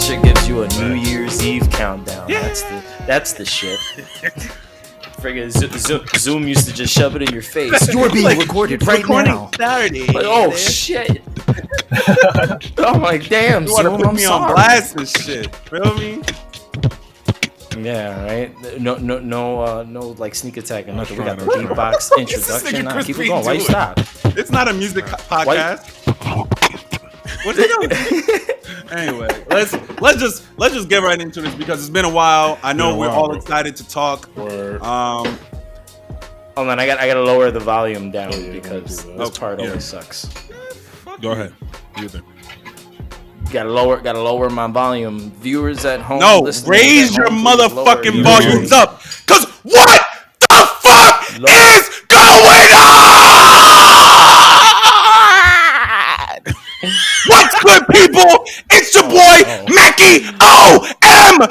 shit gives you a New Year's Eve countdown. Yeah. That's the shit. Friggin' Zoom used to just shove it in your face. You're being recorded right now. Saturday. Like, oh shit. Oh my damn, you wanna Zoom, put I'm me sorry. on blast and shit. Feel me? Yeah, right. No, like sneak attack or nothing. We got the beatbox introduction. Nah, keep it going. Why you stop? It's not a music podcast. What's he doing? Anyway, let's just get right into this because it's been a while. I know we're all excited to talk. Hold on, I gotta lower the volume down because this part always sucks. Go ahead. Do your thing. Gotta lower my volume. Viewers at home, raise your mototherfucking volumes up. Cause what the fuck is going on? What's good, people? It's your boy Macky OMO.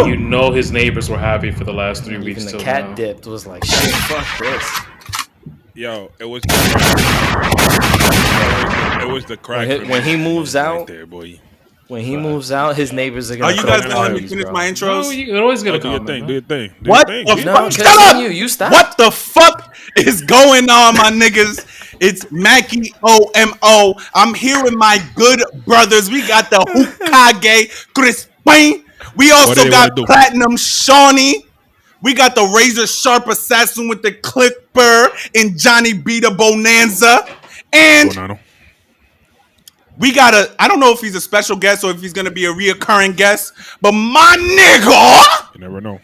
You know his neighbors were happy for the last 3 weeks. Even the cat dipped was like, shit, fuck this. Yo, it was the crack. When he moves out, right there, boy. When he moves out, his neighbors are gonna. Are you guys gonna let me finish my intros? No, you're always gonna do your thing. Do your thing. What? Shut up! You stop. What the fuck is going on, my niggas? It's Macky OMO. I'm here with my good brothers. We got the Hokage Crispin. We also got Platinum Shawny. We got the razor sharp assassin with the clipper and Johnny B the Bonanza. And we got I don't know if he's a special guest or if he's going to be a reoccurring guest, but my nigga, you never know,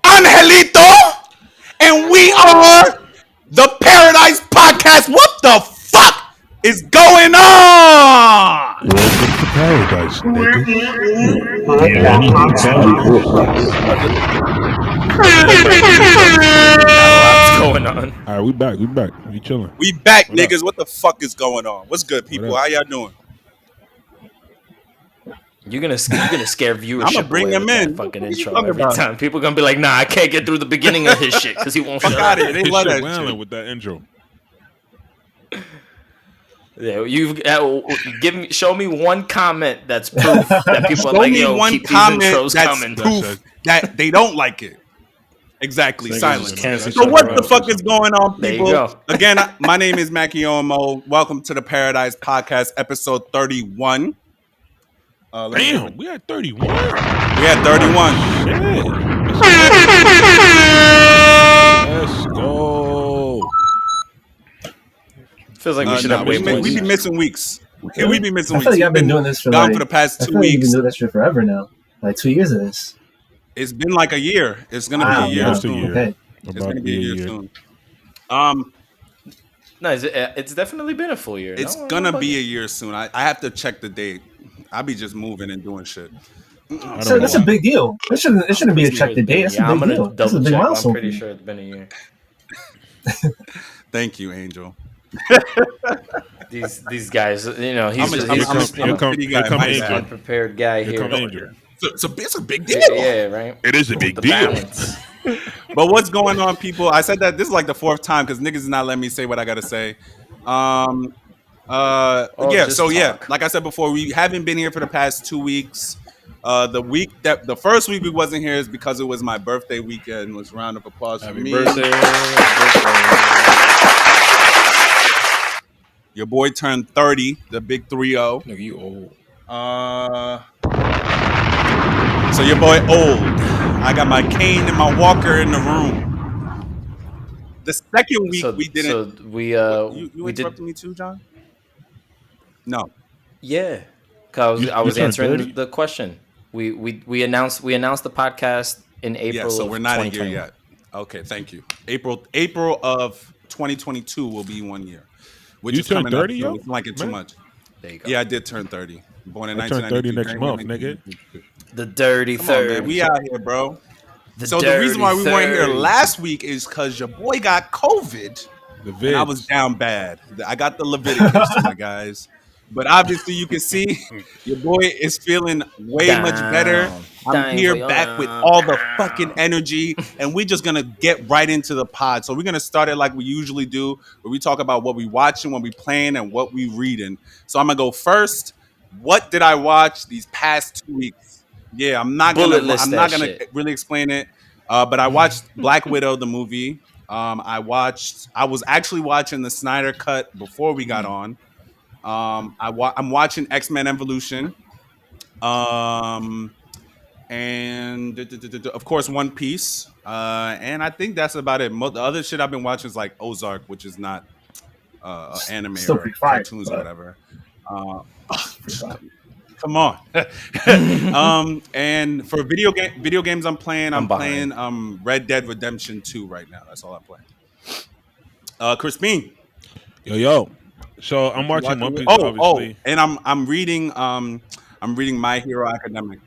Angelito, and we are the Paradise Podcast. What the fuck is going on? Welcome to Paradise, nigga. What's going on? All right, we back. We chilling. We back, niggas. What the fuck is going on? What's good, people? How y'all doing? You're gonna scare viewership. I'm gonna bring them in. Fucking intro every time. People gonna be like, nah, I can't get through the beginning of his shit because he won't shut up. They love that shit. With that intro. Yeah, show me one comment that's proof that people are like, yo, keep these intros coming. Proof that they don't like it. Exactly, silence. So what the fuck is going on, people? There you go. Again, my name is Macky OMO. Welcome to the Paradise Podcast, episode 31. Damn, we had 31. We had 31. Let's go. Feels like we should have way more. We be missing weeks. Yeah, we be missing weeks. I feel like I've been doing this for for the past 2 weeks. You've been doing this shit forever now. Like 2 years of this. It's been like a year. It's gonna be a year soon. Okay. It's gonna be a year soon. No, it's definitely been a full year. It's gonna be a year soon. I have to check the date. I be just moving and doing shit. So that's a big deal. It shouldn't be a check the date. That's a big deal. That's a big milestone. I'm pretty sure it's been a year. Thank you, Angel. These guys, you know, he's just unprepared guy here. It's a big deal. Yeah, right. It is a big deal. But what's going on, people? I said that this is like the fourth time because niggas is not letting me say what I gotta say. Like I said before, we haven't been here for the past 2 weeks. The first week we wasn't here is because it was my birthday weekend. It was round of applause for me. Birthday. Your boy turned 30, the big 3-0. Nigga, you old. So your boy old. I got my cane and my walker in the room. The second week we didn't. So we you interrupted me too, John? No. Yeah, because I was answering the question. We announced the podcast in April. Yeah, so we're not a year 2020. yet. Okay, thank you. April of 2022 will be 1 year. Which You is coming turned 30, up, so yo? it's like it too Man. much. There you go. Yeah, I did turn 30. Born in I turn 30 next 1992. month, nigga. The dirty Come on, third. man. We out here, bro. The So the reason why we weren't here dirty last week is because your boy got COVID. The And I vids. was down bad. I got the Leviticus, my guys. But obviously, you can see your boy is feeling way much better. Down. I'm Down here for you. back with all the fucking energy, and we're just gonna get right into the pod. So we're gonna start it like we usually do, where we talk about what we watching, what we playing, and what we reading. So I'm gonna go first. What did I watch these past 2 weeks? Yeah, Bullet list I'm that not gonna shit. really explain it. But I watched Black Widow the movie. I was actually watching the Snyder Cut before we got on. I'm watching X-Men Evolution. And of course One Piece. And I think that's about it. The other shit I've been watching is like Ozark, which is not anime Still or pretty fire, cartoons or but whatever. Uh, pretty fire. come on. And for video games I'm playing, I'm behind. playing Red Dead Redemption 2 right now. That's all I'm playing. Crispin. Yo. So I'm watching One Piece, Oh, obviously. and I'm reading My Hero Academic.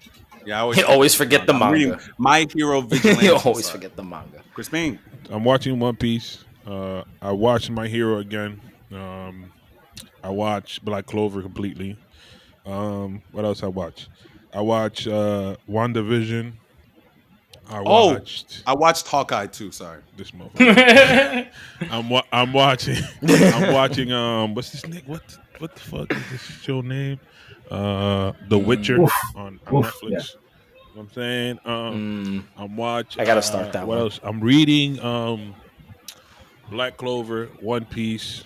Yeah, I always You always forget the I'm reading manga. My Hero Vigilantes. You always forget the manga. Crispin. I'm watching One Piece. I watched My Hero again. I watched Black Clover completely. What else I watched? I watched WandaVision. I watched Hawkeye too. Sorry, this motherfucker. I'm watching. I'm watching. What's this nigga? What the fuck is this show name? The Witcher on Netflix. Yeah. You know what I'm saying? I'm watching. I gotta start that what one. else? I'm reading Black Clover, One Piece,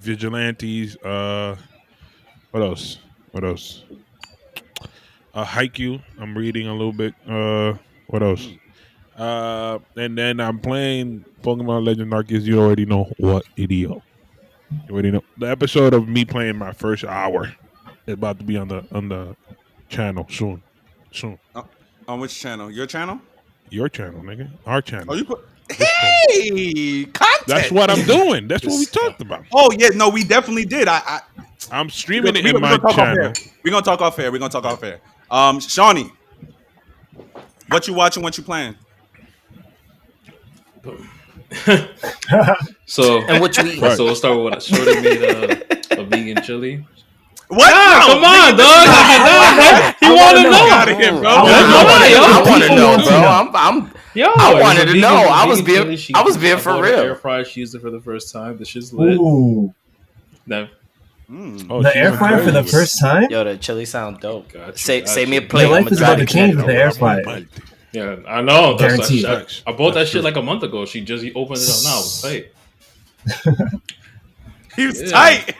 Vigilantes. What else? Haikyuu. I'm reading a little bit. What else? And then I'm playing Pokemon Legends Arceus. You already know what idiot. You already know the episode of me playing my first hour is about to be on the channel soon. On which channel? Your channel? Your channel, nigga. Our channel. Oh, you put. Hey, content. That's what I'm doing. That's what we talked about. Oh yeah, no, we definitely did. I'm streaming it in my channel. We're gonna talk off air. Shawny, what you watching? What you playing? So And what you eat? So we'll start with what Shorty made a vegan chili. What? Ah, come on, dog. He wanted to know. Out of here, bro. I want to know, bro. I wanted to know. I was being for real. Air fryer. She used it for the first time. The shit's lit. Ooh, No. the air fryer for the first time. Yo, the chili sound dope. Gotcha, Save me a gotcha. plate. Your life is about to change with the air fryer. Yeah, I know. Guaranteed. I bought that shit like a month ago. She just opened it up now. It was tight. He was tight.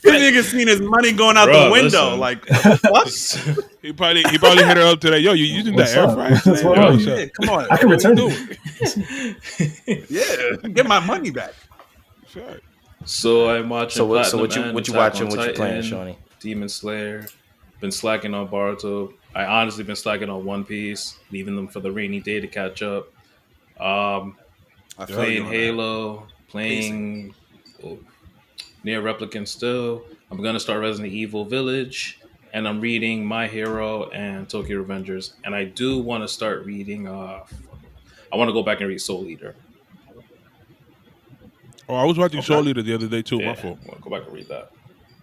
This nigga seen his money going out the window. Listen. Like, what? He probably hit her up today. Yo, you using that air fryer? What's going on? Yeah, come on. I can return do it. Yeah, get my money back. Sure. So I'm watching. So what Platinum you Man, watching? Attack What on you playing, Titan, Shawny? Demon Slayer. Been slacking on Boruto. I honestly been slacking on One Piece, leaving them for the rainy day to catch up. I feel Playing you on that. Halo, playing near Replicant still. I'm gonna start Resident Evil Village, and I'm reading My Hero and Tokyo Revengers. And I do want to start reading. I want to go back and read Soul Eater. Oh, I was watching Soul Eater the other day too. My fault. I want to go back and read that.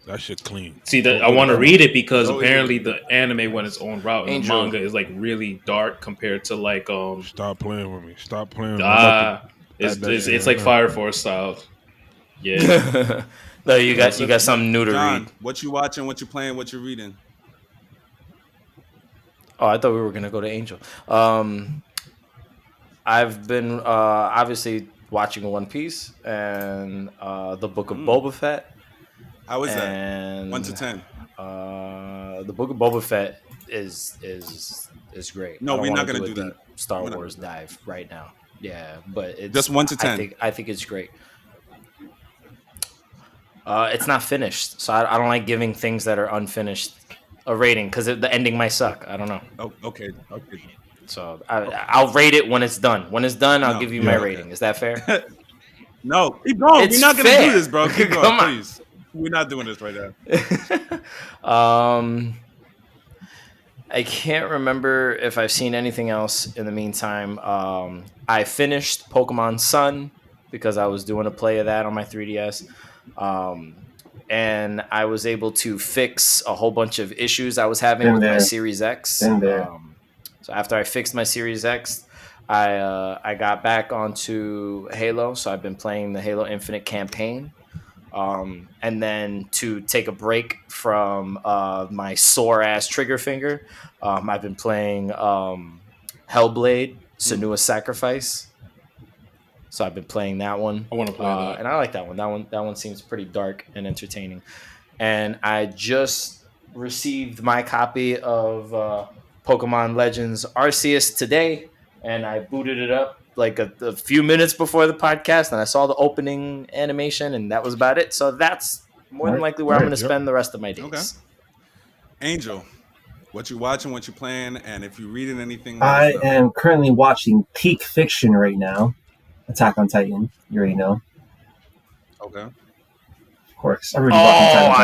That shit clean. See, I want to read it because Soul apparently Eater. the anime went its own route, and the Angel. manga is like really dark compared to like Stop playing with me. Stop playing with me. it's like Fire Force style. Yeah. No, you got something new to John, read. what you watching? What you playing? What you reading? Oh, I thought we were gonna go to Angel. I've been obviously watching One Piece and the Book of BobaFett. How is that? And 1 to 10. The Book of BobaFett is great. No, I don't we're not wanna gonna a do that. deep Star We're not Wars dive right now. Yeah, but it's Just 1 to 10. I think it's great. It's not finished, so I don't like giving things that are unfinished a rating because the ending might suck. I don't know. Oh, okay. So I'll rate it when it's done. When it's done, I'll No, give you yeah, my okay. rating. Is that fair? No, keep going. It's We're not gonna fair. do this, bro. Keep going, Come on. please. We're not doing this right now. I can't remember if I've seen anything else in the meantime. I finished Pokemon Sun because I was doing a play of that on my 3DS. And I was able to fix a whole bunch of issues I was having with my Series X. So after I fixed my Series X, I got back onto Halo. So I've been playing the Halo Infinite campaign. And then to take a break from my sore ass trigger finger, I've been playing Hellblade: Senua's Sacrifice. So I've been playing that one. I want to play that, and I like that one. That one seems pretty dark and entertaining. And I just received my copy of Pokemon Legends Arceus today, and I booted it up like a few minutes before the podcast, and I saw the opening animation, and that was about it. So that's more than likely where I'm going to spend the rest of my days. Okay. Angel, what you watching, what you playing, and if you're reading anything? I am currently watching peak fiction right now. Attack on Titan, you already know. Okay. Of course. I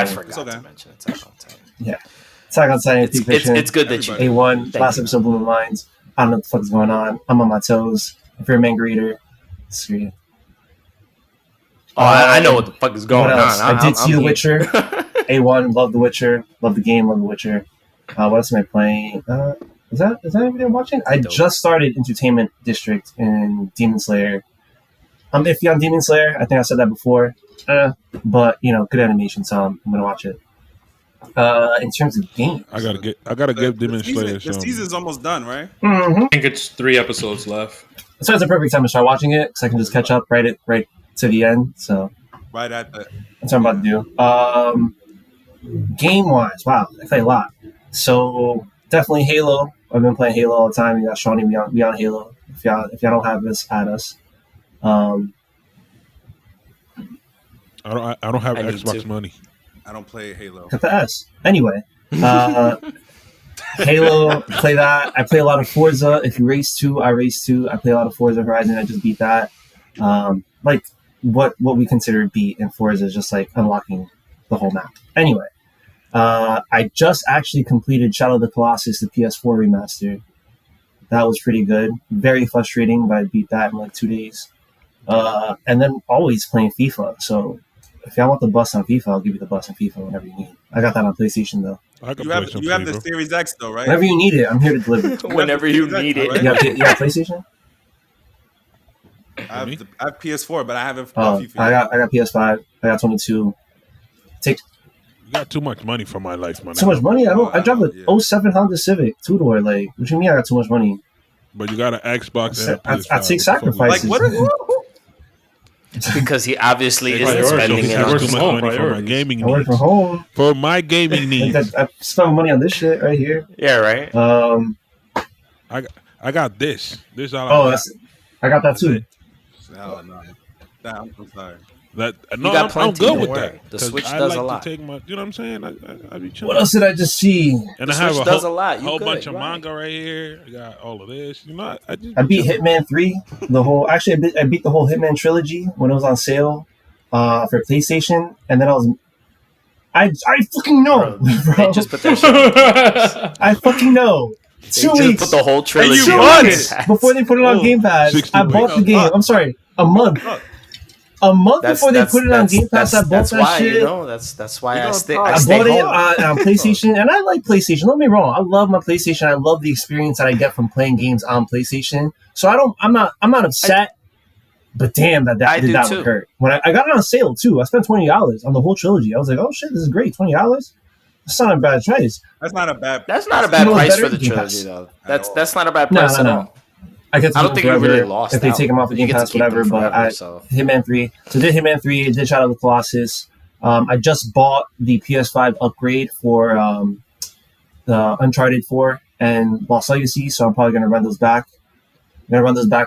forgot to mention Attack on Titan. Yeah. Attack on Titan, peak fiction. It's good that you A1, last episode blew my mind. I don't know what the fuck is going on. I'm on my toes. If you're a manga reader, screw you. I know what the fuck is going on. I did see The Witcher. A1, love The Witcher. Love the game, love The Witcher. What else am I playing? Is that everything I'm watching? I just started Entertainment District in Demon Slayer. I'm iffy on Demon Slayer. I think I said that before. But, good animation, so I'm going to watch it. In terms of games, I gotta give Demon Slayer. The season's almost done, right? Mm-hmm. I think it's 3 episodes left. So it's a perfect time to start watching it because I can just catch up right to the end. So right at the. That's what I'm about to do. Game wise, wow, I play a lot. So definitely Halo. I've been playing Halo all the time. We got Shawny, we on Halo. If y'all don't have this, add us. I don't have Xbox money. I don't play Halo. Cut the S. Anyway, Halo, play that. I play a lot of Forza. If you race 2, I race 2. I play a lot of Forza Horizon. I just beat that. Like what we consider beat in Forza is just like unlocking the whole map. Anyway, I just actually completed Shadow of the Colossus, the PS4 remaster. That was pretty good. Very frustrating, but I beat that in like 2 days. And then always playing FIFA. So if y'all want the bus on FIFA, I'll give you the bus on FIFA whenever you need. I got that on PlayStation though. You have the Series X though, right? Whenever you need it, I'm here to deliver. Whenever you need it. You have PlayStation? I have PS4, but I haven't. FIFA I got PS5. I got 22. You got too much money for my life, man. Too much money? I drive a 07 Honda Civic 2-door. Like, what you mean I got too much money? But you got an Xbox and a PS5. I take sacrifices. Like, what? Because he obviously isn't spending it on too much money for my gaming needs. I work from home. For my gaming needs. I spend money on this shit right here. Yeah, right. I got this. This all I got that too. No. I'm sorry. I'm good with that. The Switch does a lot. To take my, you know what I'm saying? I be chilling. What else did I just see? And the I have Switch does a lot. whole bunch of manga right here. I got all of this. You know, I beat Hitman 3. I beat the whole Hitman trilogy when it was on sale for PlayStation, and then I fucking know, bro. They just put that shit I fucking know. 2 weeks. Put the whole trilogy. 2 weeks before they put it on Game Pass. I bought the game. I'm sorry, a month. A month before they put it on Game Pass, I bought that shit. That's why I stay bought it on PlayStation, and I like PlayStation. Don't get me wrong, I love my PlayStation. I love the experience that I get from playing games on PlayStation. So I'm not upset. But damn, that would hurt. When I got it on sale too, I spent $20 on the whole trilogy. I was like, oh shit, this is great, $20. That's not a bad price. That's not a bad price for the trilogy though. That's not a bad price at all. I don't think you really lost if they take them off the Game Pass, whatever. But Hitman 3. So did Hitman 3. Did Shadow of the Colossus. I just bought the PS5 upgrade for the Uncharted 4 and Lost Legacy. So I'm probably gonna run those back.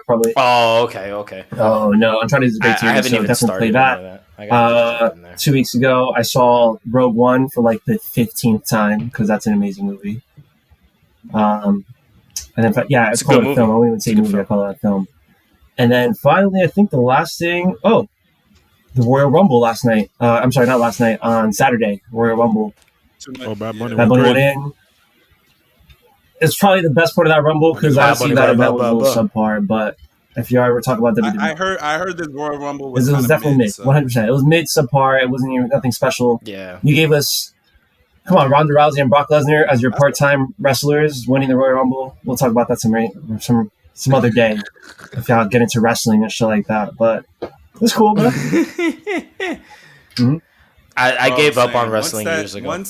Probably. Oh, okay. Oh no, Uncharted is a great series. I haven't even definitely play that. 2 weeks ago, I saw Rogue One for like the 15th time because that's an amazing movie. And then, it's called a film. I won't even say movie. I call it a film. And then finally, I think the last thing. Oh, the Royal Rumble last night. I'm sorry, not last night. On Saturday, Royal Rumble. Bad Bunny went in. It's probably the best part of that Rumble because I see that event was a little subpar. But If you ever talk about WWE, I heard this Royal Rumble was definitely mid, 100%. It was mid subpar. It wasn't even nothing special. Yeah. You gave us, come on, Ronda Rousey and Brock Lesnar as your part-time wrestlers winning the Royal Rumble. We'll talk about that some other day if y'all get into wrestling and shit like that. But it's cool, man. Mm-hmm. I gave up on wrestling years ago.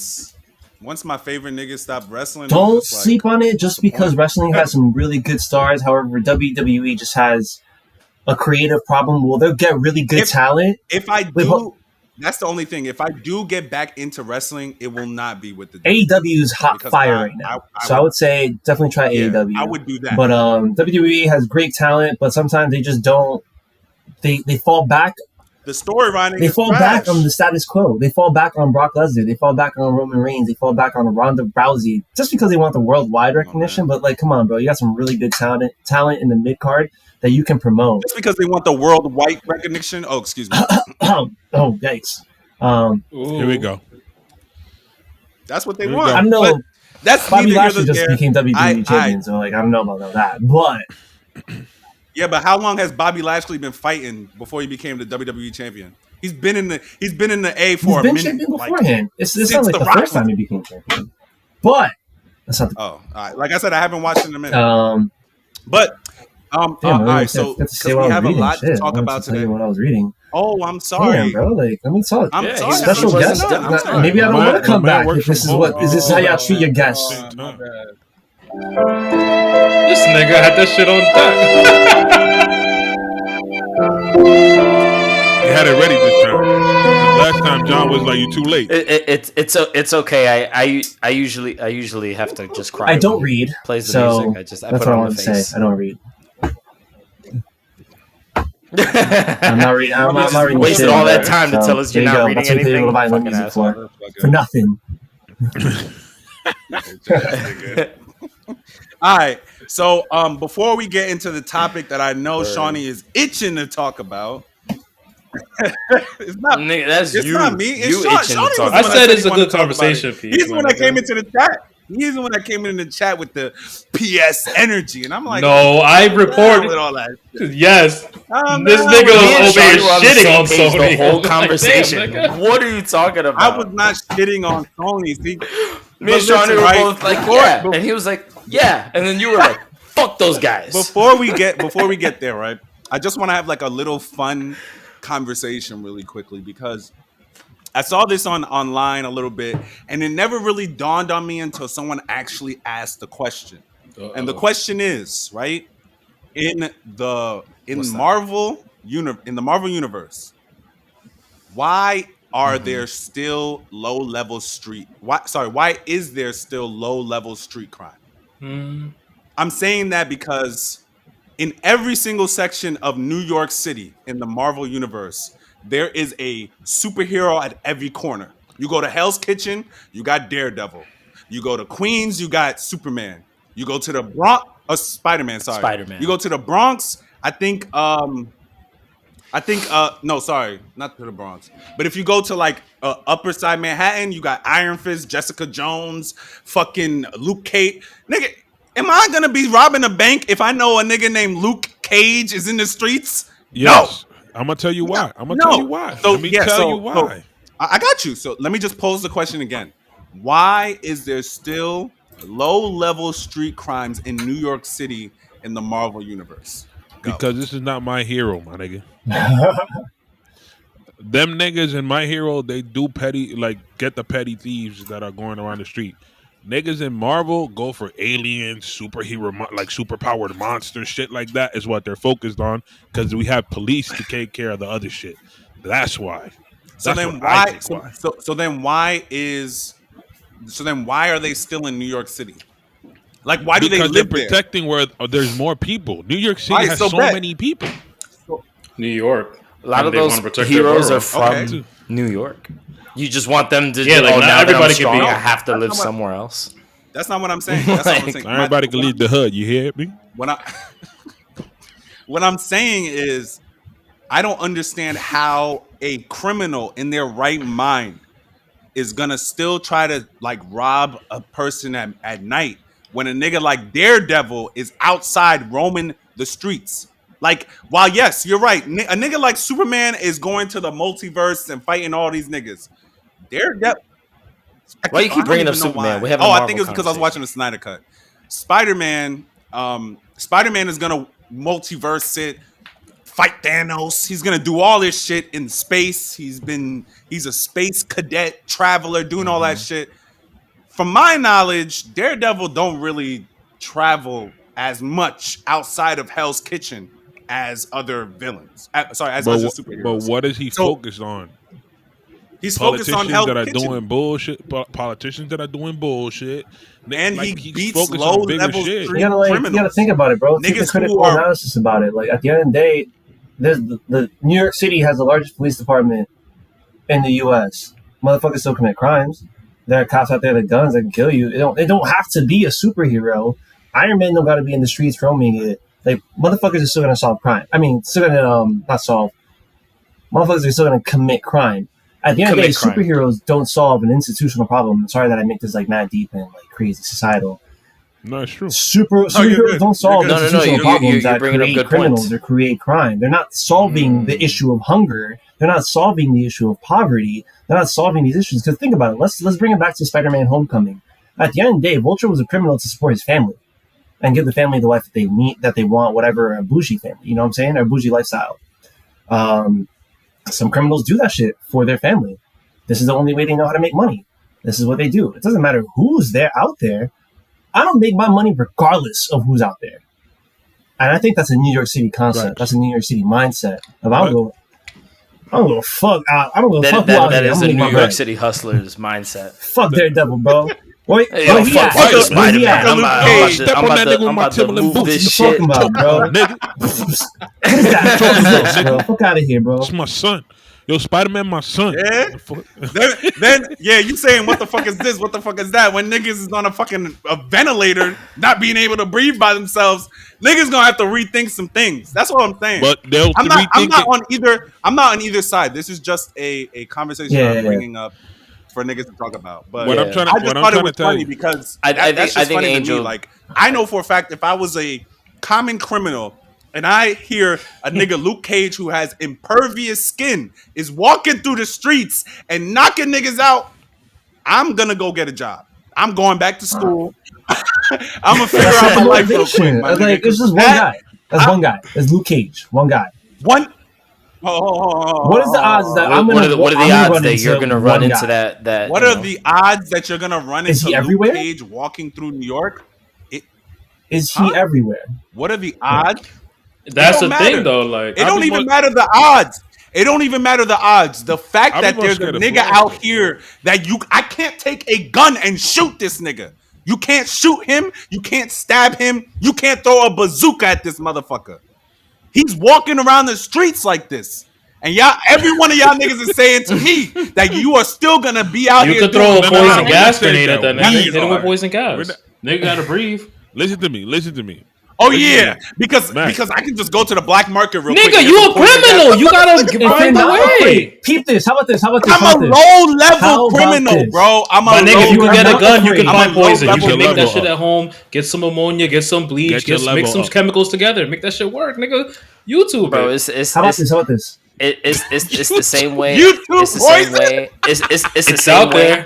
Once my favorite niggas stopped wrestling, don't sleep on it just because wrestling has some really good stars. However, WWE just has a creative problem. Well, they'll get really good talent. If I do, that's the only thing. If I do get back into wrestling, it will not be with the AEW is hot fire right now. I would say definitely try AEW. I would do that. But WWE has great talent, but sometimes they just don't. They fall back. The storyline. They fall back on the status quo. They fall back on Brock Lesnar. They fall back on Roman Reigns. They fall back on Ronda Rousey just because they want the worldwide recognition. But like, come on, bro, you got some really good talent in the mid card that you can promote. Just because they want the worldwide recognition. Oh, excuse me. Oh, yikes. Here we go. That's what they want. I don't know. But that's Bobby Lashley just became WWE champion, so like I don't know about that. But yeah, but how long has Bobby Lashley been fighting before he became the WWE champion? He's been in the A for a minute. He's been champion beforehand. It's not like the first time he became champion. But that's not the all right. Like I said, I haven't watched in a minute. But all right, so because we have a lot to talk about today. What I was reading. Oh, I'm sorry, damn, bro. Like, let me talk. I'm sorry. Special guest. Maybe I don't want to come back. If this is how y'all treat your guests. This nigga had that shit on deck. He had it ready this time. Last time John was like, "You too late." It's okay. I usually have to just cry. I don't read. Plays the so music. I that's put what it I on want the to face. say. I don't read. I'm not reading. I'm not reading. Wasted all that time to tell us you're not reading anything. That's what music for nothing. All right. So before we get into the topic that I know Shawny is itching to talk about, it's not me. It's Shawny. I said it's a good conversation piece. He's the one that came into the chat. He's the one that came in the chat with the PS energy, and I'm like, no, I reported with all that. Yes, this nigga was over here shitting on Sony the whole conversation. What are you talking about? I was not shitting on Sony. See, me and Shawny were both like, yeah, and he was like, yeah, and then you were like, fuck those guys. Before we get there, right? I just want to have like a little fun conversation really quickly because I saw this online a little bit, and it never really dawned on me until someone actually asked the question. And the question is, right, in the Marvel universe, why are there still low-level why is there still low-level street crime? I'm saying that because in every single section of New York City in the Marvel universe, there is a superhero at every corner. You go to Hell's Kitchen, you got Daredevil. You go to Queens, you got Superman. You go to the Bronx, Spider-Man. Sorry, Spider-Man. You go to the Bronx. No, sorry, not to the Bronx. But if you go to like Upper Side Manhattan, you got Iron Fist, Jessica Jones, fucking Luke Cage. Nigga, am I gonna be robbing a bank if I know a nigga named Luke Cage is in the streets? Yes. No. I'm gonna tell you why. Let me tell you why. I got you. So let me just pose the question again. Why is there still low-level street crimes in New York City in the Marvel universe? Go. Because this is not My Hero, my nigga. Them niggas in My Hero, they do petty, like get the petty thieves that are going around the street. Niggas in Marvel go for aliens, superhero, like superpowered monsters, shit like that is what they're focused on because we have police to take care of the other shit. That's why. So then why are they still in New York City? Like, why do they live there? Because they're protecting where there's more people. New York City has so many people. New York. A lot of those heroes are from New York. You just want them to now everybody can be. I have to live somewhere else. That's not what I'm saying. That's not what I'm saying. Everybody can leave the hood. You hear me? What I'm saying is, I don't understand how a criminal in their right mind is gonna still try to like rob a person at night when a nigga like Daredevil is outside roaming the streets. Like, while yes, you're right, a nigga like Superman is going to the multiverse and fighting all these niggas. Daredevil. Why you keep bringing up Superman? We have I think it was because I was watching the Snyder Cut. Spider-Man is gonna multiverse it, fight Thanos. He's gonna do all this shit in space. He's a space cadet traveler doing all that shit. From my knowledge, Daredevil don't really travel as much outside of Hell's Kitchen as other villains. As other superheroes. But what is he focused on? He's focused on Hell's Kitchen. Doing bullshit. Politicians that are doing bullshit. And like, he beats low-level street criminals. You gotta think about it, bro. Take a critical analysis about it. Like, at the end of the day, the New York City has the largest police department in the U.S. Motherfuckers still commit crimes. There are cops out there with guns that can kill you. They don't have to be a superhero. Iron Man don't got to be in the streets filming it. Like, motherfuckers are still gonna solve crime. I mean, still gonna not solve. Motherfuckers are still gonna commit crime. At the end of the day, superheroes don't solve an institutional problem. I'm sorry that I make this like mad deep and like crazy societal. No, it's true. Superheroes don't solve institutional problems that create criminals or create crime. They're not solving the issue of hunger. They're not solving the issue of poverty. They're not solving these issues. Because think about it. Let's bring it back to Spider-Man: Homecoming. At the end of the day, Vulture was a criminal to support his family and give the family the life that they need, that they want, whatever, a bougie family. You know what I'm saying? Or a bougie lifestyle. Some criminals do that shit for their family. This is the only way they know how to make money. This is what they do. It doesn't matter who's there out there. I don't make my money regardless of who's out there. And I think that's a New York City concept. Right. That's a New York City mindset. If I don't go fuck out. I don't go fuck out. That is a New York City hustler's mindset. Fuck Daredevil, bro. Wait, fuck Spider-Man. I'm about to move this shit. Fuck out of here, bro. It's my son. Yo, Spider-Man, my son. Yeah. then you saying what the fuck is this? What the fuck is that? When niggas is on a ventilator, not being able to breathe by themselves, niggas gonna have to rethink some things. That's what I'm saying. But I'm not on either side. This is just a conversation I'm bringing up for niggas to talk about. But I just thought it was funny because that's just funny Angel, to me. Like, I know for a fact if I was a common criminal and I hear a nigga Luke Cage who has impervious skin is walking through the streets and knocking niggas out, I'm gonna go get a job. I'm going back to school. I'm gonna figure out my life real quick. Like, it's just one guy. That's one guy. It's Luke Cage. One guy. What is the odds that what are the odds that you're gonna run into that? What are the odds that you're gonna run into Luke Cage walking through New York? Is he everywhere? What are the odds? That's the thing, though. Like, it don't even matter the odds. It don't even matter the odds. The fact that there's a nigga out here that I can't take a gun and shoot this nigga. You can't shoot him. You can't stab him. You can't throw a bazooka at this motherfucker. He's walking around the streets like this. And every one of y'all niggas is saying to me that you are still gonna be out here. You could throw a poison gas grenade at that nigga. Hit him with poison gas. Nigga gotta breathe. Listen to me. Oh yeah, because I can just go to the black market real quick. Nigga, you a criminal. You gotta find the way. Peep this. How about this? I'm a low-level criminal, bro. Nigga, if you can get a gun, you can find poison. You can make that shit at home. Get some ammonia. Get some bleach. Mix some chemicals together. Make that shit work, nigga. YouTube, bro. How about this? It's the same way. It's the same way. It's the same way.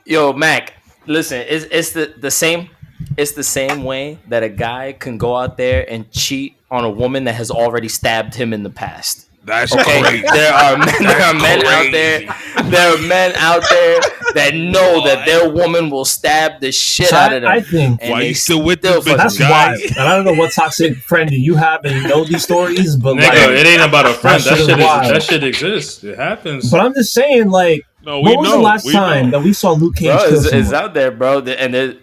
Yo, Mac, listen. It's the same. It's the same way that a guy can go out there and cheat on a woman that has already stabbed him in the past. That's crazy. There are men out there. There are men out there that know that their woman will stab the shit out of them. I think. Why you still with them? That's wild. And I don't know what toxic friend you have and you know these stories, but nigga, it ain't about a friend. That shit exists. It happens. But I'm just saying, like, what was the last time that we saw Luke Cage? It's out there, bro. And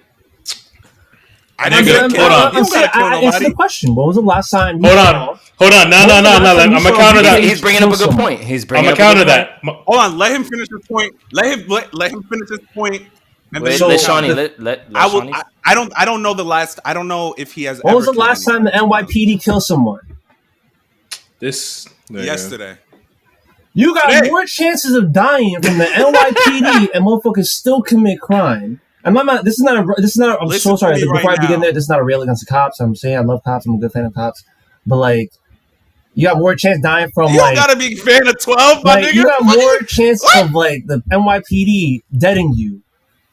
answer the question. What was the last time? Hold on. No. I'm gonna counter that. He's bringing up a good point. I'm gonna counter that. Hold on. Let him finish his point. Let him finish his point. Let Shawny. I don't know the last. I don't know if he has. What was the last time the NYPD killed someone? Yesterday. You got more chances of dying from the NYPD and motherfuckers still commit crime. I'm not. This is not. I'm so sorry. Before I begin there, this is not a rail against the cops. I'm saying I love cops. I'm a good fan of cops. But like, You got more chance dying from You don't gotta be a fan of 12, my nigga. You got more chance of like the NYPD deading you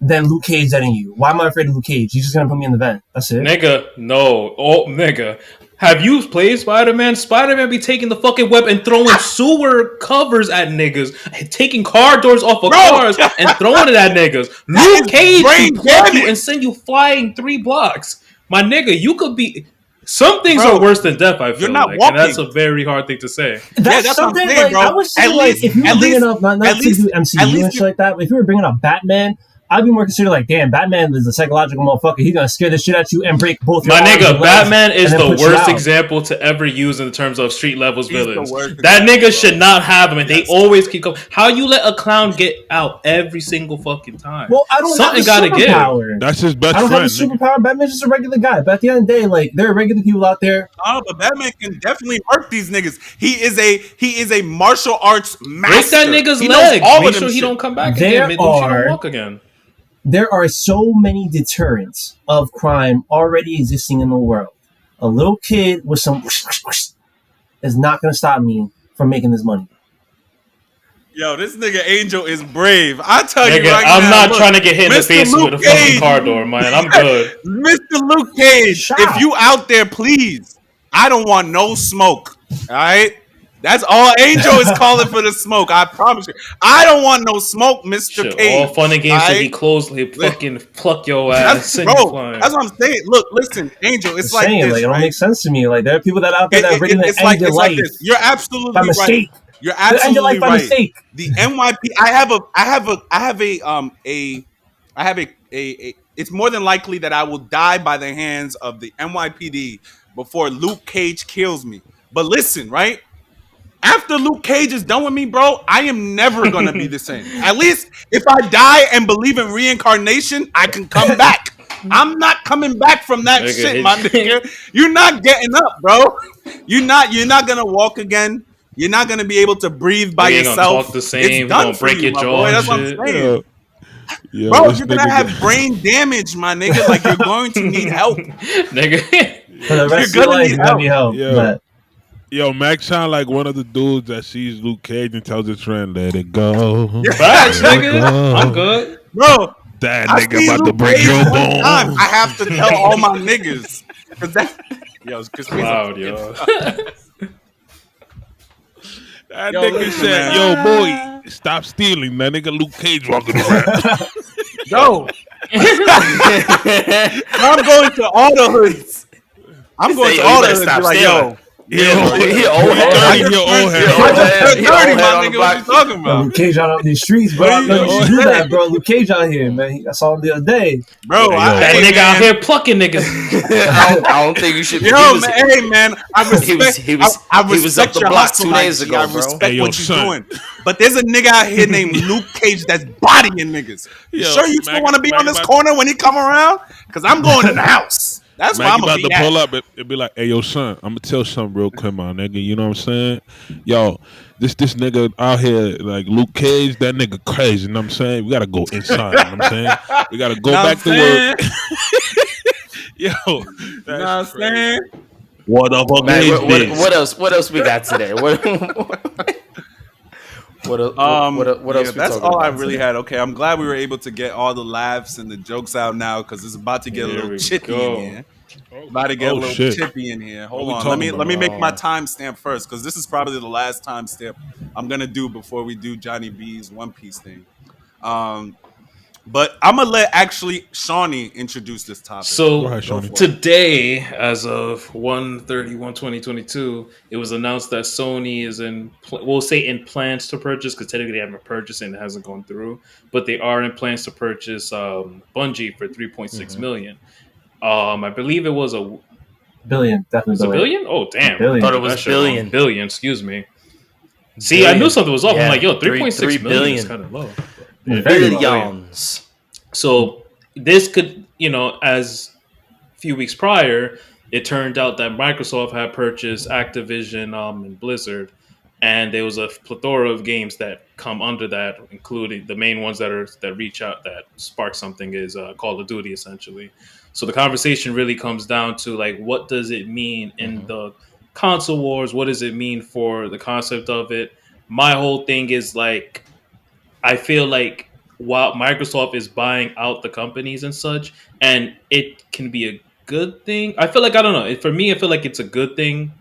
than Luke Cage deading you. Why am I afraid of Luke Cage? He's just gonna put me in the vent. That's it. Nigga, no. Oh, nigga. Have you played Spider-Man? Spider-Man be taking the fucking web and throwing sewer covers at niggas, taking car doors off of cars and throwing it at niggas. Luke Cage can pluck you and send you flying 3 blocks. My nigga, you could be... Some things are worse than death, I feel you're not like. walking. And that's a very hard thing to say. That's something what I'm saying, bro. I was saying, like, if you were bringing up, not to do MCU and shit like that, but if you were bringing up Batman, I'd be more considered like, damn, Batman is a psychological motherfucker. He's gonna scare the shit out you and break both your arms. My nigga, Batman is the worst example to ever use in terms of street levels villains. That nigga should not have him, and they always keep coming. How you let a clown get out every single fucking time? Well, I don't Something have a gotta superpower. That's his best I don't friend. have a superpower. Batman's just a regular guy. But at the end of the day, like, there are regular people out there. Oh, but Batman can definitely hurt these niggas. He is a martial arts master. Break that nigga's leg. Make sure he don't come back again. Make sure he don't walk again. There are so many deterrents of crime already existing in the world. A little kid with some is not going to stop me from making this money. Yo, this nigga Angel is brave. I tell nigga, you right I'm now. not trying to get hit in the face with a fucking car door, man. I'm good. Mr. Luke Cage, if you out there, please. I don't want no smoke. All right? That's all Angel is calling for the smoke. I promise you. I don't want no smoke, Mr. Cage. All fun and games to be closed. He fucking pluck your ass. That's what I'm saying. Look, listen, Angel. It's like this. Like, it don't make sense to me. Like, there are people that out there that are ready to end your life. You're absolutely by mistake. Right. You're absolutely right. By mistake. The NYP. I have a. It's more than likely that I will die by the hands of the NYPD before Luke Cage kills me. But listen, right? After Luke Cage is done with me, bro, I am never going to be the same. At least if I die and believe in reincarnation, I can come back. I'm not coming back from that shit, my nigga. You're not getting up, bro. You're not going to walk again. You're not going to be able to breathe by yourself. You're going to talk the same. You're going to break your jaw. That's what I'm saying. Yo, bro, you're going to have brain damage, my nigga. Like, you're going to need help. Nigga. For the rest of your life, you're going to need help. But... Yo, Mac sound like one of the dudes that sees Luke Cage and tells his friend, "Let it go." Facts, nigga. I'm good, bro. That nigga about to break your bone. I have to tell all my niggas. Yo, Crispin. Wow, yo. That nigga said, "Yo, boy, stop stealing." That nigga Luke Cage walking around. Yo, I'm going to all the hoods. I'm going to all the hoods. Be like, yo. He old head. My nigga, what you talking about? Luke Cage out on these streets, bro. You do that, bro. Luke Cage out here, man. I saw him the other day. Bro, that nigga out here plucking niggas. I don't think you should be. Yo, man, hey, man. I respect. He was up the block 2 days ago, I respect what you're doing. But there's a nigga out here named Luke Cage that's bodying niggas. You sure you still want to be on this corner when he come around? Because I'm going to the house. That's why I'm about to pull up. It'd be like, "Hey, yo, son, I'm gonna tell something real quick, my nigga. You know what I'm saying? Yo, this nigga out here, like Luke Cage, that nigga crazy. You know what I'm saying? We gotta go inside. You know what I'm saying? We gotta go back to work." Yo, that's saying. What up, what else? What else we got today? What else? That's all I really had. Okay, I'm glad we were able to get all the laughs and the jokes out now because it's about to get a little chippy in here. About to get a little chippy in here. Hold on, let me make my timestamp first because this is probably the last timestamp I'm gonna do before we do Johnny B's One Piece thing. But I'm gonna let actually Shawny introduce this topic. So today, as of 1/31/2022, it was announced that Sony is in plans to purchase, because technically they haven't purchased and it hasn't gone through, but they are in plans to purchase Bungie for $3.6 million. I believe it was a billion. Definitely was a billion. Oh damn! Billion. I thought it was billion. Billion. Excuse me. See, I knew something was off. I'm like, yo, 3.6 million is kind of low. Billions. So this could, as a few weeks prior, it turned out that Microsoft had purchased Activision and Blizzard, and there was a plethora of games that come under that, including the main ones that reach out, that spark something, is Call of Duty, essentially. So the conversation really comes down to, like, what does it mean in the console wars? What does it mean for the concept of it? My whole thing is like, I feel like while Microsoft is buying out the companies and such, and it can be a good thing. I feel like, I don't know. For me, I feel like it's a good thing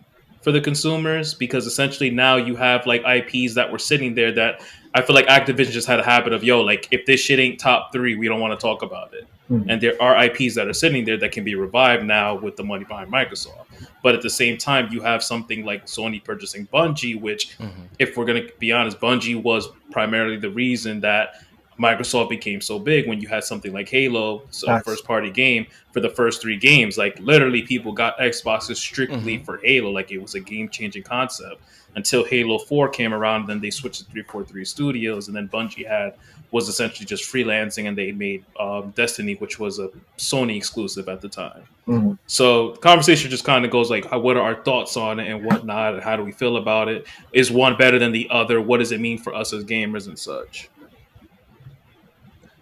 for the consumers because essentially now you have like IPs that were sitting there that I feel like Activision just had a habit of, yo, like if this shit ain't top 3, we don't want to talk about it. Mhm. And there are IPs that are sitting there that can be revived now with the money behind Microsoft. But at the same time, you have something like Sony purchasing Bungie, which, if we're going to be honest, Bungie was primarily the reason that Microsoft became so big when you had something like Halo, so a first party game for the first 3 games. Like literally people got Xboxes strictly for Halo. Like it was a game changing concept until Halo 4 came around. Then they switched to 343 Studios, and then Bungie was essentially just freelancing, and they made Destiny, which was a Sony exclusive at the time. Mhm. So the conversation just kind of goes like, what are our thoughts on it and whatnot, and how do we feel about it? Is one better than the other? What does it mean for us as gamers and such?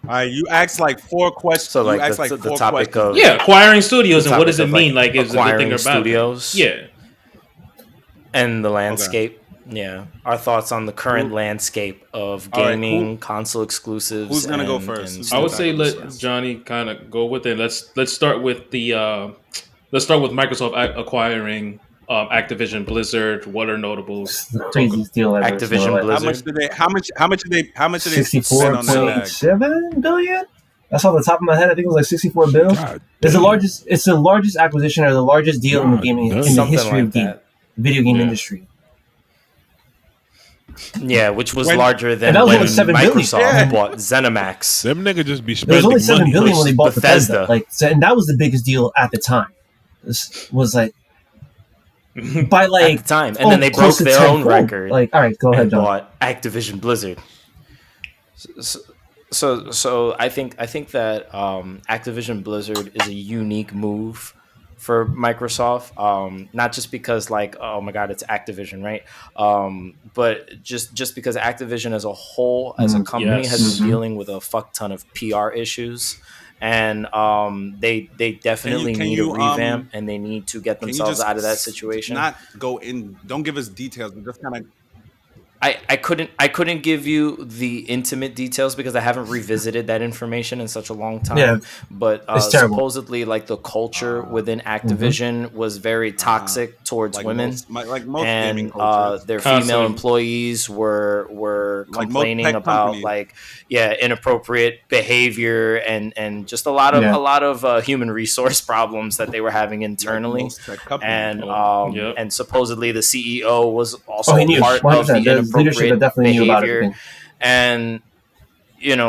All right, you asked like 4 questions. So like you asked the, like the 4 topic questions. of Acquiring studios, and what does it of, mean? Like, is it a good thing or bad studios? thing? Yeah. And the landscape. Yeah. Our thoughts on the current landscape of gaming, console exclusives. Who's gonna go first? I would say let Johnny kind of go with it. Let's start with Microsoft acquiring Activision Blizzard. What are notables? The craziest deal ever. Activision Blizzard. How much did they spend on that? 64.7 billion? That's off the top of my head. I think it was like 64 bills. It's the largest acquisition or the largest deal in the gaming in the history of the video game industry. Yeah, which was larger than when Microsoft bought ZeniMax. Them niggas just be spending money. There was only $7 billion when they bought Bethesda. And that was the biggest deal at the time. This was like by like at the time, and then they broke their own record. Like, all right, go ahead, John. Bought Activision Blizzard. So I think that Activision Blizzard is a unique move for Microsoft, not just because like, oh my god, it's Activision, right? But just because Activision as a whole, as a company, has been dealing with a fuck ton of PR issues, and they definitely need a revamp, and they need to get themselves out of that situation. Don't give us details, but just kind of. I couldn't give you the intimate details because I haven't revisited that information in such a long time. Yeah, but supposedly, like the culture within Activision was very toxic towards women, most and their female employees were complaining about inappropriate behavior and just a lot of human resource problems that they were having internally, and supposedly the CEO was also part of the inappropriate behavior, and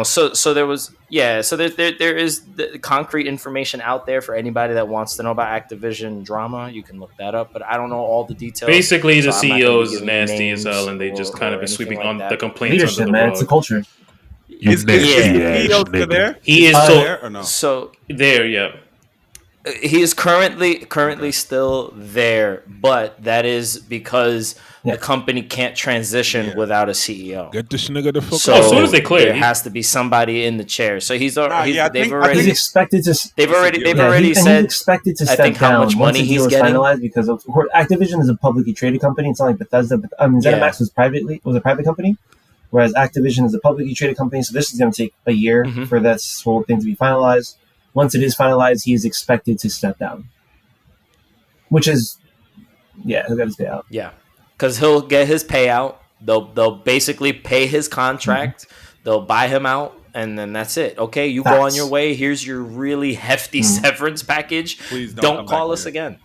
so there was there is the concrete information out there for anybody that wants to know about Activision drama. You can look that up, but I don't know all the details. Basically, the CEO is nasty as hell, and they just kind of been sweeping on the complaints leadership, under the man. rug. It's a culture. Is the CEO still there? He is there or no? So there, yeah. He is currently still there, but that is because the company can't transition without a CEO. Get this nigga the fuck so out. As soon as they clear, there has to be somebody in the chair. So He's expected to. They've already said. He's expected to step down how much money once the he's deal is getting. finalized, because of course Activision is a publicly traded company. It's not like Bethesda. But ZeniMax was a private company, whereas Activision is a publicly traded company. So this is going to take a year for this whole thing to be finalized. Once it is finalized, he is expected to step down, which is, he'll get his payout. Yeah, because he'll get his payout. They'll basically pay his contract. They'll buy him out, and then that's it. Okay, you go on your way. Here's your really hefty severance package. Please don't call us again.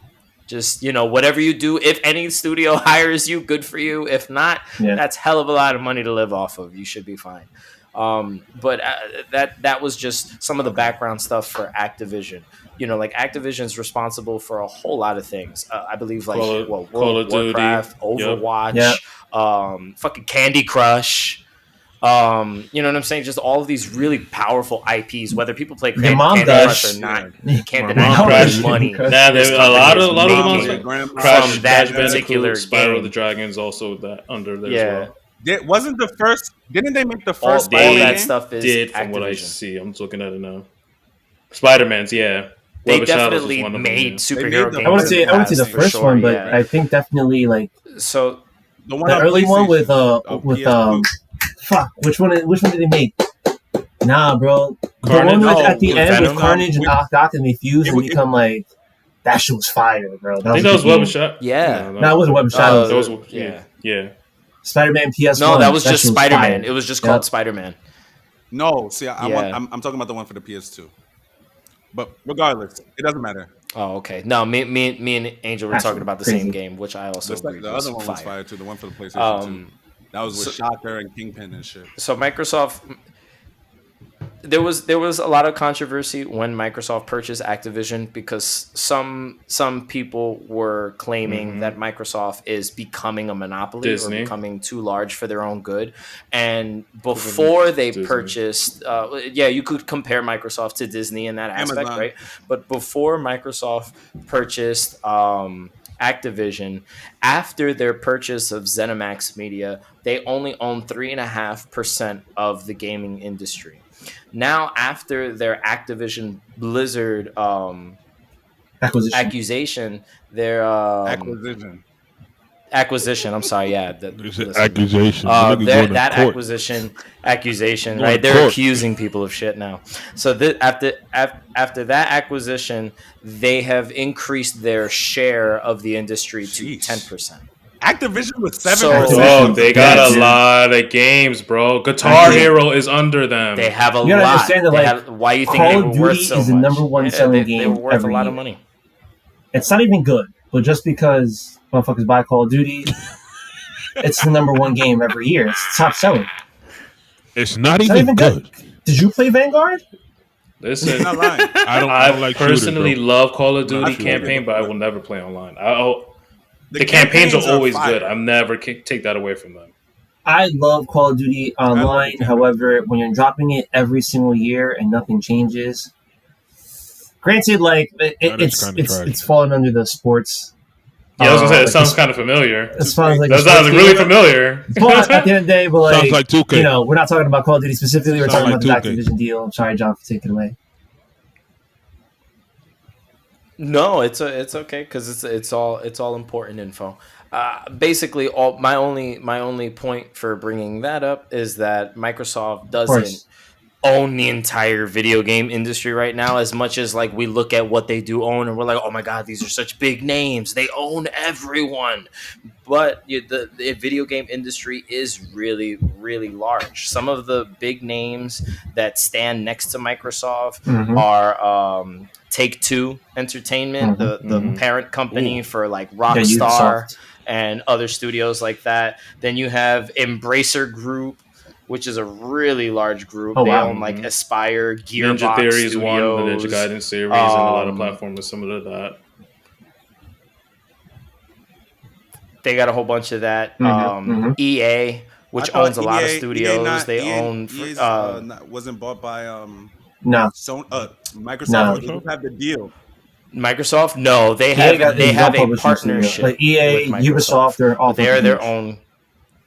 Just, whatever you do, if any studio hires you, good for you. If not, that's hell of a lot of money to live off of. You should be fine. But that was just some of the background stuff for Activision. Like Activision's responsible for a whole lot of things. I believe like World of Warcraft, Overwatch, fucking Candy Crush. You know what I'm saying? Just all of these really powerful IPs. Whether people play Candy Crush or not, you can't deny how much money. A lot of the from that particular Spyro game. the Dragon's also that under there as well. Wasn't the first? Didn't they make the first? All Spider-Man that game? stuff is Did from Activision. what I see. I'm just looking at it now. Spider-Man's, yeah. they Web of Shadows was definitely one of them, made yeah. superhero I games. They made wouldn't say the for first sure, one, but yeah. I think definitely like So The one the on early one with PlayStation, with PS2. fuck, which one did they make? Nah, bro. Carnage? The one with No, at the with end Venom? with Carnage and Doc and they fuse and it- become like that shit was fire, bro. I think that was a good Web game. of Shadows. Yeah. No, it wasn't Web of Shadows. That was yeah. yeah. Spider-Man PS1. No, that was just shit Spider-Man. fire. It was just Yep. called Spider-Man. No, see, Yeah. I'm talking about the one for the PS2. But regardless, it doesn't matter. Oh, okay. No, me and Angel were That's talking about the crazy. same game, which I also The agreed was other one was fire. fire too. The one for the PlayStation 2. That was with so- Shocker and Kingpin and shit. So Microsoft, there was a lot of controversy when Microsoft purchased Activision because some people were claiming that Microsoft is becoming a monopoly Disney. or becoming too large for their own good. And before they Disney. purchased, you could compare Microsoft to Disney in that aspect, Amazon. right? But before Microsoft purchased Activision, after their purchase of ZeniMax Media, they only owned 3.5% of the gaming industry. Now, after their Activision Blizzard accusation, their acquisition. I'm sorry, yeah, Accusation. that accusation, right? They're court. accusing people of shit now. So after that acquisition, they have increased their share of the industry to Jeez. 10%. Activision was 7%. Oh, they got a lot of games, bro. Guitar Hero is under them. They have a You gotta lot. understand that, They like, have- why you think Call they of were Duty worth so is the much? number one selling they game were worth a every lot of year. money. It's not even good, but just because motherfuckers buy Call of Duty, it's the number one game every year. It's top selling. It's not It's not even good. Did you play Vanguard? Listen, Not lying. I don't like personally shooters, love Call of Duty Not shooting. campaign, but I will never play online. The campaigns are always good. I'm never take that away from them. I love Call of Duty online. However, when you're dropping it every single year and nothing changes, granted, like it's fallen under the sports. Yeah, I was gonna say it sounds kind of familiar. It sounds like That sounds really familiar. But at the end of the day, but Sounds like 2K. you know, we're not talking about Call of Duty specifically. We're Sounds talking about like the 2K. Activision deal. I'm sorry, John, for taking it away. No, it's okay because it's all important info. Basically, my only point for bringing that up is that Microsoft doesn't own the entire video game industry right now as much as like we look at what they do own and we're like, oh my god, these are such big names, they own everyone. But the video game industry is really, really large. Some of the big names that stand next to Microsoft are Take-Two Entertainment, the parent company for like Rockstar and other studios like that. Then you have Embracer Group, which is a really large group. They own like Aspire, Gearbox Ninja Theory is Studios, one, the Ninja Gaiden series, and a lot of platforms similar to that. They got a whole bunch of that. EA, which owns a lot of studios. Wasn't bought by No. Microsoft. They just have the deal. Microsoft? No, they have a partnership. Like EA, with Microsoft. Ubisoft, they're all. They're their own.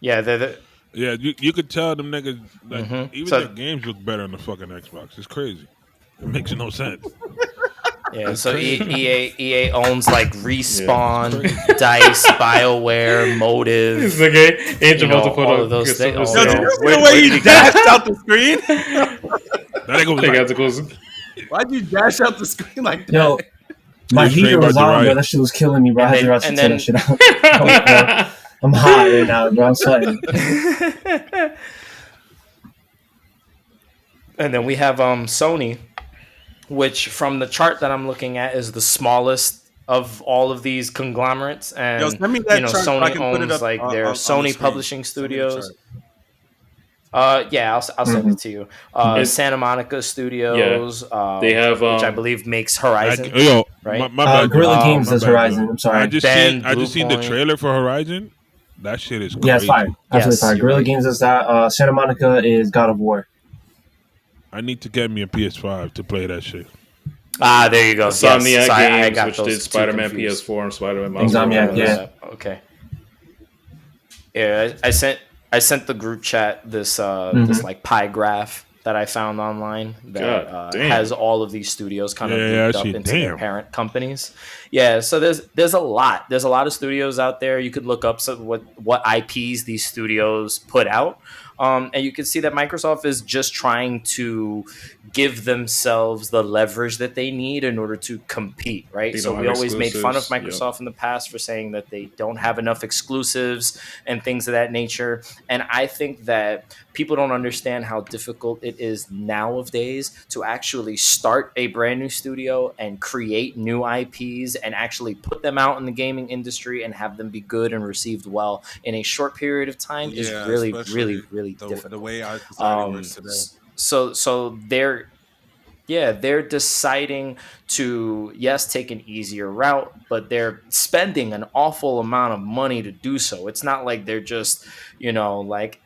Yeah, they're. Yeah, you could tell them niggas like, even their games look better on the fucking Xbox. It's crazy. It makes no sense. Yeah, so EA owns like Respawn, Dice, BioWare, Motive. It's okay. Angel about to put all of those things. Did you see the way he dashed out the screen? Why'd you dash out the screen like that? Yo, my heater was on, bro. That shit was killing me, bro. I had to rush to turn that shit out. I'm hot right now, bro. I'm sweating. And then we have Sony, which from the chart that I'm looking at is the smallest of all of these conglomerates. And Yo, send me that chart so I Sony can put it owns up like their on Sony the Publishing Send me the Studios. chart. I'll send it to you. Santa Monica Studios, they have which I believe makes Horizon. Right? My bad. Guerrilla Games does Horizon. I'm sorry. I just seen the trailer for Horizon. That shit is crazy. Yeah, it's fire. Absolutely fire. Guerrilla Games does that. Santa Monica is God of War. I need to get me a PS5 to play that shit. There you go. Insomniac I Games, which did Spider-Man PS4 and Spider-Man Mouse. Insomniac, yeah. Okay. Yeah, I sent the group chat this like pie graph that I found online that God damn. has all of these studios kind of Yeah, grouped up actually, into their damn. parent companies. Yeah, so there's a lot. There's a lot of studios out there. You could look up what IPs these studios put out. And you can see that Microsoft is just trying to give themselves the leverage that they need in order to compete, right? They So don't we have always made fun of exclusives. Yep. Microsoft in the past for saying that they don't have enough exclusives and things of that nature. And I think that people don't understand how difficult it is nowadays to actually start a brand new studio and create new IPs and actually put them out in the gaming industry and have them be good and received well in a short period of time is Yeah, really, really, especially really the difficult. way our society works today. So they're deciding to, yes, take an easier route, but they're spending an awful amount of money to do so. It's not like they're just, like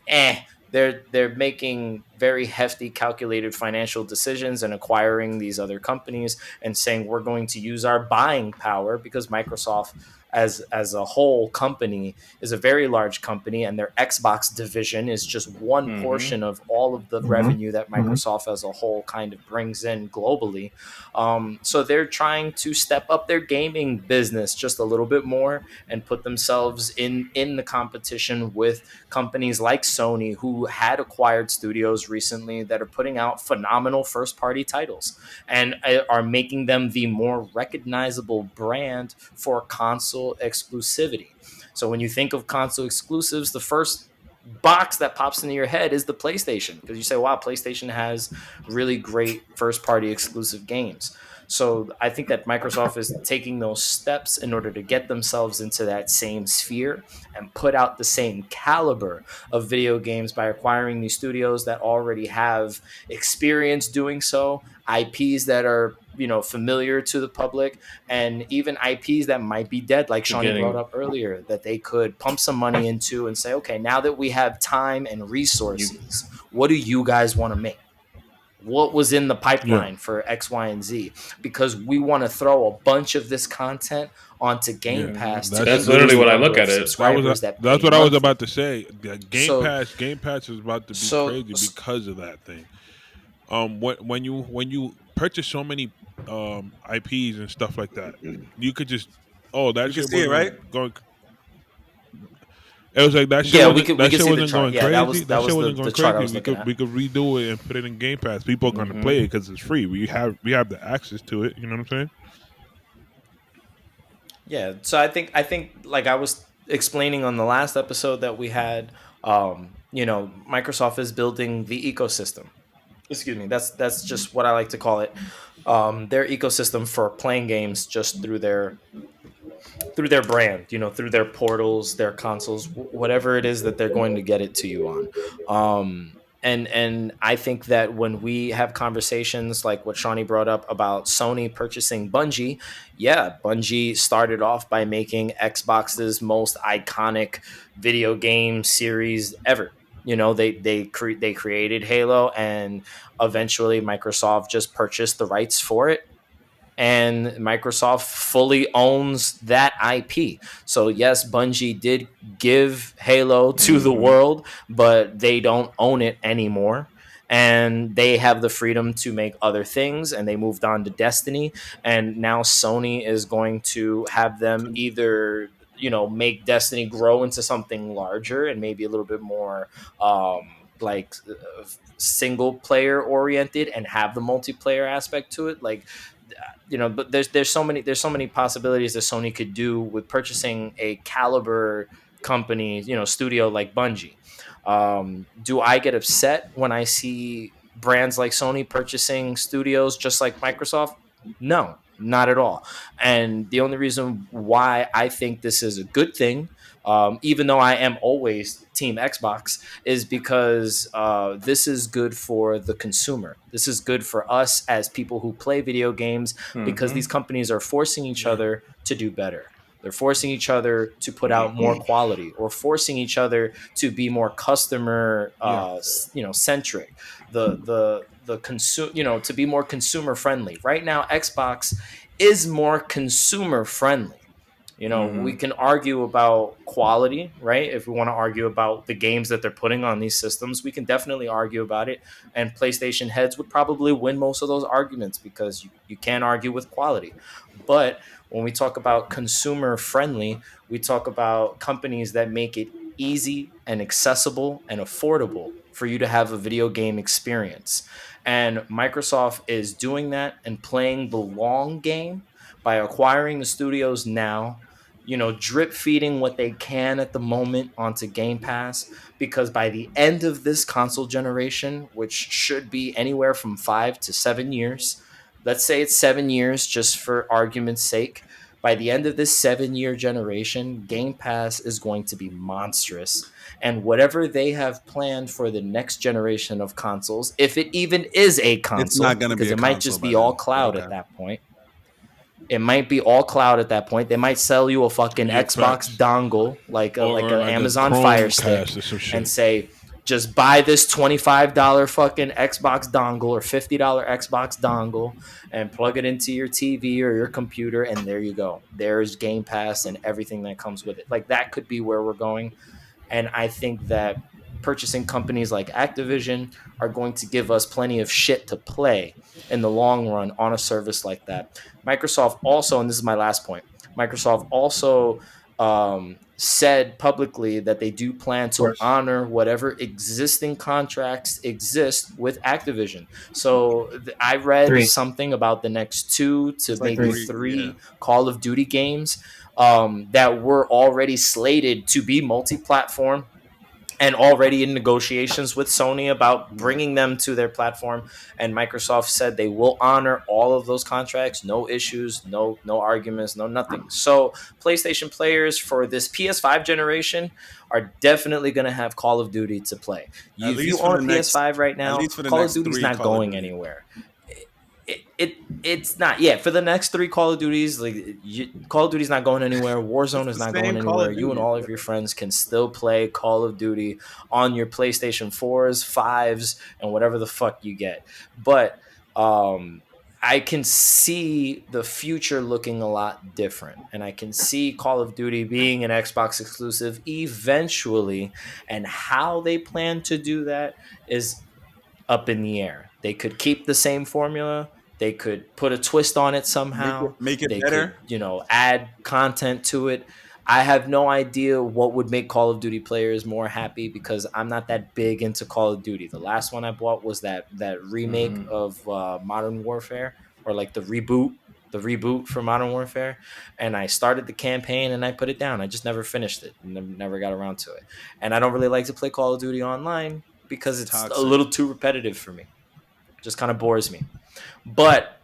they're making very hefty calculated financial decisions and acquiring these other companies and saying we're going to use our buying power, because Microsoft as a whole company is a very large company, and their Xbox division is just one Mm-hmm. portion of all of the Mhm. revenue that Microsoft as a whole kind of brings in globally. So they're trying to step up their gaming business just a little bit more and put themselves in the competition with companies like Sony, who had acquired studios recently that are putting out phenomenal first party titles and are making them the more recognizable brand for console exclusivity. So when you think of console exclusives, the first box that pops into your head is the PlayStation, because you say, wow, PlayStation has really great first party exclusive games. So I think that Microsoft is taking those steps in order to get themselves into that same sphere and put out the same caliber of video games by acquiring these studios that already have experience doing so, IPs that are familiar to the public, and even IPs that might be dead, like Shawny brought Getting up earlier, that they could pump some money into and say, okay, now that we have time and you. resources, what do you guys want to make? What was in the Yeah, pipeline for X, Y, and Z? Because we want to throw a bunch of this content onto Game yeah. Pass to That's That's increase literally the what I literally number look of at it. subscribers that that's pay what I was monthly. about to say. The So, Game Pass is about to be so, crazy because of that thing. When you purchase so many IPs and stuff like that, you could just that You can shit see it, right? wasn't going. It was like yeah, we that could shit see the wasn't chart. going Yeah, that crazy. was That shit wasn't the going chart I crazy. was looking at. We could redo it and put it in Game Pass. People are going to play it because it's free. We have the access to it. You know what I'm saying? Yeah, so I think like I was explaining on the last episode that we had, Microsoft is building the ecosystem. Excuse me. That's just what I like to call it. Their ecosystem for playing games just through their brand, through their portals, their consoles, whatever it is that they're going to get it to you on. And I think that when we have conversations like what Shawnee brought up about Sony purchasing Bungie, yeah, Bungie started off by making Xbox's most iconic video game series ever. They created Halo, and eventually Microsoft just purchased the rights for it, and Microsoft fully owns that IP. So yes, Bungie did give Halo to the Mm-hmm. world, but they don't own it anymore. And they have the freedom to make other things, and they moved on to Destiny. And now Sony is going to have them either make Destiny grow into something larger and maybe a little bit more like single player oriented and have the multiplayer aspect to it, like but there's so many possibilities that Sony could do with purchasing a caliber company, studio like Bungie. Do I get upset when I see brands like Sony purchasing studios just like Microsoft? No, not at all. And the only reason why I think this is a good thing, even though I am always Team Xbox, is because this is good for the consumer. This is good for us as people who play video games, because Mm-hmm. these companies are forcing each Yeah. other to do better. They're forcing each other to put out more quality, or forcing each other to be more customer, Yeah. centric. The consume, to be more consumer friendly. Right now, Xbox is more consumer friendly. We can argue about quality, right? If we want to argue about the games that they're putting on these systems, we can definitely argue about it. And PlayStation heads would probably win most of those arguments because you can't argue with quality. But when we talk about consumer friendly, we talk about companies that make it easy and accessible and affordable for you to have a video game experience. And Microsoft is doing that and playing the long game by acquiring the studios now, drip feeding what they can at the moment onto Game Pass, because by the end of this console generation, which should be anywhere from 5 to 7 years, let's say it's 7 years just for argument's sake. By the end of this 7 year generation, Game Pass is going to be monstrous. And whatever they have planned for the next generation of consoles, if it even is a console, it's not going to be because a it might just be all cloud at that point. It might be all cloud at that point. They might sell you a fucking Xbox dongle, like an Amazon Fire Stick, and say, just buy this $25 fucking Xbox dongle or $50 Xbox dongle and plug it into your TV or your computer, and there you go. There's Game Pass and everything that comes with it. Like, that could be where we're going. And I think that purchasing companies like Activision are going to give us plenty of shit to play in the long run on a service like that. Microsoft also, and this is my last point, Microsoft also said publicly that they do plan to honor whatever existing contracts exist with Activision. So I read something about the next 2 to maybe 3 Call of Duty games that were already slated to be multi-platform and already in negotiations with Sony about bringing them to their platform. And Microsoft said they will honor all of those contracts, no issues, no arguments, no nothing. So PlayStation players for this PS5 generation are definitely going to have Call of Duty to play. If you own a PS5 right now, Call of Duty's not going anywhere. It's not for the next 3 Call of Duties. Call of Duty's not going anywhere. Warzone is not going anywhere. You and all of your friends can still play Call of Duty on your PlayStation 4s, 5s, and whatever the fuck you get. But I can see the future looking a lot different, and I can see Call of Duty being an Xbox exclusive eventually, and how they plan to do that is up in the air. They could keep the same formula. They could put a twist on it somehow. Make it better. Could, add content to it. I have no idea what would make Call of Duty players more happy, because I'm not that big into Call of Duty. The last one I bought was that remake of Modern Warfare, or like the reboot for Modern Warfare. And I started the campaign and I put it down. I just never finished it. Never got around to it. And I don't really like to play Call of Duty online because it's toxic. A little too repetitive for me. Just kind of bores me. But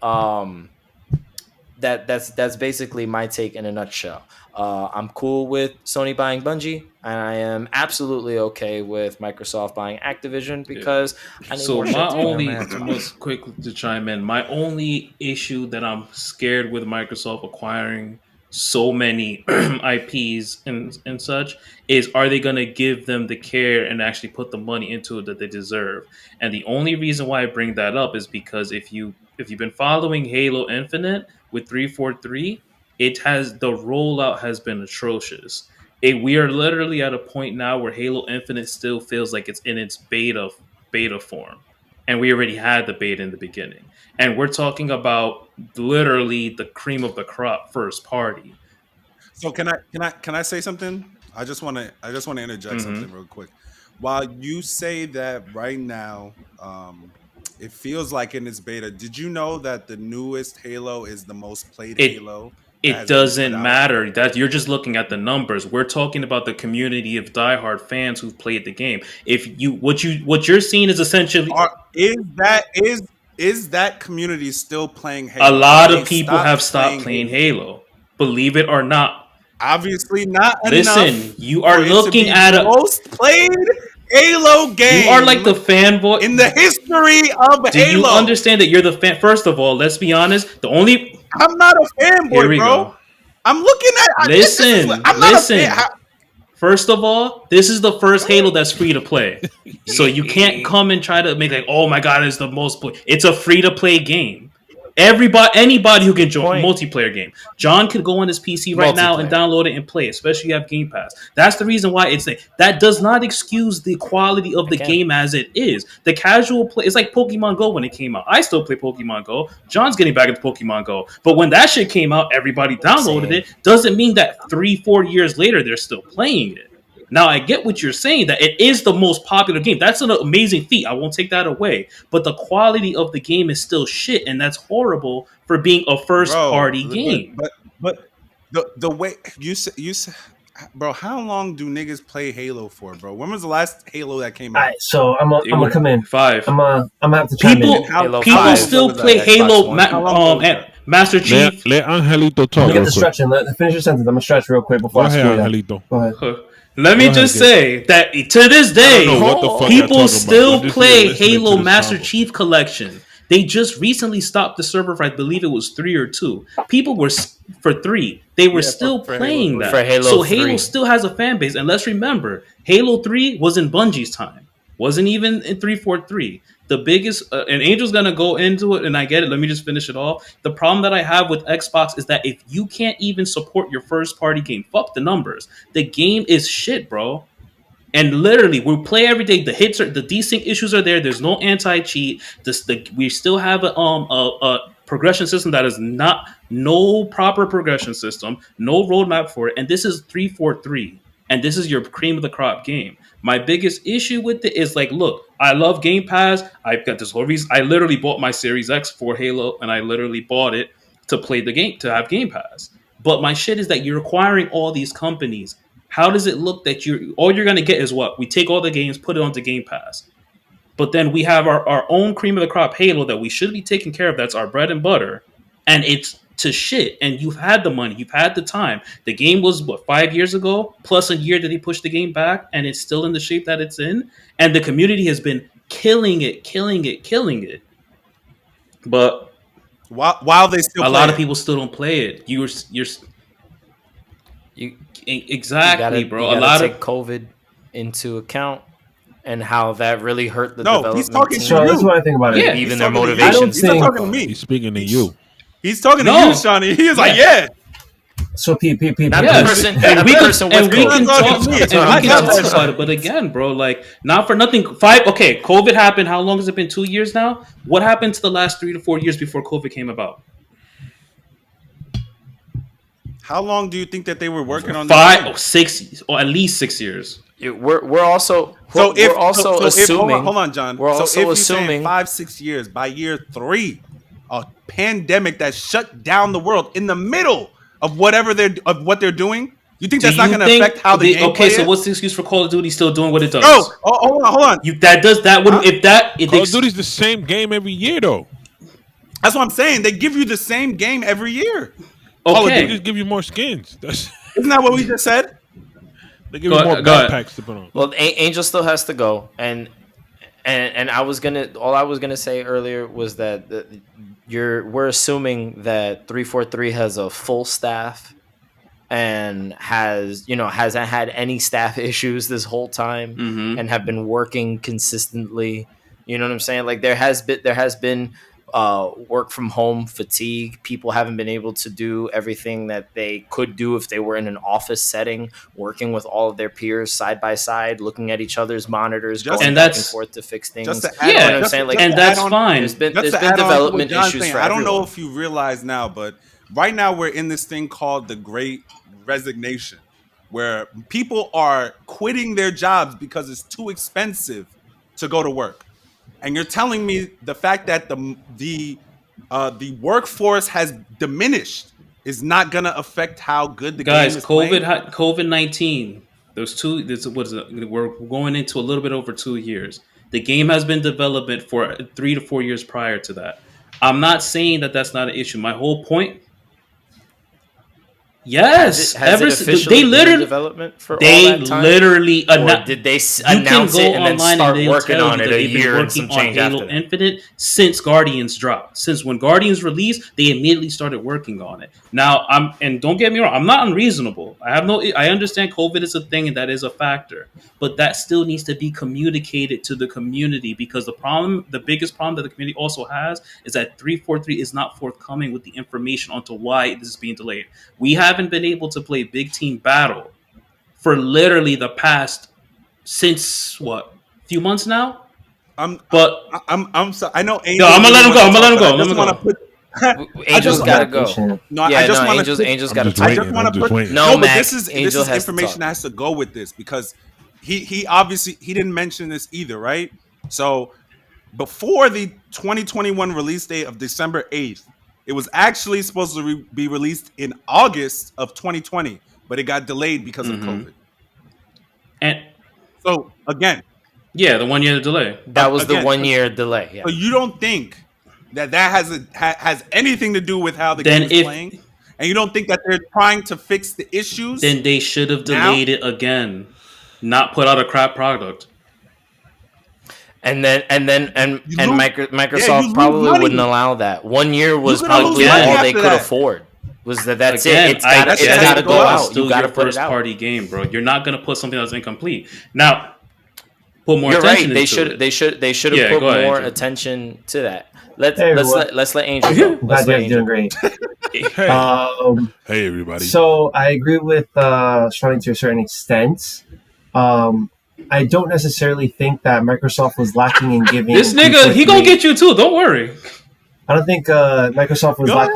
that's basically my take in a nutshell. I'm cool with Sony buying Bungie, and I am absolutely okay with Microsoft buying Activision, because I need more shit to play. Most quick to chime in, my only issue that I'm scared with Microsoft acquiring so many IPs and such is, are they going to give them the care and actually put the money into it that they deserve? And the only reason why I bring that up is because if you've been following Halo Infinite with 343, the rollout has been atrocious. We are literally at a point now where Halo Infinite still feels like it's in its beta form, and we already had the beta in the beginning. And we're talking about literally the cream of the crop first party. So can I say something? I just want to interject something real quick. While you say that right now, it feels like in its beta. Did you know that the newest Halo is the most played Halo? It doesn't matter. That you're just looking at the numbers. We're talking about the community of diehard fans who've played the game. What you're seeing is essentially is that community still playing Halo? A lot of people have stopped playing Halo. Believe it or not. Obviously not. Listen, you are looking at a most played Halo game. You are like the fanboy in the history of Halo. Do you understand that you're the fan? First of all, let's be honest. I'm not a fanboy, bro. Go. I'm looking at. Listen. Not a fan. First of all, this is the first Halo that's free to play, so you can't come and try to make like, oh my god, it's the most play. It's a free to play game. Anybody who can join Point. multiplayer game. John could go on his PC right now and download it and play, especially if you have Game Pass. That's the reason why it's that does not excuse the quality of the game as it is. The casual play, it's like Pokemon Go when it came out. I still play Pokemon Go. John's getting back into Pokemon Go. But when that shit came out, everybody downloaded it. Doesn't mean that 3-4 years later they're still playing it. Now, I get what you're saying, that it is the most popular game. That's an amazing feat. I won't take that away. But the quality of the game is still shit, and that's horrible for being a first-party game. But the way you say, bro, how long do niggas play Halo for, bro? When was the last Halo that came out? All right, so I'm gonna come in. 5. I'm gonna have to chime in. People still play Halo Master Chief. Let Angelito talk. Let me get the stretching. Finish your sentence. I'm gonna stretch real quick before I screw it up. Angelito. Go ahead. Let me just say that to this day, people still play Halo Master Chief Collection. They just recently stopped the server for, I believe it was 3 or 2. People were for 3. They were still playing that. For Halo so 3. Halo still has a fan base. And let's remember, Halo 3 was in Bungie's time. Wasn't even in 343. The biggest, and Angel's going to go into it, and I get it. Let me just finish it off. The problem that I have with Xbox is that if you can't even support your first-party game, fuck the numbers. The game is shit, bro. And literally, we play every day. The hits are, the desync issues are there. There's no anti-cheat. We still have a progression system that is no proper progression system, no roadmap for it. And this is 343. And this is your cream of the crop game. My biggest issue with it is look, I love Game Pass. I've got this whole reason. I literally bought my Series X for Halo, and I literally bought it to play the game, to have Game Pass. But my shit is that you're acquiring all these companies. How does it look that all you're going to get is what? We take all the games, put it onto Game Pass. But then we have our own cream of the crop Halo that we should be taking care of. That's our bread and butter. And it's to shit. And you've had the money. You've had the time. The game was, 5 years ago? Plus a year that he pushed the game back. And it's still in the shape that it's in. And the community has been killing it. But while they still a lot of people still don't play it. Exactly, bro. You gotta take COVID into account and how that really hurt the development. He's talking to you. That's what I think about it. Yeah, even their motivation. He's not talking to me. He's speaking to you. He's talking to you, Shawny. He was like, yeah. So P. That person with COVID. But again, bro, not for nothing. COVID happened. How long has it been? 2 years now? What happened to the last 3 to 4 years before COVID came about? How long do you think that they were working on 5 or 6, or at least 6 years? We're also assuming. Hold on, John. We're also assuming 5-6 years. By year 3, a pandemic that shut down the world in the middle of what they're doing. You think that's not going to affect how the game? Okay, so what's the excuse for Call of Duty still doing what it does? Hold on. Call of Duty's the same game every year, though. That's what I'm saying. They give you the same game every year. Okay, they just give you more skins. Isn't that what we just said? They give you more backpacks to put on. Well, Angel still has to go, and I was gonna say earlier was that we're assuming that 343 has a full staff and hasn't had any staff issues this whole time, and have been working consistently. You know what I'm saying? There has been work from home fatigue. People haven't been able to do everything that they could do if they were in an office setting, working with all of their peers side by side, looking at each other's monitors, going back and forth to fix things. And that's fine. There's been development issues for I don't know everyone. if you realize now, but right now we're in this thing called the Great Resignation, where people are quitting their jobs because it's too expensive to go to work. And you're telling me the fact that the workforce has diminished is not going to affect how good the game is playing? COVID-19. We're going into a little bit over 2 years. The game has been development for 3 to 4 years prior to that. I'm not saying that that's not an issue. My whole point. Yes, Has it officially been in development for all that time? literally or did they announce it and then start working on it a year and some change after that? Infinite since Guardians dropped. Since when Guardians released, they immediately started working on it. Now, and don't get me wrong, I'm not unreasonable. I understand COVID is a thing and that is a factor, but that still needs to be communicated to the community, because the biggest problem that the community also has is that 343 is not forthcoming with the information onto why this is being delayed. We haven't been able to play Big Team Battle for literally the past few months now. I'm sorry. I know Angel. No, I'm gonna let him go. Angel's gotta go. Angel's gotta talk. I just want to put. No, but this is information that has to go with this, because he obviously didn't mention this either, right? So before the 2021 release date of December 8th, it was actually supposed to be released in August of 2020, but it got delayed because of COVID. And so again, the 1 year delay. That was the 1 year delay. Yeah. So you don't think that has anything to do with how the game is playing, and you don't think that they're trying to fix the issues? Then they should have delayed it again, not put out a crap product. And Microsoft probably wouldn't allow that. 1 year was probably all they could afford. Was that's it? It's got to go out. You got to put it out. Party game, bro. You're not going to put something that's incomplete. Now, put more attention. They should have put more attention to that. Let's let Angel go. Glad you guys doing great. Hey everybody. So I agree with Shawny to a certain extent. I don't necessarily think that Microsoft was lacking in giving this nigga. He gonna get you too. Don't worry. I don't think Microsoft was I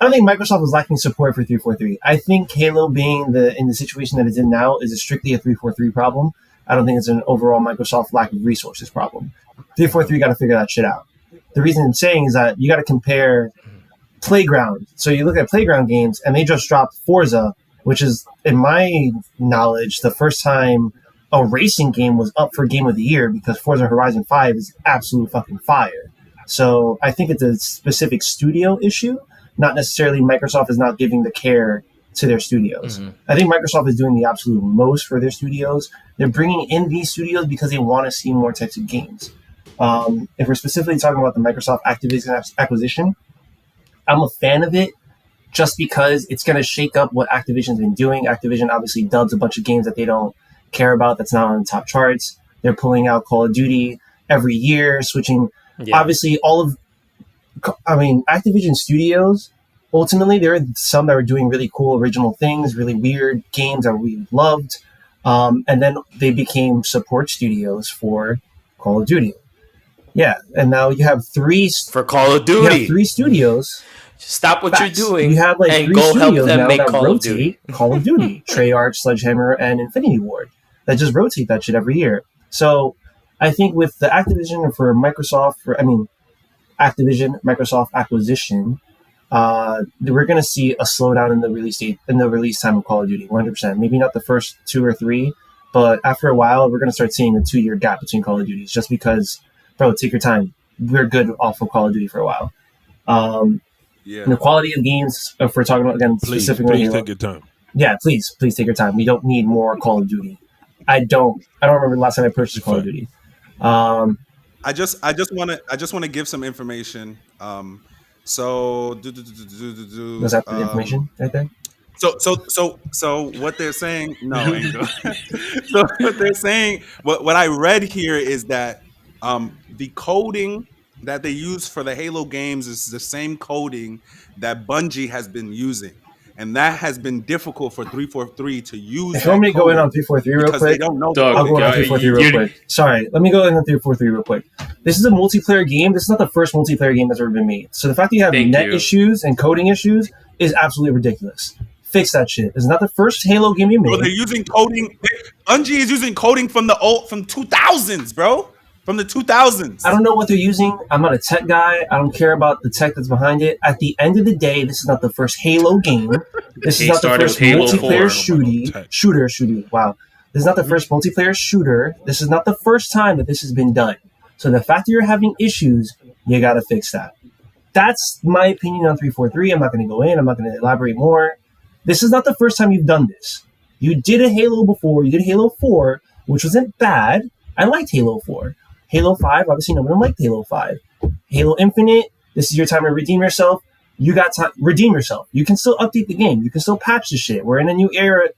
don't think Microsoft was lacking support for 343. I think Halo being in the situation that it's in now is strictly a 343 problem. I don't think it's an overall Microsoft lack of resources problem. 343 got to figure that shit out. The reason I'm saying is that you got to compare Playground. So you look at Playground games, and they just dropped Forza, which is, in my knowledge, the first time a racing game was up for Game of the Year, because Forza Horizon 5 is absolute fucking fire. So I think it's a specific studio issue, not necessarily Microsoft is not giving the care to their studios. Mm-hmm. I think Microsoft is doing the absolute most for their studios. They're bringing in these studios because they want to see more types of games. If we're specifically talking about the Microsoft Activision acquisition, I'm a fan of it just because it's going to shake up what Activision's been doing. Activision obviously dubs a bunch of games that they don't care about, that's not on the top charts. They're pulling out Call of Duty every year, switching. Yeah. Obviously, Activision Studios, ultimately, there are some that are doing really cool original things, really weird games that we loved. And then they became support studios for Call of Duty. Yeah, and now you have for Call of Duty. You have 3 studios. Stop what you're doing. You have like and 3 go help studios them now make that Call of Duty. Call of Duty, Treyarch, Sledgehammer, and Infinity Ward that just rotate that shit every year. So I think with the Activision for Microsoft, Activision Microsoft acquisition, we're going to see a slowdown in the release time of Call of Duty, 100%. Maybe not the first 2 or 3, but after a while, we're going to start seeing a 2-year gap between Call of Duties, just because, bro, take your time. We're good off of Call of Duty for a while. The quality of games, if we're talking about, again, specifically, please take your time. Yeah, please take your time. We don't need more Call of Duty. I don't remember the last time I purchased Call of Duty. I just want to give some information. So was that the information right there? So what they're saying? No, Angel. So what they're saying? What I read here is that the coding that they use for the Halo games is the same coding that Bungie has been using. And that has been difficult for 343 to use. If you want me to go in on 343 real quick, they don't know. I'll go in on 343 real quick. Sorry, let me go in on 343 real quick. This is a multiplayer game. This is not the first multiplayer game that's ever been made. So the fact that you have issues and coding issues is absolutely ridiculous. Fix that shit. It's not the first Halo game you made. They're using coding. Bungie is using coding from 2000s, bro. From the 2000s. I don't know what they're using. I'm not a tech guy. I don't care about the tech that's behind it. At the end of the day, this is not the first Halo game. This is not the first multiplayer shooter. Wow. This is not the first multiplayer shooter. This is not the first time that this has been done. So the fact that you're having issues, you got to fix that. that's my opinion on 343. I'm not going to go in. I'm not going to elaborate more. This is not the first time you've done this. You did a Halo before. You did Halo 4, which wasn't bad. I liked Halo 4. Halo 5, obviously no one liked Halo 5. Halo Infinite, this is your time to redeem yourself. You got to redeem yourself. You can still update the game. You can still patch the shit. We're in a new era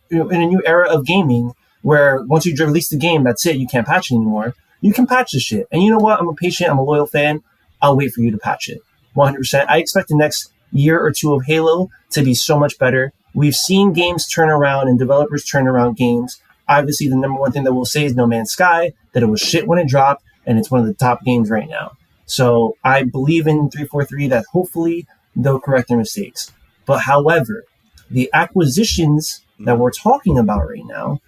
of gaming where once you release the game, that's it. You can't patch it anymore. You can patch the shit. And you know what? I'm a patient. I'm a loyal fan. I'll wait for you to patch it. 100%. I expect the next year or two of Halo to be so much better. We've seen games turn around and developers turn around games. Obviously, the number one thing that we'll say is No Man's Sky, that it was shit when it dropped, and it's one of the top games right now. So I believe in 343 that hopefully they'll correct their mistakes. But however, the acquisitions that we're talking about right now,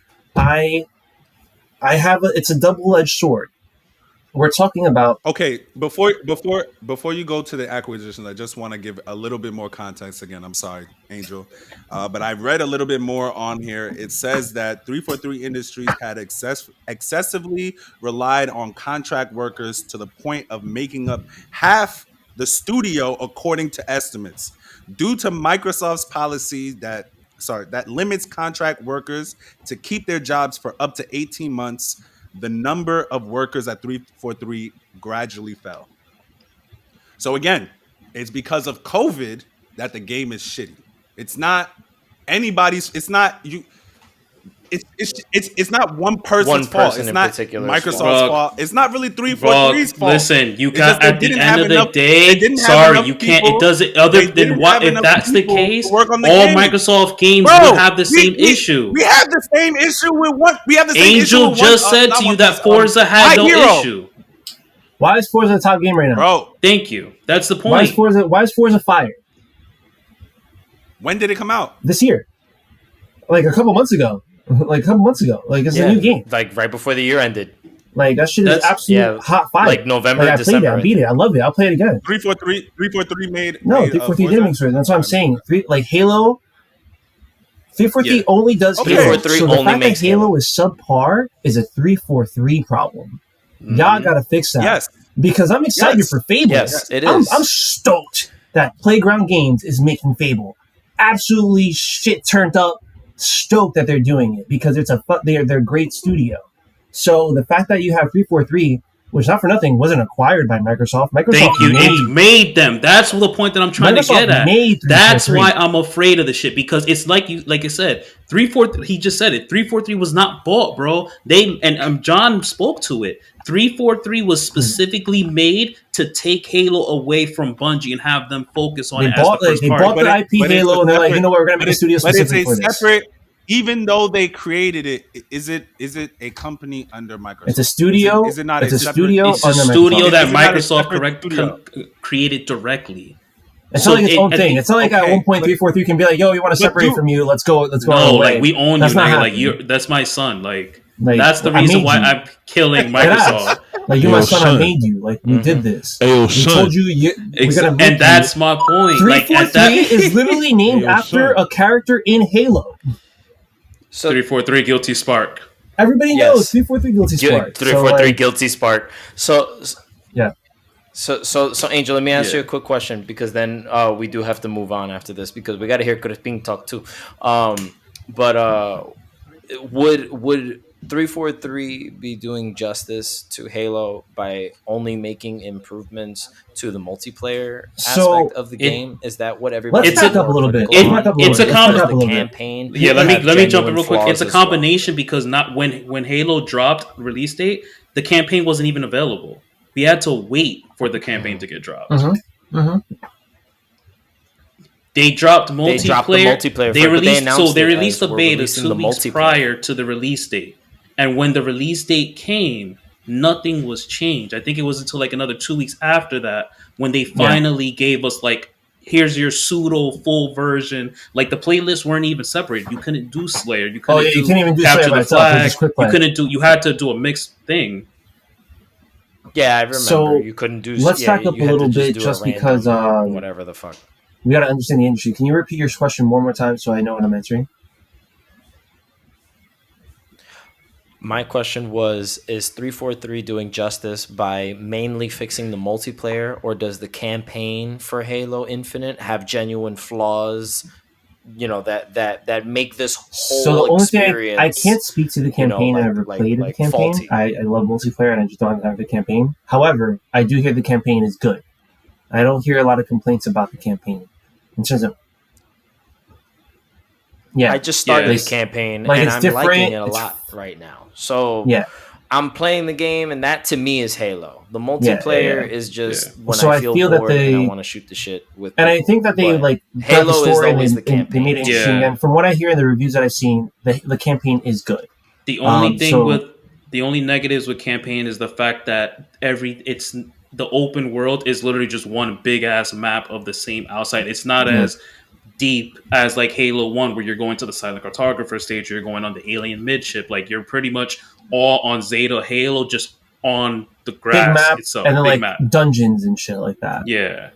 it's a double-edged sword. We're talking about... Okay, before you go to the acquisitions, I just want to give a little bit more context again. I'm sorry, Angel. But I read a little bit more on here. It says that 343 Industries had excessively relied on contract workers to the point of making up half the studio, according to estimates. Due to Microsoft's policy that limits contract workers to keep their jobs for up to 18 months, the number of workers at 343 gradually fell. So again, it's because of COVID that the game is shitty. It's not anybody's. It's not you. It's not one person's fault. It's not Microsoft's fault. It's not really 343's fault. Listen, you can't. At the end of the day, sorry, you can't. It doesn't. Other than what? If that's the case, all Microsoft games will have the same issue. We have the same issue with what we have the same issue. Angel just said to you that Forza had no issue. Why is Forza the top game right now? Bro, thank you. That's the point. Why is Forza fire? When did it come out? This year, like a couple months ago. Like it's a new game. Like right before the year ended. Like that shit is absolute hot fire. Like November, like, I December. played it, I beat it. I loved it. I'll play it again. 343 made. No, 343 didn't make sure. That's what I'm saying. Like Halo. 343 only does Halo. 343 so the fact that Halo is subpar is a 343 problem. Y'all gotta fix that. Yes. Because I'm excited for Fable. Yes, it is. I'm stoked that Playground Games is making Fable. Absolutely shit turned up. Stoked that they're doing it because they're a great studio. So the fact that you have 343, which not for nothing wasn't acquired by Microsoft. Thank you. It made them. That's the point that I'm trying to get at. That's why I'm afraid of the shit because it's like I said, 343. He just said it. 343 was not bought, bro. John spoke to it. 343 was specifically made to take Halo away from Bungie and have them focus on it as the first They party. bought the IP Halo and they're like, you know what, we're going to make a studio specifically for this. Even though they created it, is it a company under Microsoft? It's a studio. Is it not? It's a studio. It's a studio that Microsoft created directly. It's not like its own thing. It's not like at one point 343 can be like, "Yo, we want to separate from you. Let's go." No, like we own you. Like that's my son. Like that's the reason why I'm killing Microsoft. Like you're my son. I made you. Like we did this. We told you. And that's my point. 343 is literally named after a character in Halo. So 343 Guilty Spark. Everybody knows 343 Guilty Spark. 343 Guilty Spark. So yeah. So Angel, let me ask you a quick question because then we do have to move on after this because we got to hear Crispin talk too. But would 343 be doing justice to Halo by only making improvements to the multiplayer aspect of the game? Is that what everybody? Let's back up a little bit. It's a campaign. Yeah, let me jump in real quick. It's a combination because not when Halo dropped release date, the campaign wasn't even available. We had to wait for the campaign to get dropped. They dropped multiplayer. They released the beta 2 weeks prior to the release date. And when the release date came, nothing was changed. I think it was until like another 2 weeks after that when they finally gave us like, here's your pseudo full version. Like the playlists weren't even separated. You couldn't do Slayer. You couldn't even do Capture Slayer the Flag. You had to do a mixed thing. Yeah, I remember. So you couldn't do. Let's back up a little bit, just because whatever the fuck. We got to understand the industry. Can you repeat your question one more time so I know what I'm answering? My question was, is 343 doing justice by mainly fixing the multiplayer, or does the campaign for Halo Infinite have genuine flaws, that make this So the whole only thing experience, I can't speak to the campaign. I never played the campaign. faulty? I love multiplayer and I just don't have the campaign. However, I do hear the campaign is good. I don't hear a lot of complaints about the campaign in terms of. Yeah, I just started the campaign and I'm liking it a lot right now. So yeah, I'm playing the game, and that to me is Halo. The multiplayer is just when so I feel bored and I want to shoot the shit with. And I think that they Halo the story is always the campaign. They made it interesting. And from what I hear in the reviews that I've seen, the campaign is good. The only the only negatives with campaign is the fact that it's the open world is literally just one big ass map of the same outside. It's not as deep as like Halo 1, where you're going to the silent cartographer stage, or you're going on the alien midship. Like, you're pretty much all on Zeta. Halo just on the grass big map itself, and then big map. Dungeons and shit like that. Yeah,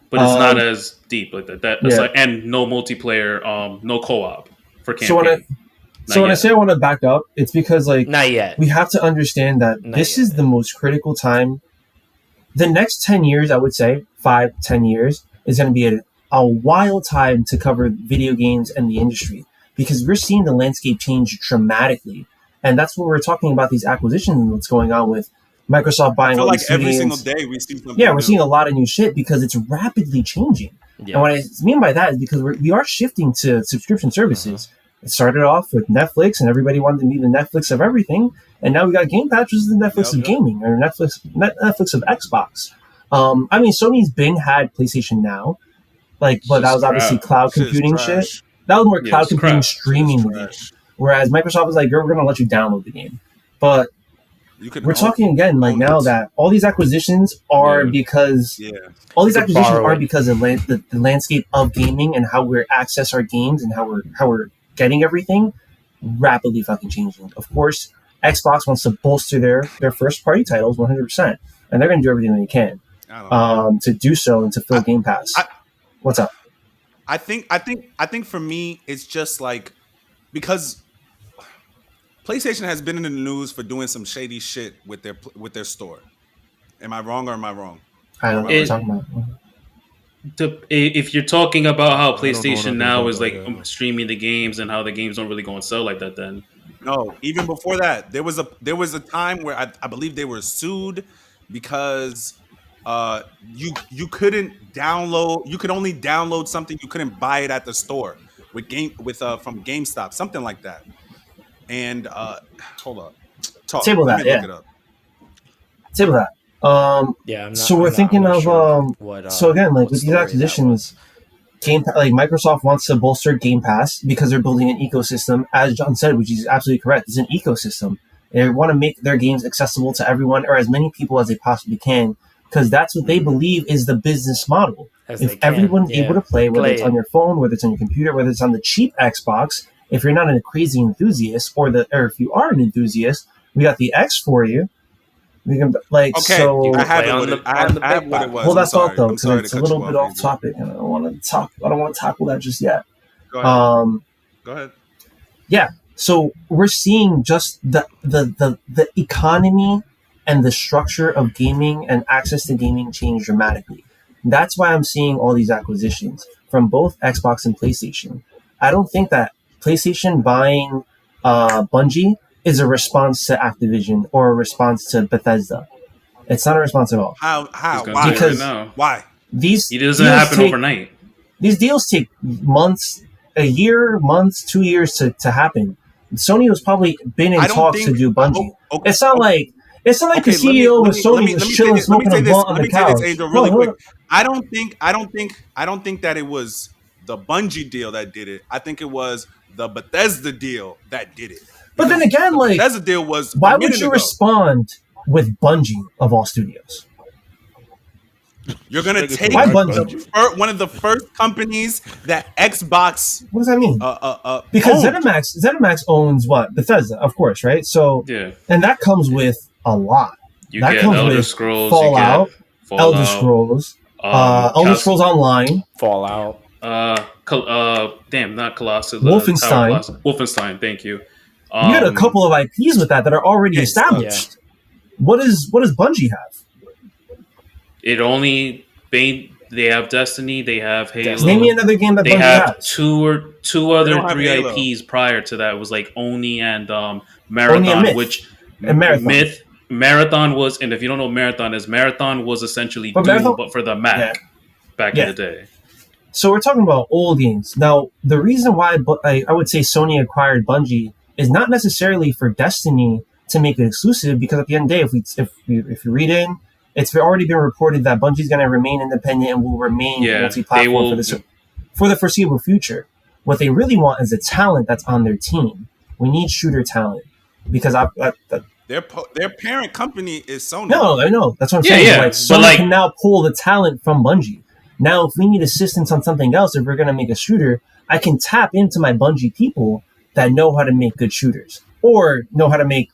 but it's not as deep like that. And no multiplayer, no co-op for campaign. So when I say I want to back up, it's because not yet. We have to understand that this is the most critical time. The next 10 years, I would say 5-10 years, is going to be a wild time to cover video games and the industry, because we're seeing the landscape change dramatically. And that's what we're talking about, these acquisitions and what's going on with Microsoft buying all these every studios. single day we see something. Yeah, we're seeing a lot of new shit because it's rapidly changing. Yeah. And what I mean by that is because we are shifting to subscription services. It started off with Netflix, and everybody wanted to be the Netflix of everything. And now we got Game Pass, which is the Netflix of gaming, or Netflix of Xbox. I mean, Sony's had PlayStation Now, but that was obviously cloud computing shit. That was more cloud computing, streaming the game. Whereas Microsoft was like, we're going to let you download the game. But we're talking again, now that all these acquisitions are because all these acquisitions are because of the landscape of gaming and how we access our games and how we're getting everything rapidly fucking changing. Of course, Xbox wants to bolster their first party titles 100%, and they're going to do everything they can to do so and to fill Game Pass. What's up? I think for me, it's just because PlayStation has been in the news for doing some shady shit with their store. Am I wrong or am I wrong? I don't know what you're talking about. If you're talking about how PlayStation Now is streaming the games and how the games don't really go on sale like that, then no. Even before that, there was a time where I believe they were sued because you couldn't download. You could only download something. You couldn't buy it at the store from GameStop, something like that. And hold up, table that. Yeah, table that. We're thinking of so again, with these acquisitions, Microsoft wants to bolster Game Pass because they're building an ecosystem, as John said, which is absolutely correct. It's an ecosystem. They want to make their games accessible to everyone, or as many people as they possibly can, because that's what they believe is the business model. If everyone's able to play, whether it's on your phone, whether it's on your computer, whether it's on the cheap Xbox, if you're not a crazy enthusiast, or if you are an enthusiast, we got the X for you. We can so. I have what it was. Hold that thought though, because it's a little bit off topic, and I don't want to tackle that just yet. Go ahead. Go ahead. Yeah. So we're seeing just the economy and the structure of gaming and access to gaming change dramatically. That's why I'm seeing all these acquisitions from both Xbox and PlayStation. I don't think that PlayStation buying Bungie is a response to Activision or a response to Bethesda. It's not a response at all. How? Why? Because why? It doesn't happen overnight. These deals take months, a year, months, 2 years to happen. Sony was probably been in talks to do Bungie. It's not like the CEO of Sony was chilling, smoking a blunt on the couch. Let me say this, Angel, really quick. I don't think that it was the Bungie deal that did it. I think it was the Bethesda deal that did it. But then again, the Bethesda deal was. Why would you respond with Bungie of all studios? You're gonna take one of the first companies that Xbox. What does that mean? Because ZeniMax owns what? Bethesda, of course, right? So and that comes with a lot. That comes Elder with Scrolls, Fallout, Elder Scrolls, Elder Scrolls Online, Fallout. Not Colossus. Wolfenstein. Wolfenstein. Thank you. You had a couple of IPs with that are already established. What does Bungie have? It only they have Destiny, they have Halo. Name me another game that they Bungie have has. two other 3 IPs prior to that. It was like Oni and Marathon, Oni and Myth. which and Marathon. Marathon was, and if you don't know what Marathon was essentially Doom, but for the Mac back in the day. So we're talking about old games. Now, the reason why I would say Sony acquired Bungie is not necessarily for Destiny to make it exclusive, because at the end of the day, if you read in, it's already been reported that Bungie's going to remain independent and will remain multi-platform for the foreseeable future. What they really want is the talent that's on their team. We need shooter talent, because their parent company is Sony. No, I know. That's what I'm saying. Yeah. Like, Sony can now pull the talent from Bungie. Now, if we need assistance on something else, if we're going to make a shooter, I can tap into my Bungie people that know how to make good shooters, or know how to make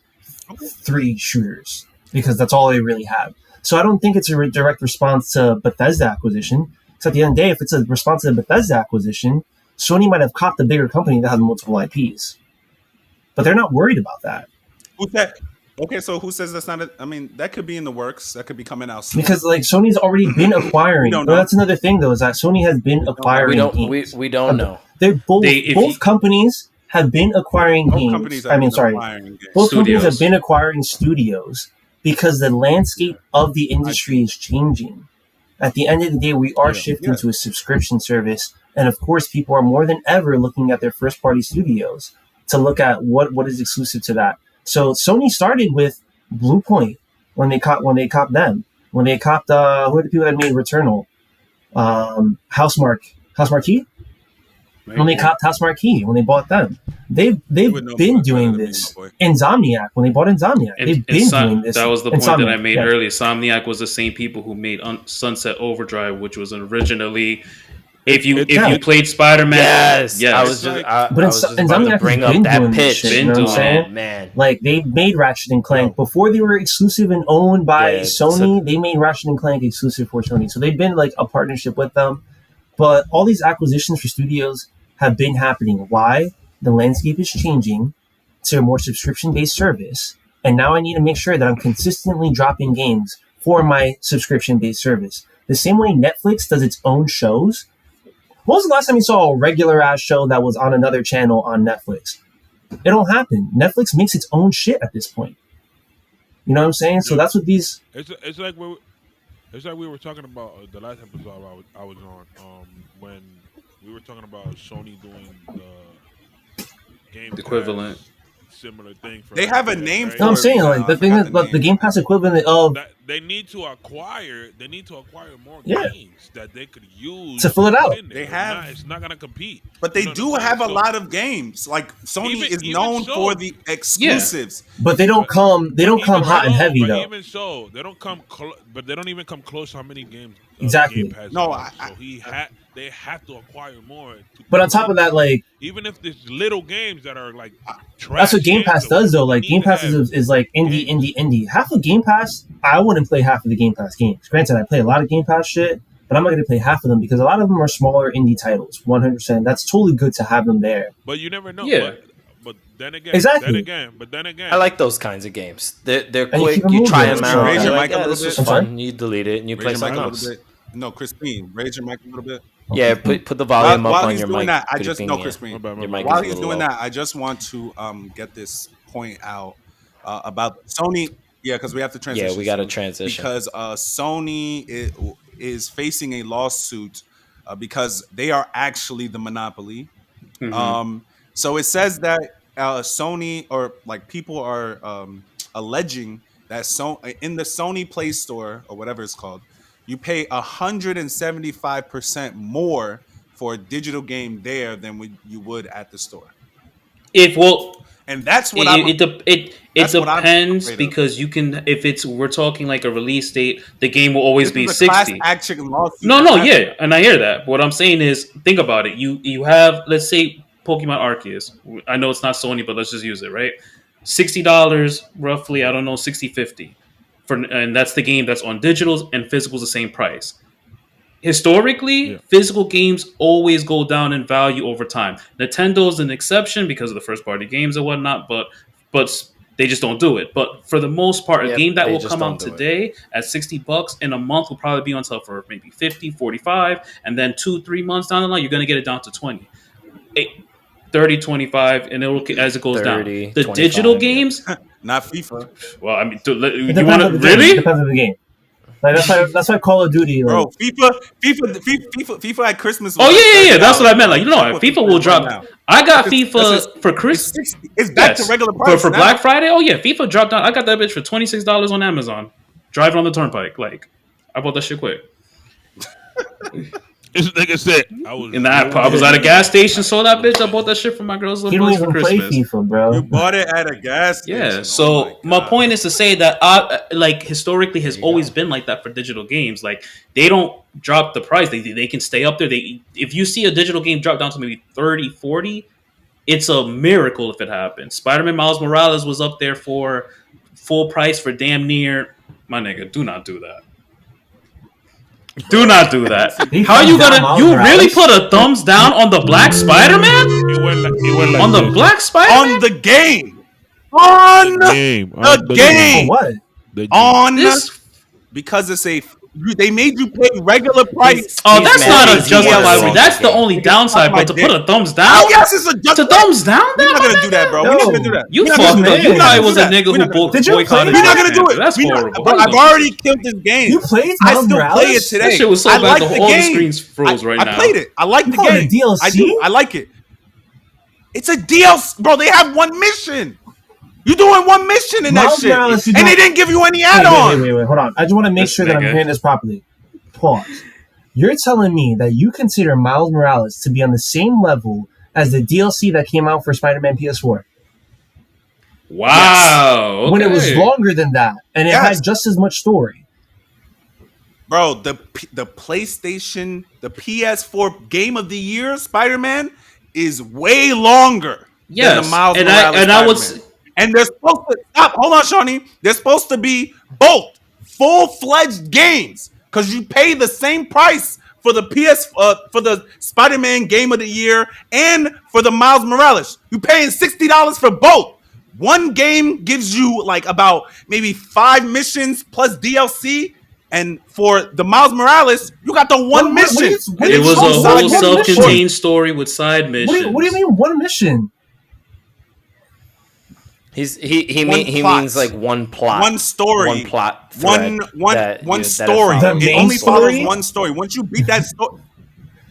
3 shooters, because that's all they really have. So I don't think it's a direct response to Bethesda acquisition. Because at the end of the day, if it's a response to the Bethesda acquisition, Sony might have caught the bigger company that has multiple IPs. But they're not worried about that. Who's that? Okay, so who says that's not? That could be in the works. That could be coming out soon. Because Sony's already been acquiring. That's another thing, though, is that Sony has been acquiring games. We don't know. They're both companies have been acquiring games. Both companies have been acquiring studios, because the landscape of the industry is changing. At the end of the day, we are shifting to a subscription service, and of course, people are more than ever looking at their first-party studios to look at what is exclusive to that. So Sony started with Bluepoint when they copped them. When they copped who are the people that made Returnal? Housemarque? When they copped Housemarque, when they bought them. They've been doing this. Insomniac, when they bought Insomniac, they've been doing this. That was the point that I made earlier. Insomniac was the same people who made Sunset Overdrive, which was originally, if you played Spider-Man, yes. I was just about to bring up that pitch. You know what I'm saying? Man. Like, they made Ratchet and Clank before they were exclusive and owned by Sony. They made Ratchet and Clank exclusive for Sony, so they've been like a partnership with them. But all these acquisitions for studios have been happening. Why? The landscape is changing to a more subscription-based service, and now I need to make sure that I'm consistently dropping games for my subscription-based service. The same way Netflix does its own shows. When was the last time you saw a regular-ass show that was on another channel on Netflix? It don't happen. Netflix makes its own shit at this point. You know what I'm saying? So that's what these... It's like we were talking about the last episode I was on, when we were talking about Sony doing the Game equivalent similar thing. They have a name for it. No, I'm saying the thing is, the Game Pass equivalent of they need to acquire more games that they could use to fill it out. They have. It's not gonna compete, but they do have a lot of games. Like Sony is known for the exclusives, but they don't come. They don't come hot and heavy though. Even so, they don't come. But they don't even come close to how many games. Exactly. Game Pass they have to acquire more. But on top of that, like, even if there's little games that are like trash, that's what Game Pass does though. Like, Game Pass is like indie. Half of Game Pass, I wouldn't play half of the Game Pass games. Granted, I play a lot of Game Pass shit, but I'm not going to play half of them because a lot of them are smaller indie titles. 100%. That's totally good to have them there. But you never know. Yeah. But then again, exactly. I like those kinds of games. They're quick. You try them out. Raise your mic a little bit. This is fun. You delete it and you play something else. No, Crispin, raise your mic a little bit. Yeah, put the volume up on your mic. Crispin. While he's doing that, I just want to get this point out about Sony. Yeah, because we have to transition. Yeah, we got to transition because Sony is facing a lawsuit because they are actually the monopoly. Mm-hmm. So it says that Sony, or like people are alleging that in the Sony Play Store or whatever it's called, you pay 175% more for a digital game there than you would at the store. And that's what it depends, because you can, if we're talking like a release date, the game will always be 60. Class action lawsuit. No, yeah, and I hear that. But what I'm saying is, think about it. You have, let's say, Pokémon Arceus. I know it's not Sony, but let's just use it, right? $60 roughly. I don't know, 60, 50. And that's the game that's on digitals, and physicals the same price. historically, physical games always go down in value over time. Nintendo's an exception because of the first party games and whatnot, but they just don't do it. But for the most part, a game that will come out today at $60 in a month will probably be on sale for maybe 50, 45, and then 2-3 months down the line, you're going to get it down to 20. 30, 25, and it will as it goes 30, down. The 25, digital games, not FIFA. Well, I mean, you want to really? It depends on the game. Like that's why Call of Duty, like, bro. FIFA at Christmas. Oh yeah. That's what I meant. Like, you know, FIFA will drop. Right, I got FIFA for Christmas. It's back to regular price for Black Friday. Oh yeah, FIFA dropped down. I got that bitch for $26 on Amazon. Driving on the turnpike. Like, I bought that shit quick. This nigga said I was at a gas station, saw that bitch. I bought that shit for my girls' little boys for Christmas. Play FIFA, bro. You bought it at a gas station. Yeah. So my point is to say that like historically has always been like that for digital games. Like, they don't drop the price. They can stay up there. If you see a digital game drop down to maybe 30, 40, it's a miracle if it happens. Spider-Man Miles Morales was up there for full price for damn near. My nigga, do not do that. Do not do that. How are you gonna? You really put a thumbs down on the Black Spider-Man? He went like on the Black Spider-Man? On the game. On the game. What? On this, because it's they made you pay regular price. Oh, that's not a justifiable. That's the only downside. But to put a thumbs down? Oh, yes, it's a thumbs down. We're not gonna do that, bro. We're not gonna do that. You fucked up. You thought it was a nigga who boycotted. We're not gonna do it. That's horrible. I've already killed this game. You played? I still play it today. That shit was so bad. All the screens froze right now. I played it. I like the game. DLC? I do. I like it. It's a DLC, bro. They have one mission. You're doing one mission in that shit, and they didn't give you any add-on. Wait, hold on. I just want to make sure that I'm hearing this properly. Pause. You're telling me that you consider Miles Morales to be on the same level as the DLC that came out for Spider-Man PS4? Wow. Yes. Okay. When it was longer than that, and it had just as much story. Bro, the PlayStation, the PS4 Game of the Year, Spider-Man, is way longer than the Miles Morales and they're supposed to stop. Hold on, Shawny. They're supposed to be both full-fledged games because you pay the same price for the for the Spider-Man Game of the Year and for the Miles Morales. You're paying $60 for both. One game gives you like about maybe 5 missions plus DLC. And for the Miles Morales, you got the one mission. It was a whole self-contained story with side missions. What do you mean one mission? He means like one plot, one story, one plot, one story. It only follows one story. Once you beat that story,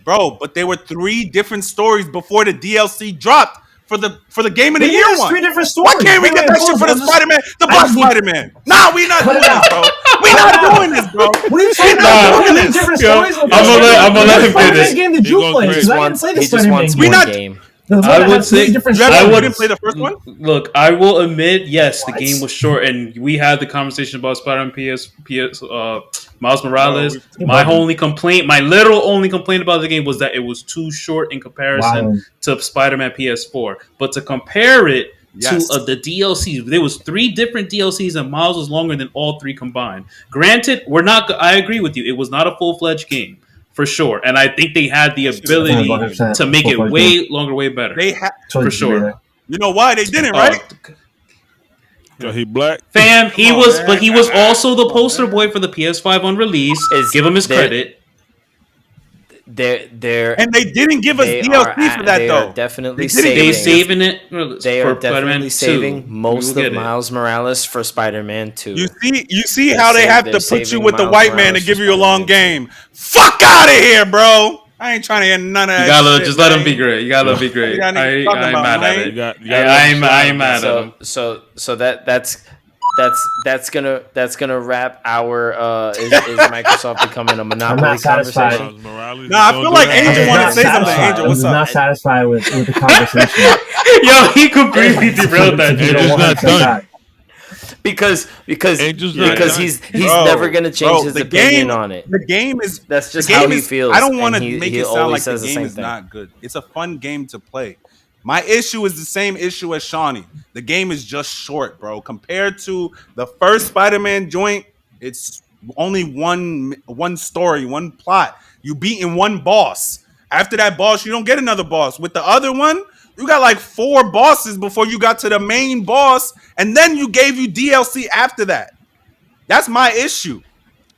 bro. But there were 3 different stories before the DLC dropped for the Game of the Year one. 3 different stories. Why can't we get that shit for the Spider-Man, the Black Spider-Man? Nah, we not doing this, bro. We not doing this, bro. What are you saying about different stories? I'm gonna let him finish. What game did you play? Because I didn't play the Spider-Man game. I would say I wouldn't play the first one. Look, I will admit, yes, the game was short, and we had the conversation about Spider-Man Miles Morales. My literal only complaint about the game was that it was too short in comparison to Spider-Man PS4. But to compare it to the DLCs, there was 3 different DLCs, and Miles was longer than all 3 combined. Granted, I agree with you; it was not a full-fledged game. For sure, and I think they had the ability to make it way longer, way better. They for sure. You know why they didn't, right? He black, fam. He was also the poster boy for the PS5 on release. Give him his credit. And they didn't give us DLC for that though. Definitely saving it. They are definitely saving most of Miles Morales for Spider-Man 2. You see how they have to put you with the white man to give you a long game. Fuck out of here, bro. I ain't trying to hear none of that. You gotta just let him be great. You gotta let him be great. I ain't mad at it. I ain't mad at him. So that's gonna wrap our is Microsoft becoming a monopoly conversation? I feel like Angel wanted to say something. Angel, what's up? I'm not satisfied with the conversation. Yo, he completely derailed that. Angel's not done. Because he's never gonna change his opinion on it. The game is that's just how he feels. I don't want to make it sound like the game is not good. It's a fun game to play. My issue is the same issue as Shawny. The game is just short, bro. Compared to the first Spider-Man joint, it's only one story, one plot. You beating one boss. After that boss, you don't get another boss. With the other one, you got like 4 bosses before you got to the main boss, and then you gave you DLC after that. That's my issue.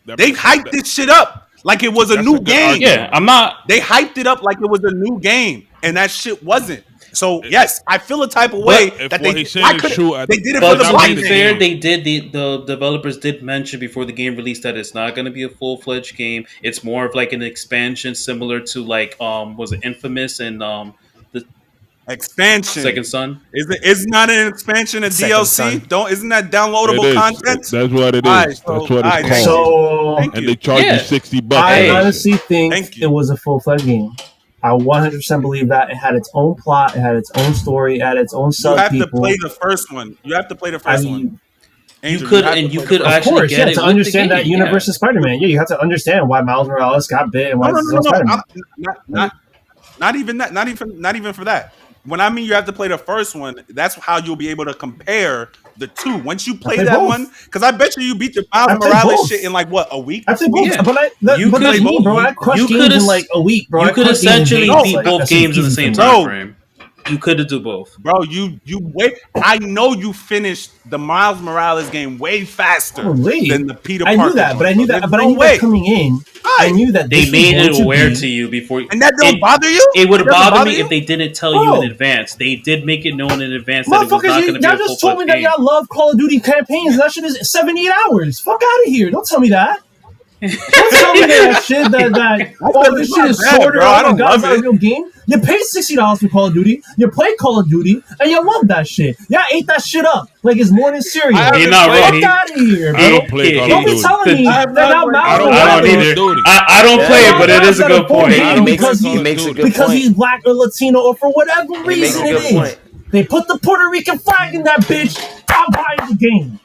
They hyped this shit up like it was a new game. Yeah, I'm not. They hyped it up like it was a new game, and that shit wasn't. So yes, I feel a type of way that they did it for the to be fair, they did the developers did mention before the game released that it's not going to be a full-fledged game. It's more of like an expansion, similar to like was it Infamous and the expansion Second Son? It's not an expansion of DLC? Isn't that downloadable content? That's what it is. That's what it's called. So, and they charge you $60. I honestly think it was a full-fledged game. I 100% believe that it had its own plot, it had its own story, it had its own sub. You have to play the first one. You Angel, you could actually course, get it to understand that universe of Spider-Man. Yeah, you have to understand why Miles Morales got bit and why Spider-Man. Not even that. Not even for that. When I mean you have to play the first one, that's how you'll be able to compare the two. Once you play that one, because I bet you beat the Miles Morales shit in like what, a week? I played both, I crushed games in like a week, bro. You could essentially beat both games in the same time frame. You could do both, bro. You wait. I know you finished the Miles Morales game way faster than the Peter Parker. I knew that, but I knew that coming in. I knew that they made it aware to you before, and that don't bother you. It would bother me if they didn't tell you in advance. They did make it known in advance that it was not going to be a full-fledged game. Y'all just told me that y'all love Call of Duty campaigns, and that shit is 78 hours. Fuck out of here! Don't tell me that. Don't tell me that shit. This shit is shorter. I don't love it. Real game. You paid $60 for Call of Duty. You play Call of Duty, and you love that shit. Y'all ate that shit up like it's morning cereal. You're not Fuck out of here, bro. I don't play Call of Duty. Don't be telling me that I don't either. I don't play it, but it is a good point. He makes a good point. Because he's black or Latino or for whatever reason it is. They put the Puerto Rican flag in that bitch. I'm buying the game.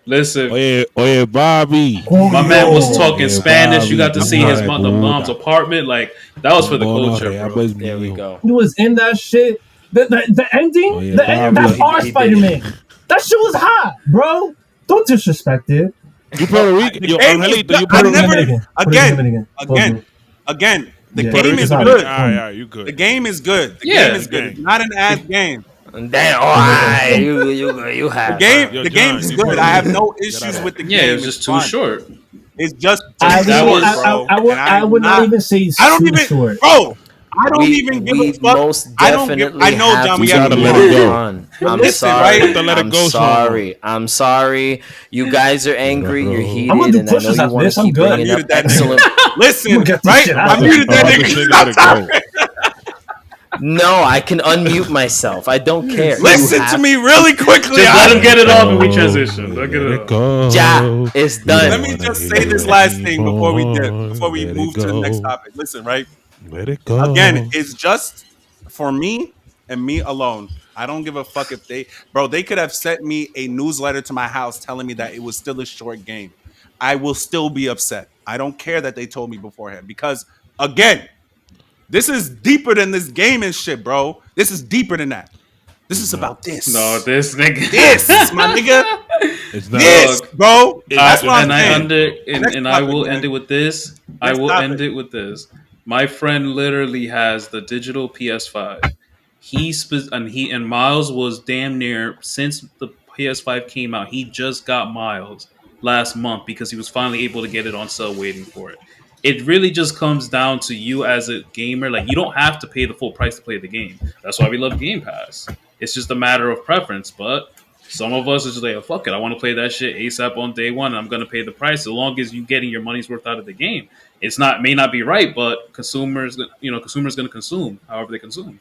Listen, oye, Bobby. My man was talking Spanish. You got to see his mom's apartment. Like that was for the culture, bro. There we go. He was in that shit. The ending, that R Spider-Man. That shit was hot, bro. Don't disrespect it. You Puerto Rican? Again. The game is good. You good? The game is good. The game is good. It's not an ass game. Damn, you have the game is good. I have no issues with the game. Yeah, it was just too short. It's just I would not even say it's short, bro. I don't even give a fuck. Most definitely I know, John. We gotta let it go. I'm sorry. You guys are angry. You're heated, I'm gonna do and I know pushes you after want this. to I'm keep good. bringing up excellent. Listen, right? I muted that nigga. No, I can unmute myself. I don't care. Listen to me really quickly. Just let him get it off and we transition. Let it go. Ja, it's done. Let me just say this last thing before we move to the next topic. Listen, right? Let it go. Again, it's just for me and me alone. I don't give a fuck if they could have sent me a newsletter to my house telling me that it was still a short game. I will still be upset. I don't care that they told me beforehand because, again, this is deeper than this game and shit, bro. This is deeper than that. This is about this. No, this nigga. This, my nigga. It's not this, bro. That's what I'm saying. And I will end it with this. I will end it with this. My friend literally has the digital PS5. And Miles was damn near, since the PS5 came out, he just got Miles last month because he was finally able to get it on sale waiting for it. It really just comes down to you as a gamer. Like, you don't have to pay the full price to play the game. That's why we love Game Pass. It's just a matter of preference. But some of us are just like, oh, fuck it. I want to play that shit ASAP on day one. And I'm going to pay the price as long as you're getting your money's worth out of the game. May not be right, but consumers going to consume however they consume.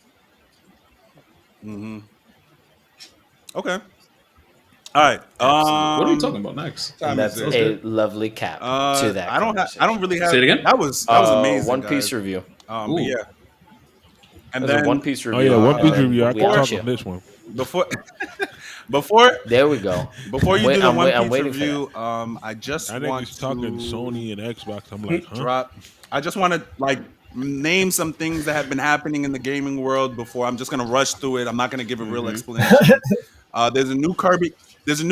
Mm-hmm. Okay. All right. What are we talking about next? That's a lovely cap to that. I don't really have. Say it again. That was amazing. One Piece review. Yeah. And then One Piece review. Oh yeah, One Piece review. I can talk on this one. Before there we go. Before you do the One Piece review, I think he's talking Sony and Xbox. I'm like, huh? I just want to name some things that have been happening in the gaming world before. I'm just gonna rush through it. I'm not gonna give a real explanation. There's a new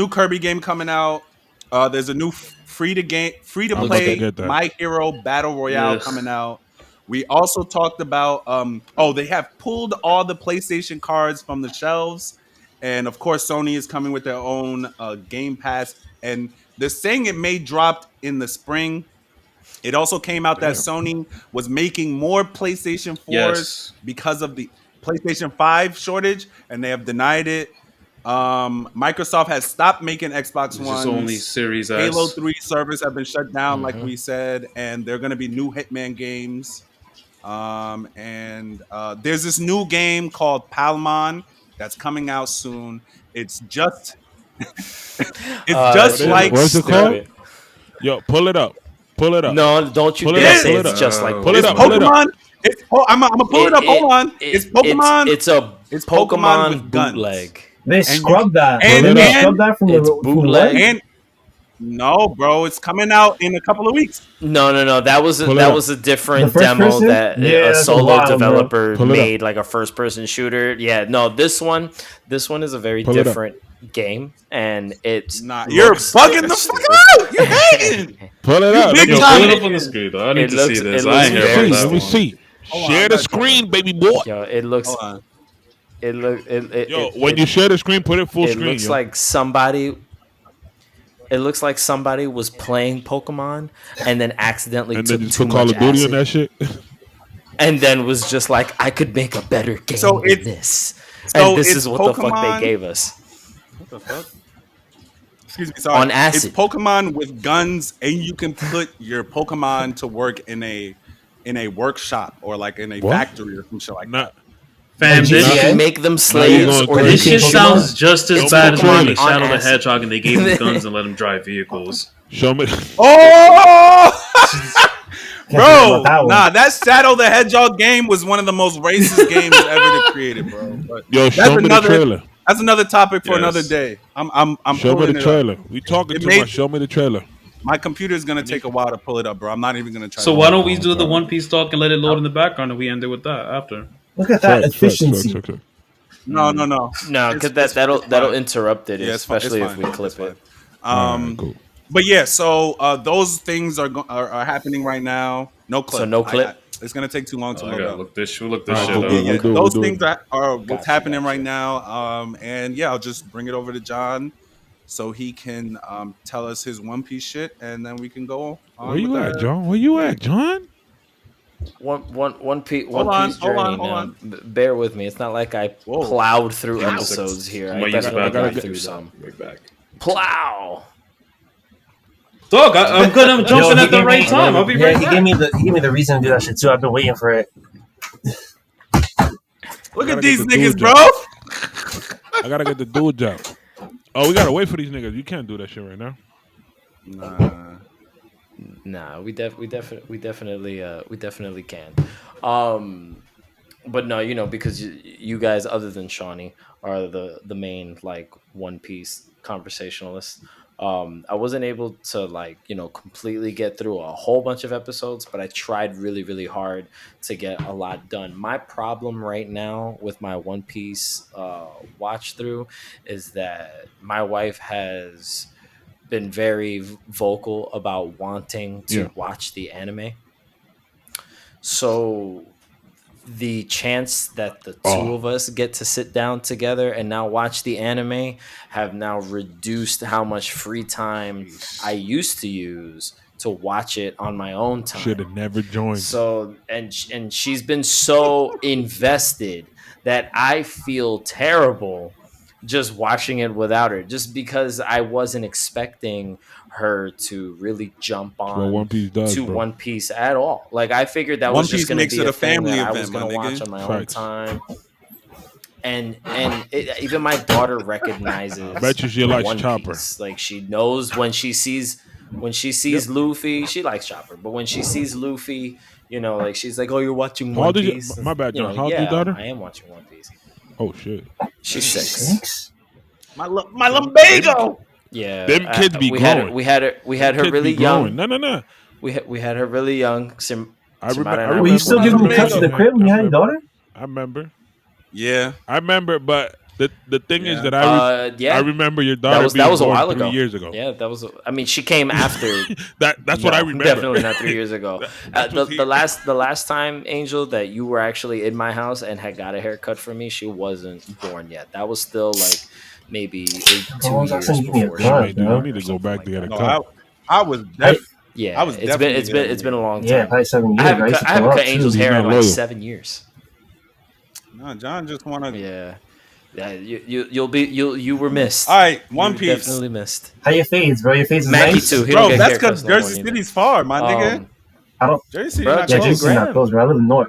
Kirby game coming out. There's a new free to I'm about to play get that. My Hero Battle Royale coming out. We also talked about they have pulled all the PlayStation cards from the shelves, and of course Sony is coming with their own Game Pass, and they're saying it may drop in the spring. It also came out that Sony was making more PlayStation 4s because of the PlayStation 5 shortage, and they have denied it. Microsoft has stopped making Xbox Ones. Just only Series S. Halo 3 servers have been shut down, like we said, and there are going to be new Hitman games. And there's this new game called Palmon that's coming out soon. It's just like what's it called? Yo, pull it up. Pull it up. No, don't you dare say it's just like pull it up. Pokemon. I'm gonna pull it up. Hold on. It's Pokemon. It's Pokemon with bootleg. They scrubbed that. And they scrubbed that from it's the bootleg. And no, bro, it's coming out in a couple of weeks. No. That was a different demo person? that a solo developer made, like a first-person shooter. Yeah, no, this one is a very different game, and it's you're bugging the fuck out. You're hating. Pull it up. Pull it up on the screen. I need to see this. I ain't here for that. Let me see. Share the screen, baby boy. Yo, it looks. When you share the screen, put it full screen. It looks like somebody. It looks like somebody was playing Pokemon and then accidentally took too much Call of Duty acid, on that shit. and then was just like, I could make a better game than this. So and this is what the Pokemon, fuck they gave us. What the fuck? Excuse me, sorry. On acid. It's Pokemon with guns, and you can put your Pokemon to work in a workshop or like in a factory or some shit like that. Fam, You can make them slaves, or this shit sounds just as bad as when they Pokemon Shadow the acid. Hedgehog and they gave him guns and let him drive vehicles. Show me. Oh, bro, that Shadow the Hedgehog game was one of the most racist games ever created, bro. But show me the trailer. That's another topic for another day. I'm show me the trailer. We talking too much. Show me the trailer. My computer is gonna take a while to pull it up, bro. I'm not even gonna try. So why don't we do the One Piece talk and let it load in the background, and we end it with that after? Look at that efficiency. No, because that'll interrupt it, especially if we clip it. Cool. But yeah, so those things are happening right now. No clip. So no clip. It's gonna take too long to load up. Look this shit up. Those things are what's happening right now. And yeah, I'll just bring it over to John, so he can tell us his One Piece shit, and then we can go on. Where you at, John? Where you at, John? One piece journey now. Bear with me. It's not like I plowed through episodes here. I gotta get through some. Right back. Plow. Dog, I'm good. I'm jumping at the right time. I'll be right back. He gave me the reason to do that shit too. I've been waiting for it. Look at these niggas, bro. I gotta get the dude job. Oh, we gotta wait for these niggas. You can't do that shit right now. Nah, we definitely can. But no, because you guys, other than Shawny, are the main like One Piece conversationalists. I wasn't able to completely get through a whole bunch of episodes, but I tried really, really hard to get a lot done. My problem right now with my One Piece watch through is that my wife has been very vocal about wanting to watch the anime. So the chance that the two of us get to sit down together and now watch the anime have now reduced how much free time I used to use to watch it on my own time. Should have never joined. So and she's been so invested that I feel terrible just watching it without her, just because I wasn't expecting her to really jump on One Piece does, to One Piece at all. Like I figured that was just going to be a family that I was going to watch on my own time. And even my daughter recognizes. I bet you she likes One Chopper. Piece. Like she knows when she sees Luffy, she likes Chopper. But when she sees Luffy, like she's like, "Oh, you're watching One Piece." My bad, John. How old is your daughter? I am watching One Piece. Oh shit. She's 6. My lumbago. Yeah, them kids be growing. We had her really young. No. We had her really young. I remember. Were you still giving me cuts to the crib when you had your daughter? I remember. Yeah, I remember, but The thing is that Yeah, I remember your that daughter was being a born while 3 ago. years ago. Yeah, that was. I mean, she came after. That's what I remember. Definitely not 3 years ago. That's what's The last time, Angel, that you were actually in my house and had got a haircut from me, she wasn't born yet. That was still like maybe 2 years before she Yeah, was dude, born you need to go back like to get a that. cut. I was Yeah, it's been a long time. Yeah, probably 7 I years. haven't cut, Angel's He's hair in not like loyal. 7 years. No, John just wanna. Yeah. Yeah, you were missed. All right, You One were Piece. definitely missed. How your fades, bro? Your fades is Macky nice. too. He Bro, don't get that's haircuts because no more Jersey neither. City's far, my nigga. I don't. Jersey City Bro, not Yeah, check your close. Jersey's not gram. close, bro. I live in the north.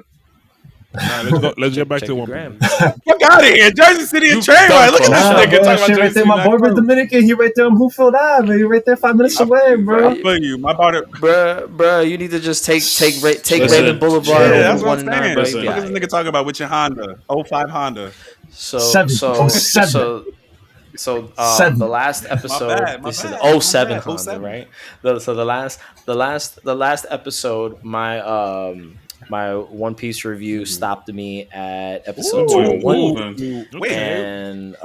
All right, let's get back Check to your One gram. Piece. Fuck out of here, Jersey City and You Trainwright. Look at dumb this Nah, nigga bro, talking that about shit Jersey right there. City My not barber close. Dominican. He right there on Hoofield Ave. Man. He right there 5 minutes away, bro. I feel you. My barber. Bruh, you need to just take Listen, Raven Boulevard Yeah, over that's what I'm 1 9, saying. bro. Listen. You What be is this alright. nigga talking about with your Honda? 05 Honda. So Seven. so 07. so Seven. the last episode. bad, my This is bad, 07 my bad, Honda, 07. right? So the last episode, my One Piece review stopped me at episode Ooh, 201. moving. And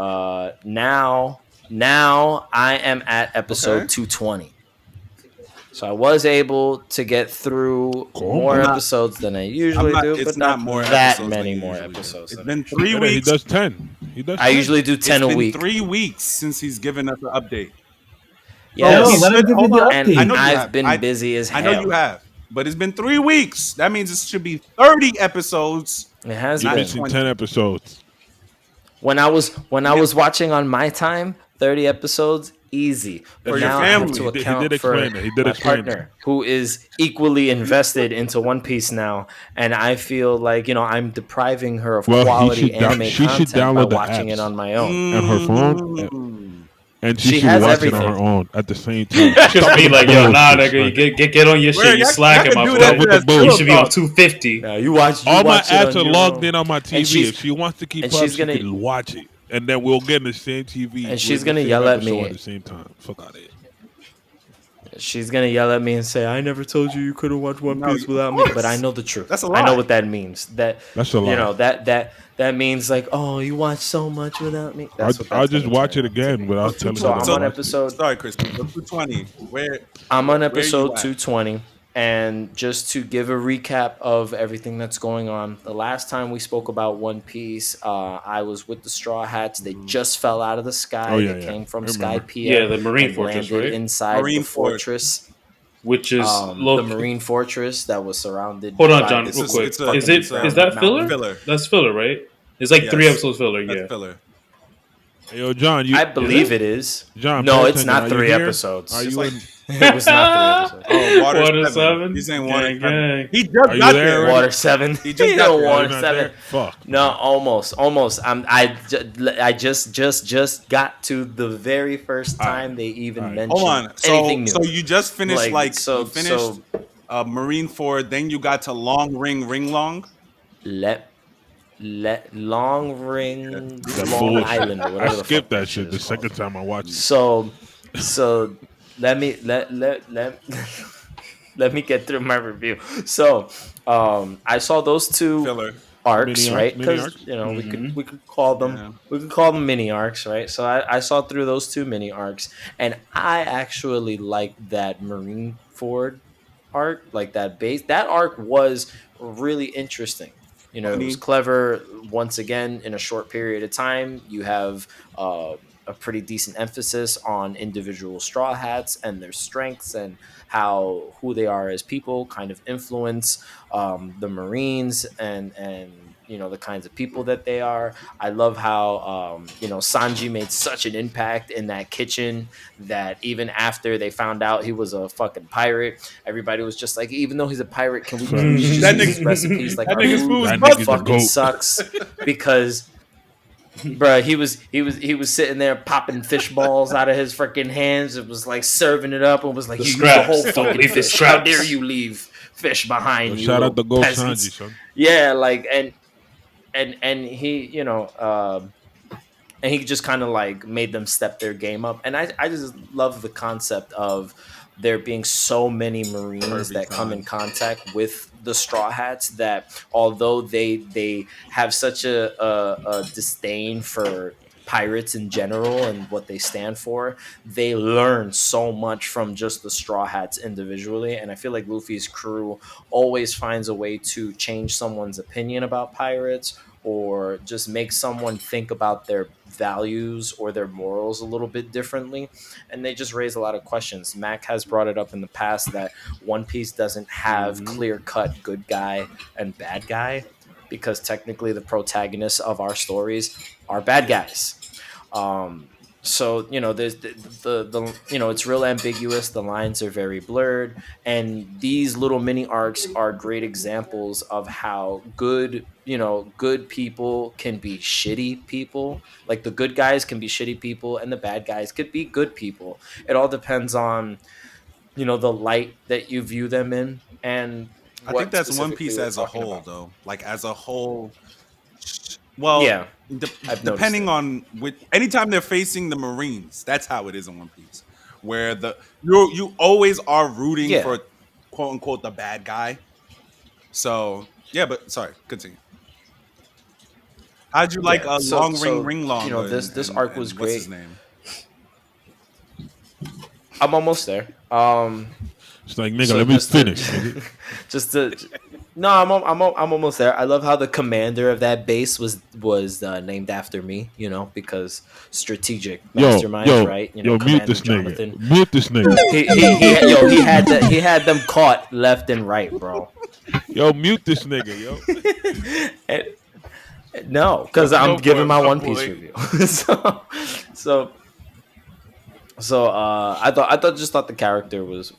now I am at episode Okay. 220. So I was able to get through more I'm not- episodes than I usually do, it's but not not more that episodes many than you more usually do. episodes. It's than been I- 3 He weeks. does 10. He does. I 10. usually do 10 It's a been week. 3 weeks since he's given us an update. Yes. No, let him give you Hold the on. update. I And know you I've have. been busy as hell. I know you have. But it's been 3 weeks. That means it should be 30 episodes. It has You've been. been seeing 10 episodes. When I was watching on my time, 30 episodes, easy. But For your now I have family. to He did account explain for it. He did my explain it. partner, who is equally invested into One Piece now, and I feel like I'm depriving her of Well, quality she anime should content by download the watching it apps. on my own. On her phone, and she She should has watch everything. it on her own at the same time. Just be like, yo, nah, nigga, you get on your Where shit. You y'all slacking, can my do boy. that with the as bull. You should be on talk. 250. Now you watch. All my watch it apps on are your logged own. in on my And TV. she's- If she wants to keep and up, she's she gonna- can watch it, and then we'll get in the same TV. And she's with gonna the same yell at episode me. at the same time. Fuck out of here. She's gonna yell at me and say, "I never told you couldn't watch One No, Piece of without me." course. But I know the truth. That's a I know lie. what that means. That's a lie. That means like, oh, you watch so much without me. That's what I'll that's just gonna watch turn it again without telling So her. I'm to on watch episode. Sorry, Crispin. 220. Where? I'm on Where episode you at? 220, and just to give a recap of everything that's going on, the last time we spoke about One Piece, I was with the Straw Hats. They just fell out of the sky. Oh, yeah, they yeah. came from I remember. Skypiea. Yeah, the Marine and Fortress, landed right? inside Marine the fortress. Which is The Marine Fortress that was surrounded. Hold on, by John, this real quick. it's a- Is it's that filler? Filler. That's filler, right? It's like Yes. 3 episodes filler. That's Yeah. filler. Hey, yo, John, I believe it is. John, No, pay it's attention. not Are you 3 here? episodes. Are It's you like- in? It was not 3 episodes. Oh, Water, Water 7. seven? He's saying Water Gang, 7. gang. He just Are you got there there. already? Water 7. He just got there. Water You're not 7. there? Fuck. No, almost. I just got to the very first time they even mentioned Hold on. anything new. So you just finished So you finished Marine Ford, then you got to Long Ring Long. let Long Ring, That Long bullshit. Island, or I whatever the skipped fuck that shit the is called. second time I watched it. So let me let me get through my review. So I saw those 2 Filler. arcs, Mini right? arcs, mini Because arcs. we could call them Yeah. we could call them mini arcs, right? So I saw through those 2 mini arcs, and I actually liked that Marineford arc, like that base. That arc was really interesting. It was clever. Once again, in a short period of time, you have a pretty decent emphasis on individual Straw Hats and their strengths and who they are as people kind of influence the Marines and the kinds of people that they are. I love how Sanji made such an impact in that kitchen that even after they found out he was a fucking pirate, everybody was just like, even though he's a pirate, can we please That just use nigga- recipes like that our nigga's food food was That nigga's the fucking goat. sucks because. Bruh, he was sitting there popping fish balls out of his freaking hands. It was like serving it up and was like, The you use the scraps. whole Don't fucking leave the fish. How scraps. dare you leave fish behind you? Shout out the little Ghost peasants." Sanji, son. Yeah, like and he and he just kind of like made them step their game up. And I just love the concept of there being so many Marines that come in contact with the Straw Hats that although they have such a disdain for pirates in general and what they stand for, they learn so much from just the Straw Hats individually. And I feel like Luffy's crew always finds a way to change someone's opinion about pirates, or just make someone think about their values or their morals a little bit differently. And they just raise a lot of questions. Mac has brought it up in the past that One Piece doesn't have clear cut good guy and bad guy, because technically the protagonists of our stories are bad guys. So there's the it's real ambiguous. The lines are very blurred, and these little mini arcs are great examples of how good people can be shitty people. Like the good guys can be shitty people, and the bad guys could be good people. It all depends on the light that you view them in, and I think that's One Piece as a whole, though. Like as a whole. Well, yeah, depending on anytime they're facing the Marines, that's how it is in One Piece, where you always are rooting for quote unquote the bad guy. So yeah, but sorry, continue. How'd you like a ring long? This arc was great. What's his name? I'm almost there. It's like, nigga, let me finish. No, I'm almost there. I love how the commander of that base was named after me. Because strategic mastermind, right? Mute this Jonathan. nigga. Mute this nigga. He had them caught left and right, bro. Yo, mute this nigga, yo. No, because I'm giving my One Piece review. So I thought the character was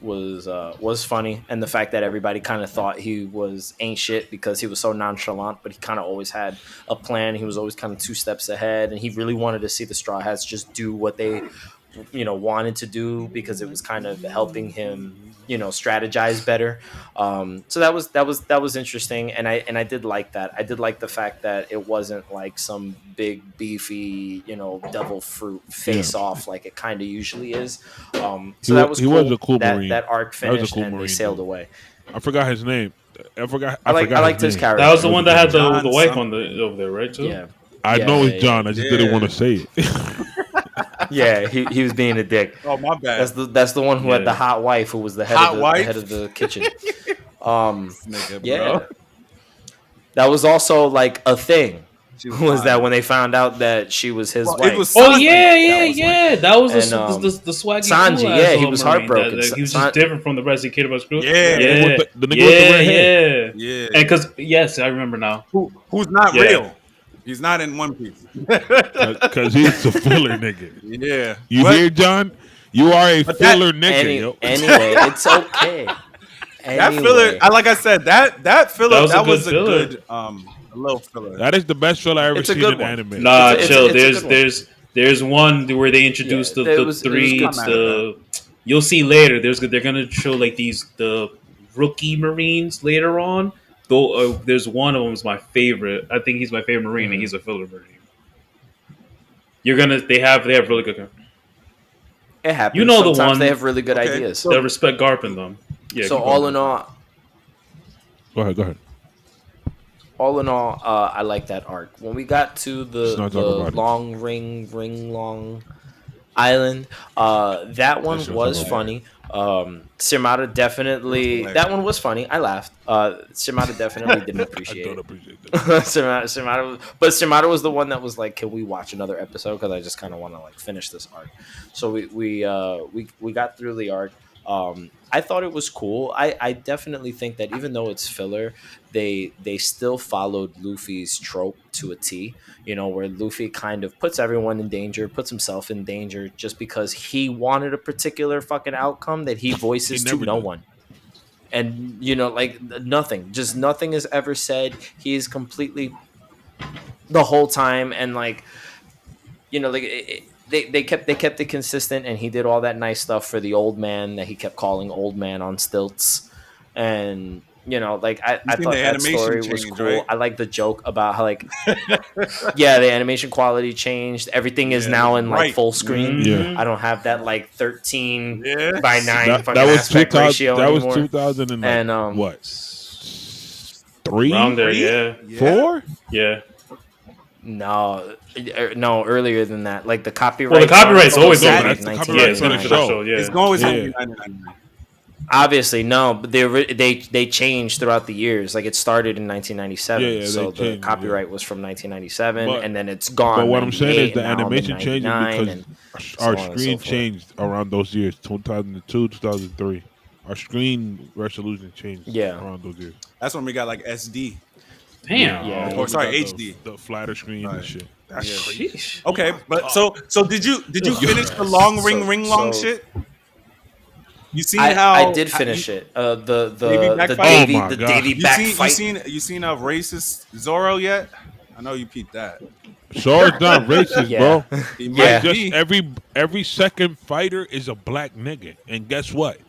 funny, and the fact that everybody kind of thought he ain't shit because he was so nonchalant, but he kind of always had a plan. He was always kind of 2 steps ahead, and he really wanted to see the Straw Hats just do what they wanted to do, because it was kind of helping him strategize better. So that was interesting, and I did like that. I did like the fact that it wasn't like some big beefy devil fruit face off like it kind of usually is. So that was cool. Was a cool Marine. That arc finished and they sailed away. I forgot his name. I liked his character. That was the one that had the wife on over there, right? Too. Yeah. I know it's John. I just didn't want to say it. Yeah, he was being a dick. Oh, my bad. That's the one who had the hot wife, who was the head of the kitchen. Yeah, that was also like a thing. Was that when they found out that she was his wife? It was That was the swaggy Sanji. Yeah, he was heartbroken. He was just different from the rest of the Kid Crew. The nigga with the red hair. Yeah. And because I remember now. Who's not real? He's not in One Piece. Because he's a filler nigga. Yeah. You hear, John? You are a filler nigga. Anyway, it's okay. That filler, like I said, that filler, that was a good a little filler. That is the best filler I ever seen in anime. Nah, chill. There's one where they introduced the three. You'll see later. They're gonna show like the rookie Marines later on. Though there's one of them is my favorite. I think he's my favorite Marine, and he's a filler version. They have really good. It happens. Sometimes the one they have really good ideas. They respect Garp in them. Yeah. So all in all, go ahead. All in all, I like that arc. When we got to the long long island, that one was funny. Shimada definitely that one was funny. I laughed. Shimada definitely didn't appreciate it. I don't appreciate that. Shimada was the one that was like, "Can we watch another episode?" Because I just kind of want to like finish this arc. So we got through the arc. I thought it was cool. I definitely think that even though it's filler, they still followed Luffy's trope to a T. Where Luffy kind of puts everyone in danger, puts himself in danger just because he wanted a particular fucking outcome that he voices to no one. And like nothing is ever said. He is completely the whole time, and like They kept it consistent, and he did all that nice stuff for the old man that he kept calling old man on stilts. And I thought that story was cool. Right? I like the joke about how the animation quality changed. Everything is now in like full screen. Yeah. I don't have that like 13 by 9 fucking that was aspect ratio that anymore. was 2000 and what? 3? Around there, yeah. 4? Yeah. No, no, earlier than that. Like the copyright. Well, the copyright's always Yeah, over. that's the 1999. copyright It's for the show. Yeah. It's always Yeah. 1999. Obviously, no, but they changed throughout the years. Like it started in 1997, Yeah, so they the changed, copyright was from 1997, But- and then it's gone. But what I'm saying 98, is the and now I'm in animation changes 99, because and our so on and screen so forth. changed around those years, 2002, 2003. Our screen resolution changed Yeah. around those years. That's when we got like SD. Damn. Yeah. Or sorry, We got HD. the flatter screen Right. and shit. That's Yeah. crazy. Sheesh. Okay, but so did you finish the long ring long shit? You seen how I did finish it. The Davey back the fight? Davey Oh my the God. Davey you back seen fight. you seen racist Zorro yet? I know you peeped that. Zorro's not racist, Yeah. bro. He Yeah. might Just be. every second fighter is a black nigga, and guess what?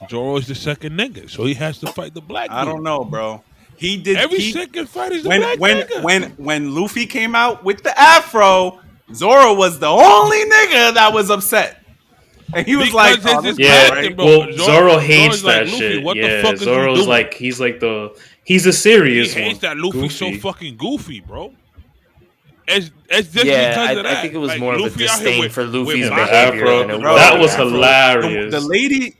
Zorro is the second nigga, so he has to fight the black. I don't know, bro. He did Every he, second fighter is a when black when nigga. when Luffy came out with the afro, Zorro was the only nigga that was upset. And he was Because like, there's oh, this this Yeah, black thing, bro. well, Zorro hates Zorro's like, that Luffy, shit. what the Yeah, fuck is you Zorro's doing? like he's a He serious hates one. that Luffy's so Goofy. fucking goofy, bro. It's just Yeah, because of that. I think it was Like, more of a Luffy out here disdain with- for with Luffy's Macky, behavior Afro. than it Bro, was. That was Afro. hilarious. the lady,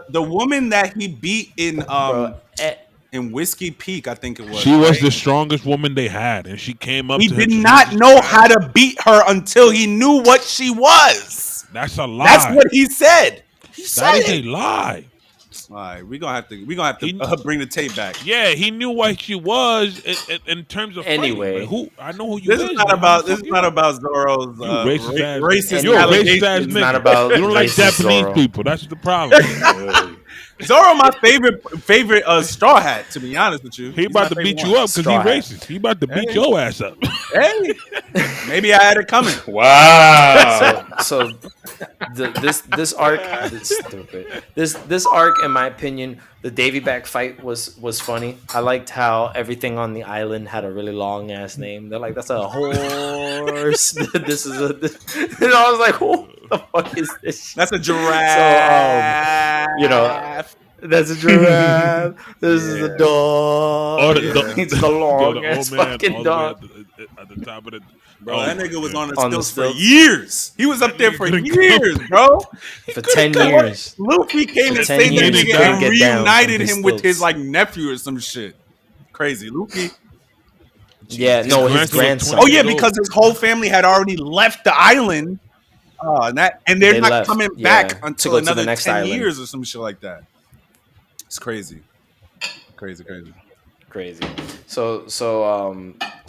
the woman that he beat in Bro, in Whiskey Peak, I think it was. She was right? the strongest woman they had, and she came up He to did him. not know how to beat her until he knew what she was. That's a lie. That's what he said. He That said is it. a lie. All right, we're gonna have to He- bring the tape back. Yeah, he knew what she was in terms of fighting. Anyway. Like, who I know who you This is. is not man. about How the fuck Zorro's you racist ass. racist You're a racist allegations. ass It's nigga. not about you don't like racist Japanese Zorro. people. That's the problem. Zorro, my favorite Straw Hat. To be honest with you, He He's about my to beat favorite you one. up because he Straw hat. racist. He about to beat Hey. your ass up. Hey, maybe I had it coming. Wow. So this arc this arc, in my opinion, the Davy back fight was funny. I liked how everything on the island had a really long ass name. They're like, that's a horse. This is a and I was like, what the fuck is this shit? That's a giraffe. you know, that's a giraffe. This is a dog. Oh, the It's the long the ass old man fucking all the way dog. at the top of the. Bro, Oh that my nigga was God. on the On the stilts for stilts. years. He was up there for That nigga years, bro. For 10 years. Luffy came For to 10 save that years, he nigga couldn't and get down reunited from his him with his stilts. like nephew or some shit. Crazy, Luffy. Yeah, no, his grandson was grandson. 20 Oh yeah, years old. because his whole family had already left the island. And they're They not left, coming yeah, back to until go to the another next 10 island. years or some shit like that. It's crazy. Crazy. Crazy. So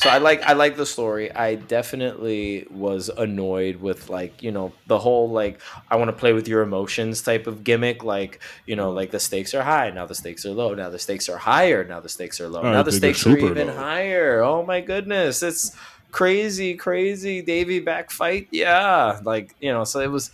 I like the story. I definitely was annoyed with, like, you know, the whole like I want to play with your emotions type of gimmick. Like, you know, like the stakes are high, now the stakes are low, now the stakes are higher, now the stakes are low, I now the think they're stakes are super even low. higher. Oh my goodness, it's crazy Davy back fight. Yeah, like, you know, so it was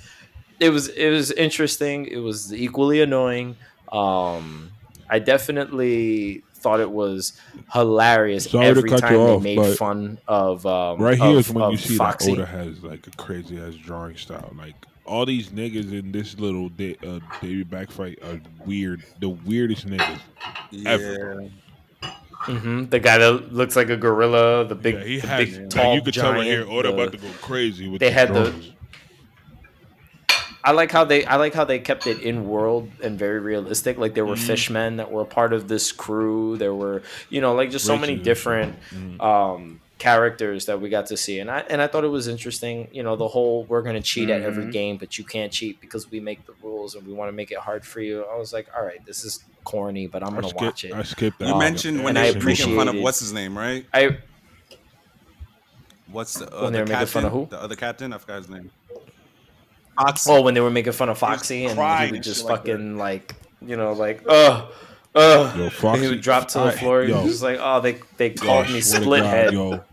interesting. It was equally annoying. I definitely thought it was hilarious Sorry to every cut you time they off, made but fun of Right here is when you see Foxy. that Oda has like a crazy ass drawing style. Like all these niggas in this little Davy back fight are weird. The weirdest niggas ever. The guy that looks like a gorilla, the big, Yeah, he the has. big Like, tall you could tell right here, giant. Oda about to go crazy with they the had the- drawings. I like how they kept it in world and very realistic. Like there were fishmen that were a part of this crew. There were, you know, like just so many Racism. different characters that we got to see, and I thought it was interesting. You know, the whole we're gonna cheat at every game, but you can't cheat because we make the rules and we want to make it hard for you. I was like, all right, this is corny, but I'm gonna watch it. I skipped that. You mentioned when and they I were making fun of appreciated- what's his name, right? What's the When they were making fun of who? The other captain? I forgot his name. Fox. Oh, when they were making fun of Foxy and crying he would and just shit like that. fucking like, you know, like, Yo, and he Foxy, would drop to the floor. He yo. was just like, oh, they Yo, called I me swear to split God, head. Yo,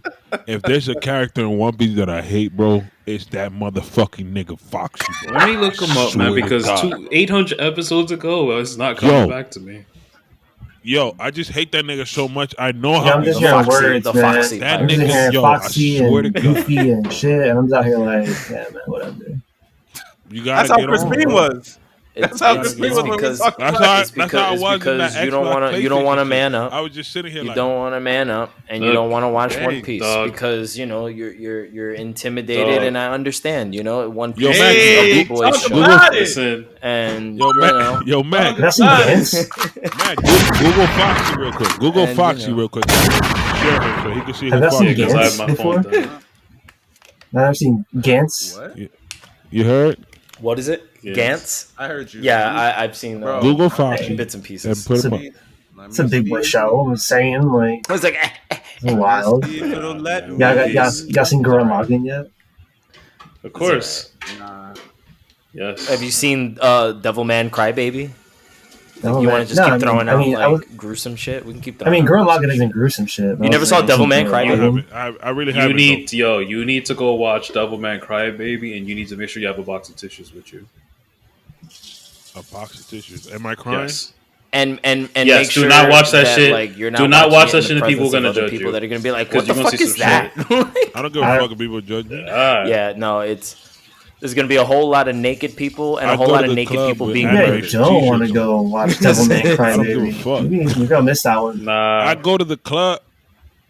if there's a character in One Piece that I hate, bro, it's that motherfucking nigga Foxy, bro. Let me look him up, man, Swear to because God. 800 episodes ago, it's not coming Yo. back to me. Yo, I just hate that nigga so much. I know Yeah, how I'm just the hearing Foxy- words, the man. Foxy That I'm just nigga- hearing yo, I Foxy swear to and God. Goofy and shit, and I'm just out here like, yeah, man, whatever. you gotta That's how get on, Crispin bro. was. It's how it's, Crispin it's was when we because talked That's about how, it's that's how I because it's was in because that you don't want to PlayStation man shit. up. I was just sitting here You like, don't want to man up, and you Look, don't want to watch dang, One Piece dog. because you're intimidated, Dog. and I understand. One Yo, Piece Mac, is a hey, big boy talk show, about it. Listen, and yo, Mac, yo, Mac, Have I seen Gantz? Mac, Google Foxy real quick. Google And, Foxy real quick. Share him so he can see Have his I seen yeah, because I have Gantz my before? phone down. I've seen Gantz. What? You heard? what is it? Yes. Gantz? I heard you. Yeah, I've seen Bro. Google Foxy bits and and pieces. put him up. It's a big boy show. I'm saying, like, I was like, it's wild. Y'all seen Gurren Lagann yet? Of course. Nah. Yes. have you seen Devilman Crybaby? No, You man. want to just No, keep throwing I mean, out gruesome shit? We can keep I throwing. mean, out Gurren gruesome Lagann shit. isn't gruesome shit. You never saw Devilman I Crybaby? haven't. I really You haven't. need you need to go watch Devilman Crybaby, and you need to make sure you have a box of tissues with you. A box of tissues. Am I crying? Yes. And Yes, make do sure not watch that shit. Like, you're not Do not watching watch it that in shit the and people presence are of gonna other judge people you. that are gonna be like, 'Cause what the you're gonna fuck see is some that? I don't give a fuck if people judge me. Yeah, no, there's gonna be a whole lot of naked people and I a whole go lot to of the naked club people with being Yeah, you animated murdered. don't want to t-shirts go watch Devilman I don't give a Crybaby. fuck. You're gonna miss that one. Nah. I go to the club.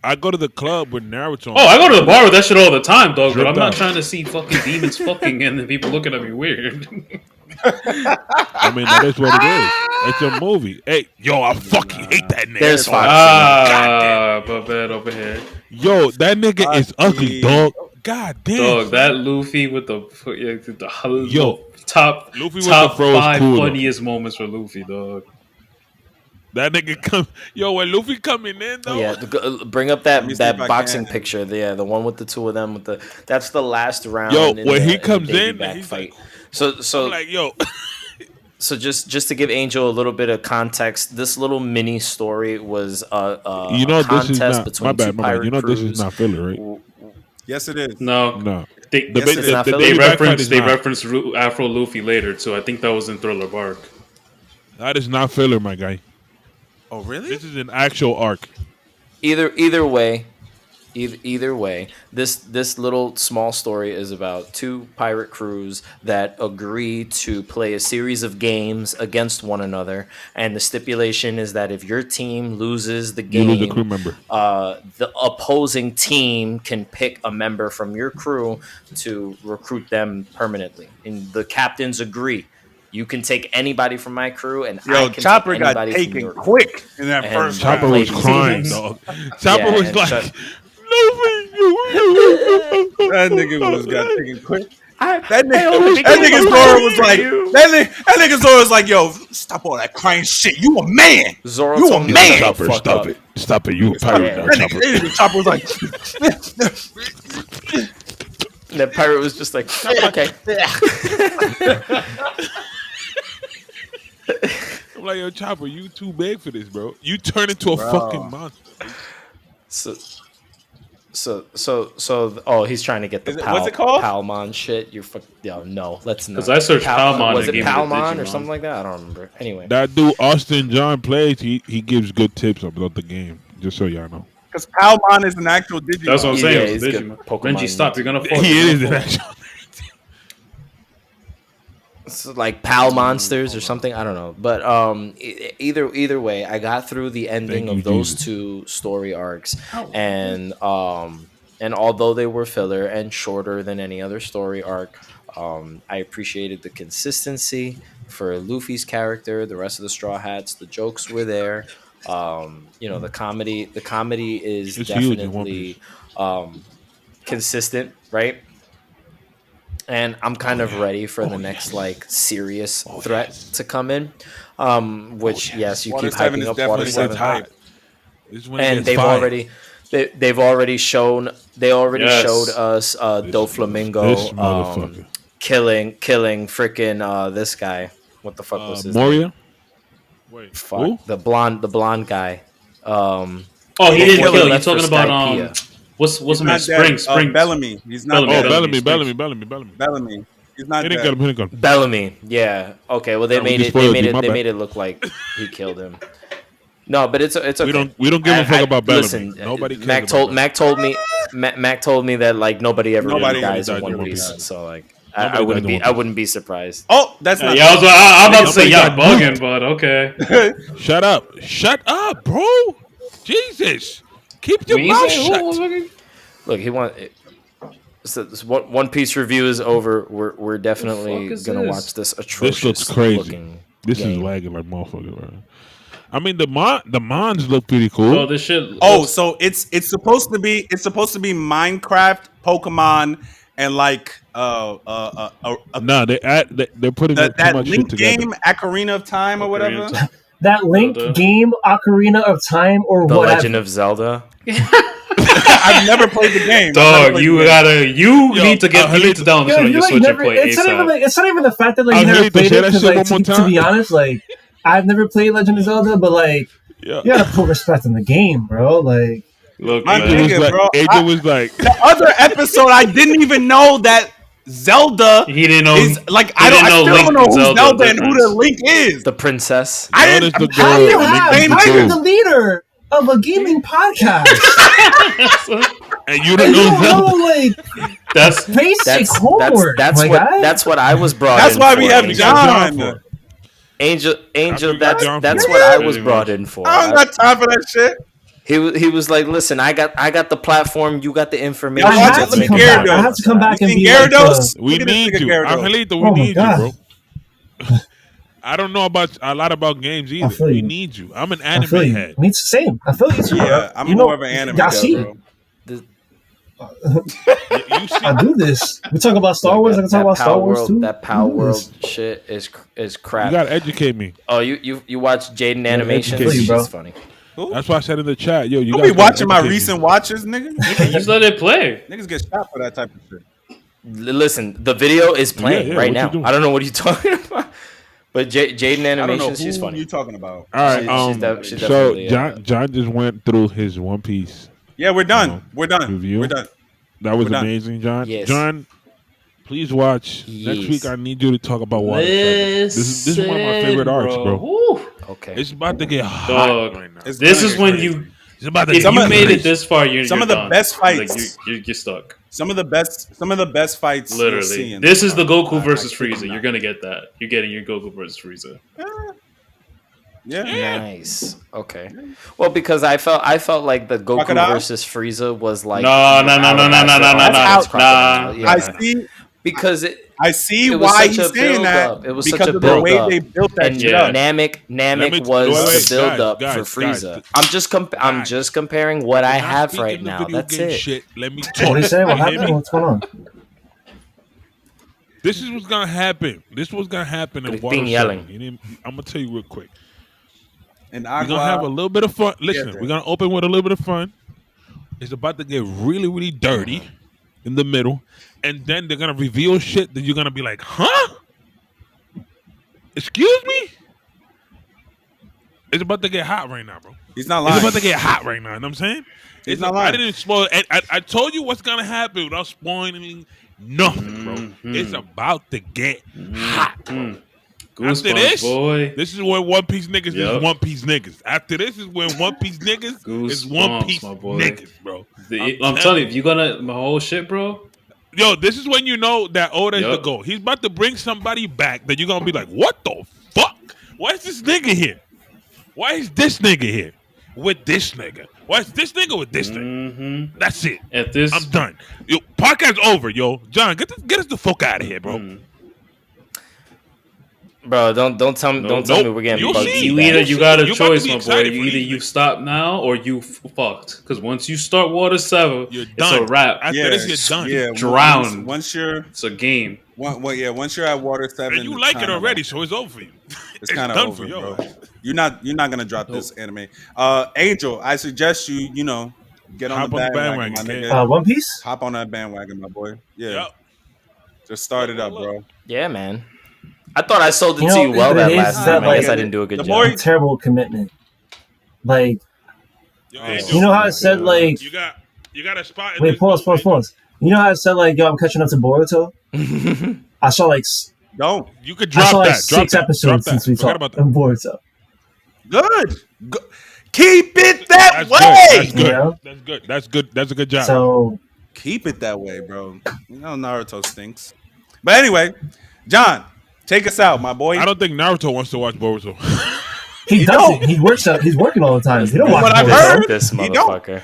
I go to the club with Naruto. Oh, I go to the bar with that shit all the time, dog. But Dripped I'm not out. trying to see fucking demons fucking and then people looking at me weird. I mean, that is what it is. It's a movie. Hey, yo, I fucking hate that nigga. There's Foxy. But bad over here. Yo, that nigga is ugly, dog. God damn. Dog, that Luffy with the Yo, top Luffy with top the fro is 5 cool, though. funniest moments for Luffy, dog. That nigga come. Yo, when Luffy coming in though. Yeah, bring up that me see if I boxing can. picture. The one with the two of them that's the last round. Yo, in when the, he in the comes baby in, back he's fight. like, So I'm like, yo. So just to give Angel a little bit of context, this little mini story was a You know, a this is contest not between my two bad. pirate You know, this is crews. not filler, right? Yes, it is. No, No. they, The Yes, ba- it is not the filler. they baby back fight referenced is they not. referenced Afro Luffy later too. I think that was in Thriller Bark. That is not filler, my guy. Oh, really? This is an actual arc. Either way, this little small story is about two pirate crews that agree to play a series of games against one another, and the stipulation is that if your team loses the You game, lose a crew member. the opposing team can pick a member from your crew to recruit them permanently, and the captains agree. You can take anybody from my crew, and I Yo, can Chopper take got anybody from taken your crew. quick in that And first Chopper play was these crying, games. dog. Chopper Yeah, was and like, Chuck- Luffy, That nigga was got taken quick. That only nigga became Zoro a was friend like, for you. that nigga Zoro was like, yo, stop all that crying shit. You a man. Zoro You a told me to man. shut the Chopper, fuck stop up. it. Stop it. You a pirate Yeah. now, That Chopper. nigga Chopper was like, And the pirate was just like, okay. I'm like, yo, Chopper, you too big for this, bro. You turn into a Bro. fucking monster. Oh, he's trying to get the Is it- what's it called? Palmon shit. You're no, let's not. 'Cause I searched Palmon Was and it gave me the Palmon or Digimon. something like that? I don't remember. Anyway, That dude, Austin John plays, he gives good tips about the game, just so y'all know. because Palmon is an actual Digimon. That's what I'm saying. Yeah, It's he's Digimon. good Pokemon. Renji, stop! You're gonna fall. He You're is gonna an fall. actual. it's like Pal Monsters or something. I don't know. But either way, I got through the ending Thank of you, those Jesus. two story arcs, and although they were filler and shorter than any other story arc, I appreciated the consistency for Luffy's character, the rest of the Straw Hats. The jokes were there. The comedy is It's huge in One definitely consistent, right? And I'm kind of ready for the next like serious threat to come in. Which yes, you Water keep 7 hyping is up definitely Water It's 7. hot. This is when it And gets they've fire. already shown Yes. showed us Doflamingo This motherfucker. killing freaking this guy. What the fuck was his name? Moria. Wait, Fuck, who? the blonde guy. Oh, he didn't Before they kill. You left for talking about Skypiea. what's He's his name? not dead. Spring. Bellamy. He's not Oh, Bellamy. dead. Bellamy. Bellamy. He's not He didn't dead. get him. He didn't get him. Bellamy, yeah. Okay, well they No, we made just it. They spoiled made you, it. my They bad. made it look like he killed him. No, but it's okay. We don't give a fuck about Bellamy. Listen, Nobody cares Mac about told me that like nobody ever Nobody really dies died in in One One Piece. Piece. So like I wouldn't be surprised. Oh, that's not. Yeah, I'm about to say y'all Nobody bugging, but okay. Shut up, bro. Jesus, keep your mouth shut. Look, he want. So this One Piece review is over. We're definitely gonna watch this atrocious. This looks crazy. Looking This game. is lagging like motherfucker, bro. I mean, the mons look pretty cool. Oh, this shit. So it's supposed to be Minecraft, Pokemon, and like No, they're putting too that much Link shit together. game, Ocarina of Time or whatever. That Link game, Ocarina of Time, or The whatever. Legend of Zelda. I've never played the game. Dog, you need to download this on your Switch and play ASAP. It's not even the fact that like you never played it. Because like, to be honest, like I've never played Legend of Zelda, but like you gotta put respect in the game, bro. Like, look, my man. nigga, bro. Angel was like, The other episode, I didn't even know that Zelda. He didn't know. Is like I still don't know who Zelda and who difference. the Link is. The princess. I Zelda's didn't. the how do you girl. have? Link How game you're too. the leader of a gaming podcast? and you You don't know don't know Zelda. like That's basic homework. my guy. That's what I was brought. That's in why for, we have Angel. John. Angel. John That's for what I it. was brought in for. I don't got time for that shit. He was like, listen, I got the platform, you got the information. Yo, watch it. Let me hear it, I have to come back and be Gyarados? We Look at this need nigga you. Gyarados. Angelito, we Oh my need you, God. bro. I don't know about a lot about games I either. feel We you. need you. I'm an I anime feel you. head. Me too, same. I feel you too. Yeah, bro. I'm You more know, of an anime y'all guy, see, bro. You see, I do this. We talk about Star Wars. I can talk about Star Wars too. That Power I do World this. shit is you crap. gotta educate me. Oh, you watch Jaden animations? I feel you, bro. She's funny. That's why I said in the chat, yo, you You gotta be watching my educate me. recent watches, nigga. just let it play. Niggas get shot for that type of shit. Listen, the video is playing Yeah, right what you now. doing? I don't know what you're talking about, but Jaden I don't know animations, she's who funny. you talking about. All right, She's so definitely, John just went through his One Piece. Yeah, we're done. We're done. Review? We're done. That was We're done. amazing, John. Yes. John, please watch. Yes. Next week, I need you to talk about Water 7. This is one of my favorite arcs, bro. Woo. Okay. It's about to get hot Dog. right now. It's This gonna is get when crazy. you, It's about to if get you made crazy. it this far, you're Some you're of the done. best fights. Like you're stuck. Some of the best fights. you'll see Literally, in this is the Goku I versus kid you Frieza. not. You're gonna get that. You're getting your Goku versus Frieza. Yeah. Nice. Okay. Well, because I felt like the Goku Crocodile? versus Frieza was like No. I see. because I see it was why such he's a saying build-up. that. It was because such a of the way build-up. they built that and shit yeah. up. Namek was wait, the build up guys, for guys, Frieza. guys. I'm just comparing what I Not have speaking right the now. video That's game it. Shit. Let me talk. What are you saying? What You hear happened? me? What's going on? This is what's gonna happen. This was gonna happen in Crispin Water 7. yelling. I'm gonna tell you real quick. And We're gonna have a little bit of fun. Listen, Yeah, we're gonna open with a little bit of fun. It's about to get really, really dirty in the middle, and then they're gonna reveal shit that you're gonna be like, "Huh? Excuse me?" It's about to get hot right now, bro. He's not It's lying. about to get hot right now. You know what I'm saying? He's It's not I lying. didn't spoil. I told you what's gonna happen without spoiling nothing, bro. Mhm. It's about to get hot. Mm. After Goosebumps, this, boy. this is when One Piece niggas Yup. is One Piece niggas. After this is when One Piece niggas is One Goosebumps, Piece my boy. niggas, bro. I'm telling you, if you're gonna my whole shit, bro. Yo, this is when you know that Oda is the Yup. goal. He's about to bring somebody back that you're gonna be like, what the fuck? Why is this nigga here? Why is this nigga here with this nigga? Why is this nigga with this nigga? Mm-hmm. That's it. At this, I'm done. Yo, podcast over, yo. John, get us the fuck out of here, bro. Mm. Bro, don't tell me we're getting You'll bugged. see. You either you got a You about to choice, be my boy. excited You for either these you niggas. stop now or you fucked. Because once you start Water 7, You're it's done. a wrap. After this, you're done. Yeah, Drowned. Once you're, It's a game. once you're at Water 7, And you like it kinda already, so it's over for you. It's kind of done over, for you. bro. You're not gonna drop this anime. Angel, I suggest you get on Hop the on the bandwagon, my bandwagon, nigga. One Piece. Hop on that bandwagon, my boy. Yeah, Yep. just start it up, bro. Yeah, man. I thought I sold it You to know, you well but that it is last that, time. I guess like, I didn't do a good the job. more Terrible commitment. Like, Yo, Oh, Angel, you know how I said, like, you got a spot. In wait, this pause. movie. You know how I said, like, yo, I'm catching up to Boruto? I saw, like, Don't. You could I drop saw, like, that. Drop 6 that. episodes Drop that. since we Forget talked about that. of Boruto. Good. Keep it that That's way. good. That's good. Yeah. That's good. That's good. That's a good job. So, Keep it that way, bro. You know Naruto stinks. But anyway, John, take us out, my boy. I don't think Naruto wants to watch Boruto. He doesn't. He's working all the time. He don't watch what I've Boruto. heard, This he don't. motherfucker.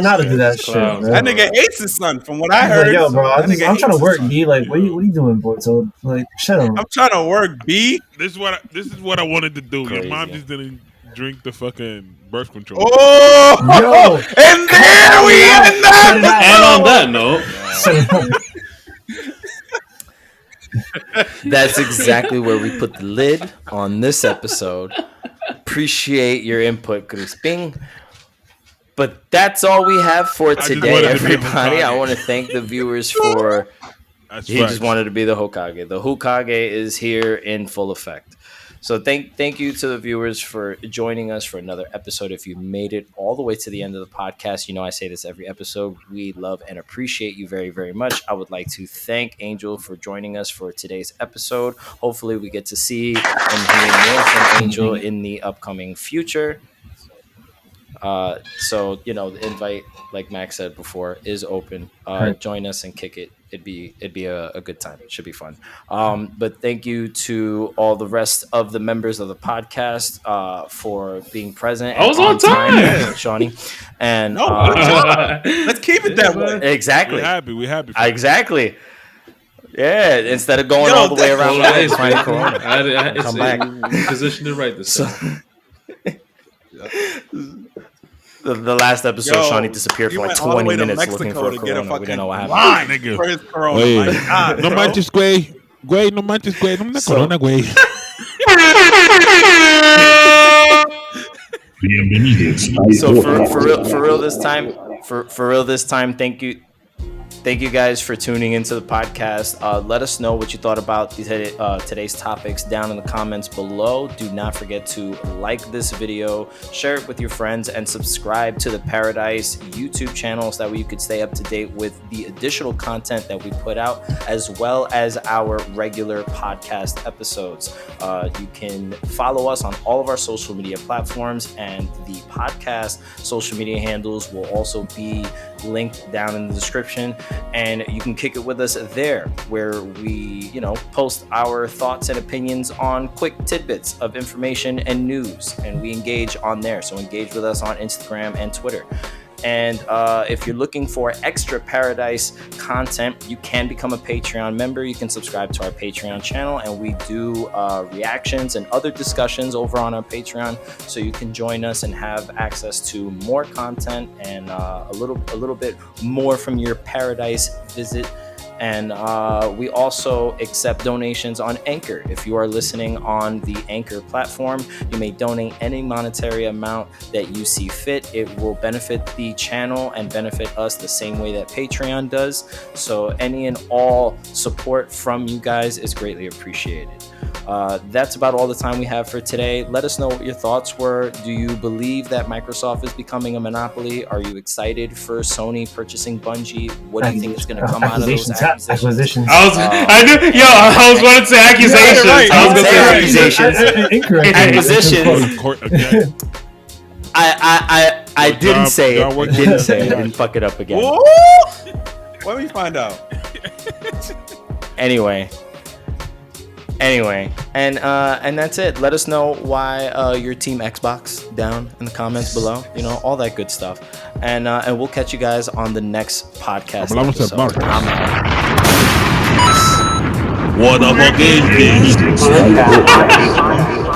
Not to do that shit. Clown. Man. That nigga hates his son, from what I He's heard. like, yo, bro, I'm trying to hates work, his son. B. Like, what are you doing, Boruto? Like, shut up. I'm trying to work, B. This is what I wanted to do. Crazy. Your mom just didn't drink the fucking birth control. Oh, Yo. and there we end And that. on that note, That's exactly where we put the lid on this episode. Appreciate your input, Crispin. But that's all we have for today, wanted to be everybody. Hokage. I want to thank the viewers for. That's He facts. just wanted to be the Hokage. The Hokage is here in full effect. So thank you to the viewers for joining us for another episode. If you made it all the way to the end of the podcast, you know I say this every episode. We love and appreciate you very, very much. I would like to thank Angel for joining us for today's episode. Hopefully we get to see and hear more from Angel in the upcoming future. So the invite, like Max said before, is open. Join us and kick it. It'd be a good time. It should be fun. But thank you to all the rest of the members of the podcast for being present. I was on time. Shawny. And Let's keep it that way. exactly. We happy. Exactly. Yeah, instead of going all the way around Hey, finding Corona. Come back. Positioned it right this time. The last episode, Shawny disappeared for like 20 minutes looking for a to get a Corona. We fucking didn't know what happened. line Nigga. for his Corona. Oye, My God, no bro. manches, güey. Güey, no manches, güey. No me So- corona, güey. So for real this time, thank you guys for tuning into the podcast. Let us know what you thought about today's topics down in the comments below. Do not forget to like this video, share it with your friends, and subscribe to the Paradise YouTube channel so that way you could stay up to date with the additional content that we put out, as well as our regular podcast episodes. You can follow us on all of our social media platforms, and the podcast social media handles will also be linked down in the description, and you can kick it with us there, where we post our thoughts and opinions on quick tidbits of information and news, and we engage on there. So engage with us on Instagram and Twitter. And if you're looking for extra Paradise content, you can become a Patreon member. You can subscribe to our Patreon channel, and we do reactions and other discussions over on our Patreon. So you can join us and have access to more content and a little bit more from your Paradise visit. And we also accept donations on Anchor. If you are listening on the Anchor platform, you may donate any monetary amount that you see fit. It will benefit the channel and benefit us the same way that Patreon does. So any and all support from you guys is greatly appreciated. That's about all the time we have for today. Let us know what your thoughts were. Do you believe that Microsoft is becoming a monopoly? Are you excited for Sony purchasing Bungie? What do you think is going to come out of those acquisitions? Acquisitions. I was going to say accusations. right. I was going to say Accusations. Court again. I didn't say John, it. what- Didn't say it. I didn't fuck it up again. Woo! Let me find out. Anyway, and that's it. Let us know why you're Team Xbox down in the comments below. All that good stuff. And we'll catch you guys on the next podcast Hablamos episode. de Marvel. I'm out. What the fuck is this?